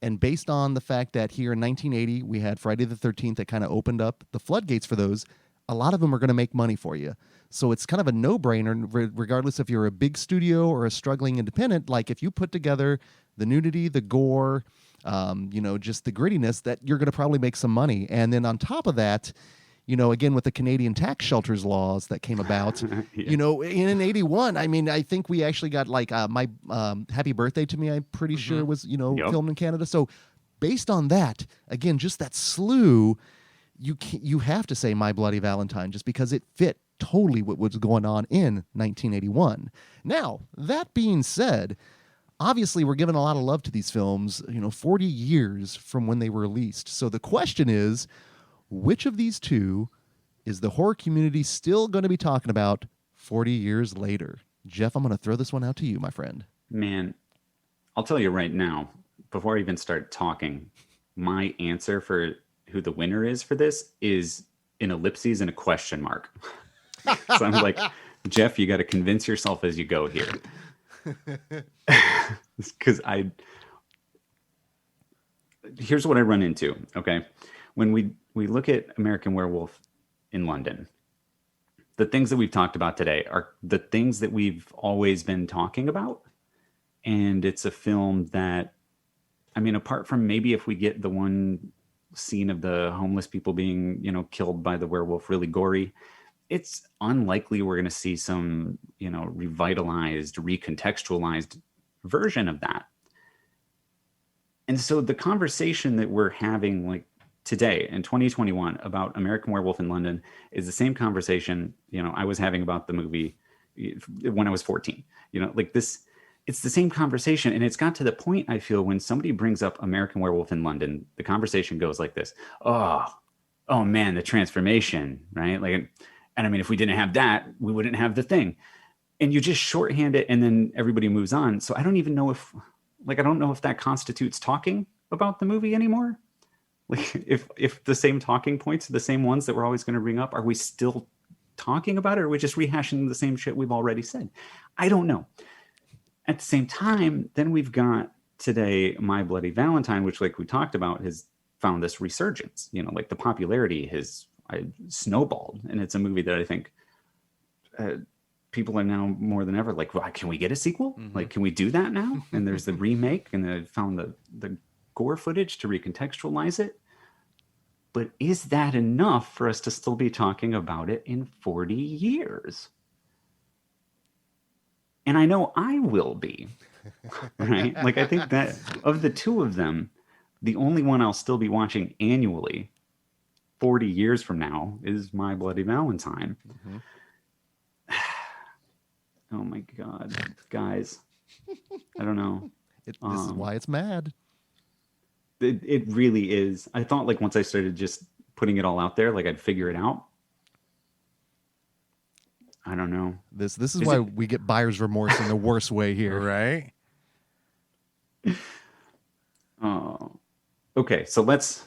and based on the fact that here in 1980 we had Friday the 13th that kind of opened up the floodgates for those, a lot of them are going to make money for you. So it's kind of a no-brainer, regardless if you're a big studio or a struggling independent. Like if you put together the nudity, the gore, just the grittiness, that you're going to probably make some money. And then on top of that, again, with the Canadian tax shelters laws that came about, in 81, I mean, I think we actually got like my Happy Birthday to Me, I'm pretty sure was, filmed in Canada. So based on that, again, just that slew, you have to say My Bloody Valentine just because it fit totally what was going on in 1981. Now, that being said, obviously, we're giving a lot of love to these films, 40 years from when they were released. So the question is, which of these two is the horror community still going to be talking about 40 years later? Jeff, I'm going to throw this one out to you, my friend. Man, I'll tell you right now, before I even start talking, my answer for who the winner is for this is an ellipses and a question mark. So I'm like, Jeff, you got to convince yourself as you go here. Because here's what I run into. Okay, when we look at American Werewolf in London, the things that we've talked about today are the things that we've always been talking about, and it's a film that, I mean, apart from maybe if we get the one scene of the homeless people being killed by the werewolf really gory, it's unlikely we're going to see some, revitalized, recontextualized version of that. And so the conversation that we're having like today in 2021 about American Werewolf in London is the same conversation, I was having about the movie when I was 14, like this, it's the same conversation. And it's got to the point, I feel, when somebody brings up American Werewolf in London, the conversation goes like this. Oh man, the transformation, right? Like, and I mean, if we didn't have that, we wouldn't have the thing. And you just shorthand it and then everybody moves on. So I don't even know if that constitutes talking about the movie anymore. Like if the same talking points are the same ones that we're always going to bring up, are we still talking about it? Or are we just rehashing the same shit we've already said? I don't know. At the same time, then we've got today My Bloody Valentine, which like we talked about has found this resurgence, like the popularity has snowballed, and it's a movie that I think people are now more than ever like, well, can we get a sequel? Mm-hmm. Like, can we do that now? And there's the remake, and they found the gore footage to recontextualize it. But is that enough for us to still be talking about it in 40 years? And I know I will be, right? Like, I think that of the two of them, the only one I'll still be watching annually 40 years from now is My Bloody Valentine. Mm-hmm. Oh my God, guys. I don't know. This is why it's mad. It really is. I thought like once I started just putting it all out there, like I'd figure it out. I don't know. This is why we get buyer's remorse in the worst way here. Right? Oh. Okay, so let's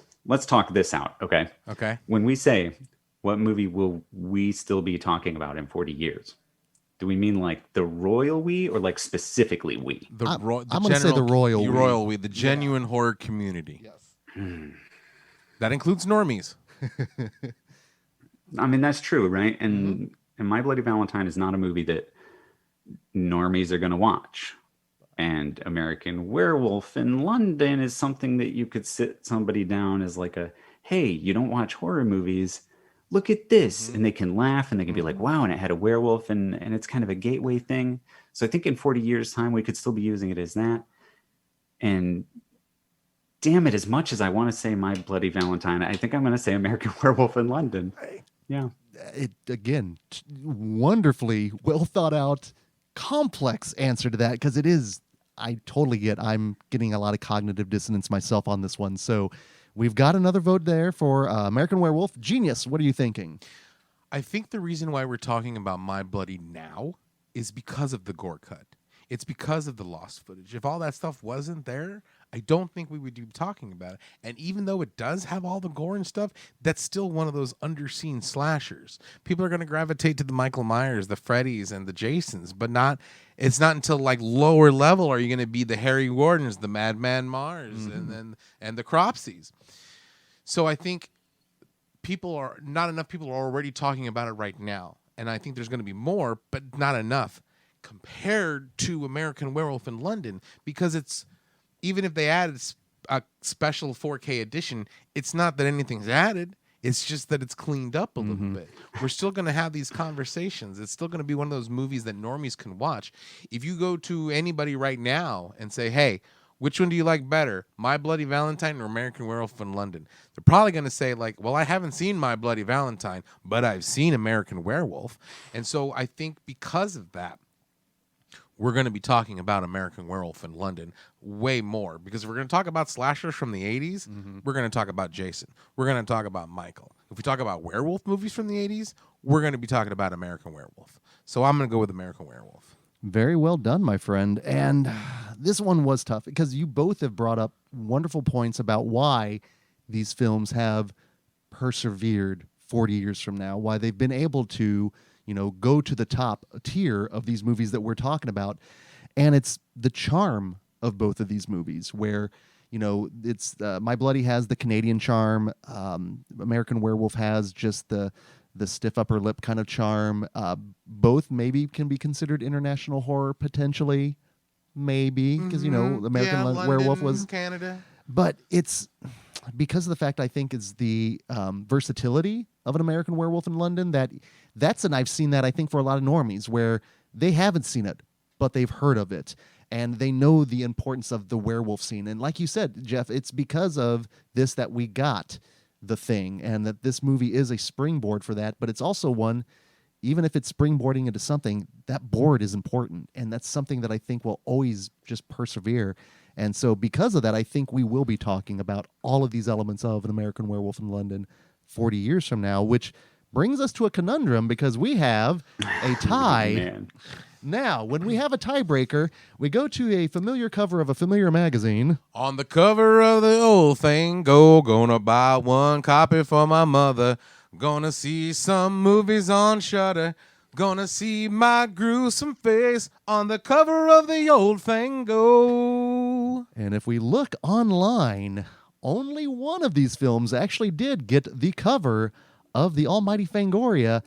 talk this out, okay? Okay. When we say, what movie will we still be talking about in 40 years? Do we mean like the royal we, or like specifically we? I'm going to say the royal we, the genuine horror community. Yes. That includes normies. I mean, that's true, right? And My Bloody Valentine is not a movie that normies are going to watch. And American Werewolf in London is something that you could sit somebody down as like a, hey, you don't watch horror movies, look at this. And they can laugh and they can be like, wow, and it had a werewolf, and it's kind of a gateway thing. So I think in 40 years time, we could still be using it as that. And damn it, as much as I want to say My Bloody Valentine, I think I'm going to say American Werewolf in London. Yeah. again, wonderfully well thought out, complex answer to that, because it is. I totally get. I'm getting a lot of cognitive dissonance myself on this one. So we've got another vote there for American Werewolf. Genius, what are you thinking? I think the reason why we're talking about My Bloody now is because of the gore cut. It's because of the lost footage. If all that stuff wasn't there, I don't think we would be talking about it. And even though it does have all the gore and stuff, that's still one of those underseen slashers. People are going to gravitate to the Michael Myers, the Freddys, and the Jasons, but it's not until like lower level are you going to be the Harry Wardens, the Madman Mars, and the Cropsies. So I think not enough people are already talking about it right now. And I think there's going to be more, but not enough compared to American Werewolf in London, because it's, even if they added a special 4K edition, it's not that anything's added. It's just that it's cleaned up a little bit. We're still going to have these conversations. It's still going to be one of those movies that normies can watch. If you go to anybody right now and say, hey, which one do you like better, My Bloody Valentine or American Werewolf in London? They're probably going to say, like, well, I haven't seen My Bloody Valentine, but I've seen American Werewolf. And so I think because of that, we're going to be talking about American Werewolf in London way more, because if we're going to talk about slashers from the 80s, we're going to talk about Jason. We're going to talk about Michael. If we talk about werewolf movies from the 80s, we're going to be talking about American Werewolf. So I'm going to go with American Werewolf. Very well done, my friend. And this one was tough because you both have brought up wonderful points about why these films have persevered 40 years from now, why they've been able to, go to the top tier of these movies that we're talking about. And it's the charm of both of these movies where, it's My Bloody has the Canadian charm. American Werewolf has just the stiff upper lip kind of charm. Both maybe can be considered international horror potentially, maybe, because, American London, Werewolf was Canada. But it's because of the fact, I think, is the versatility of An American Werewolf in London. And I've seen that, I think, for a lot of normies where they haven't seen it, but they've heard of it. And they know the importance of the werewolf scene. And like you said, Jeff, it's because of this that we got The Thing, and that this movie is a springboard for that. But it's also one, even if it's springboarding into something, that board is important. And that's something that I think will always just persevere. And so because of that, I think we will be talking about all of these elements of An American Werewolf in London 40 years from now, which brings us to a conundrum because we have a tie. Man. Now, when we have a tiebreaker, we go to a familiar cover of a familiar magazine. On the cover of the old thing, gonna buy one copy for my mother. Gonna see some movies on Shudder. Gonna see my gruesome face on the cover of the old thing, go. And if we look online, only one of these films actually did get the cover of the almighty Fangoria.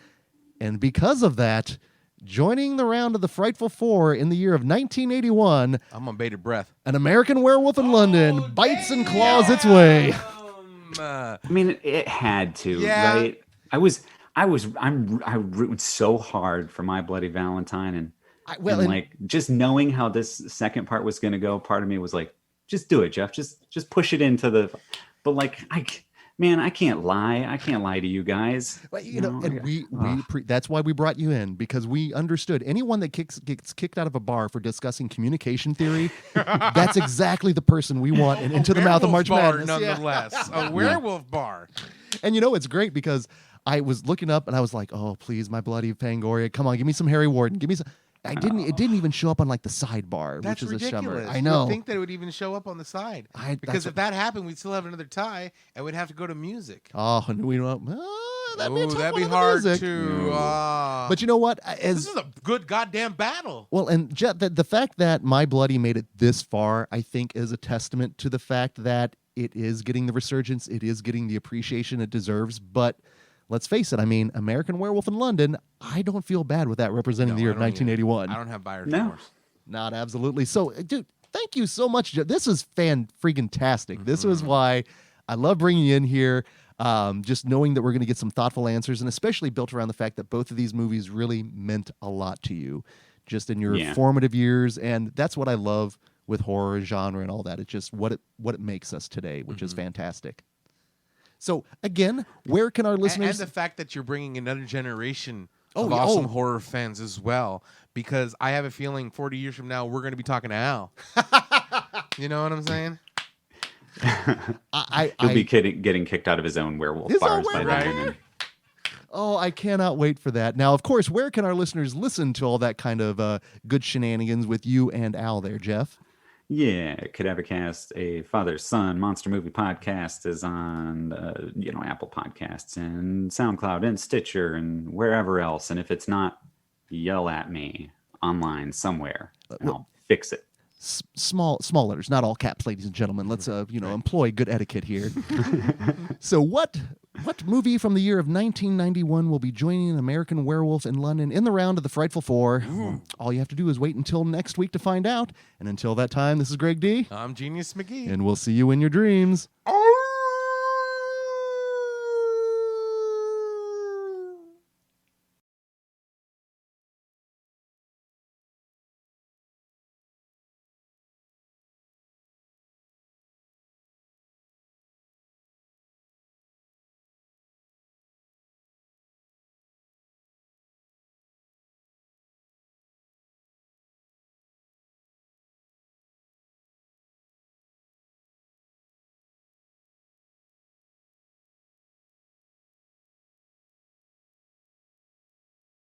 And because of that, joining the round of the Frightful Four in the year of 1981, I'm on bated breath. An American Werewolf in London bites and claws its way. I mean, it had to, Yeah. right? I'm rooting so hard for My Bloody Valentine, and like just knowing how this second part was going to go, part of me was like, just do it, Jeff. Just push it into the. But like, I can't lie. I can't lie to you guys. Well, and that's why we brought you in, because we understood anyone that gets kicked out of a bar for discussing communication theory, that's exactly the person we want in Into the Mouth of March Madness. Nonetheless, a werewolf bar. And it's great because I was looking up and I was like, oh, please, My Bloody Fangoria, come on, give me some Harry Warden, give me some. It didn't even show up on like the sidebar, That's which is ridiculous. a shimmer. I know. You'd think that it would even show up on the side. Because if that happened, we'd still have another tie, and we'd have to go to music. Oh, and we don't. That'd be hard music. too. But you know what? This is a good goddamn battle. Well, and Jeff, the fact that My Bloody made it this far, I think, is a testament to the fact that it is getting the resurgence, it is getting the appreciation it deserves. But let's face it, I mean, American Werewolf in London, I don't feel bad with that representing the year of 1981. I don't have buyer's No. remorse. Not absolutely. So, dude, thank you so much, Jeff. This is fan-freaking-tastic. This is why I love bringing you in here. Just knowing that we're going to get some thoughtful answers, and especially built around the fact that both of these movies really meant a lot to you just in your formative years. And that's what I love with horror genre and all that. It's just what it makes us today, which is fantastic. So again, where can our listeners? And the fact that you're bringing another generation Oh, of yeah. awesome Oh. horror fans as well, because I have a feeling 40 years from now we're going to be talking to Al. You know what I'm saying? He'll be getting kicked out of his own werewolf His own bars by werewolf then. bar? Oh, I cannot wait for that. Now, of course, where can our listeners listen to all that kind of good shenanigans with you and Al there, Jeff? Yeah, Cadavercast, a father-son monster movie podcast, is on Apple Podcasts and SoundCloud and Stitcher and wherever else. And if it's not, yell at me online somewhere, and I'll fix it. Small letters, not all caps, ladies and gentlemen. Let's employ good etiquette here. So what movie from the year of 1991 will be joining An American Werewolf in London in the round of the Frightful Four? Well, all you have to do is wait until next week to find out. And until that time, this is Greg D. I'm Genius McGee. And we'll see you in your dreams. Oh!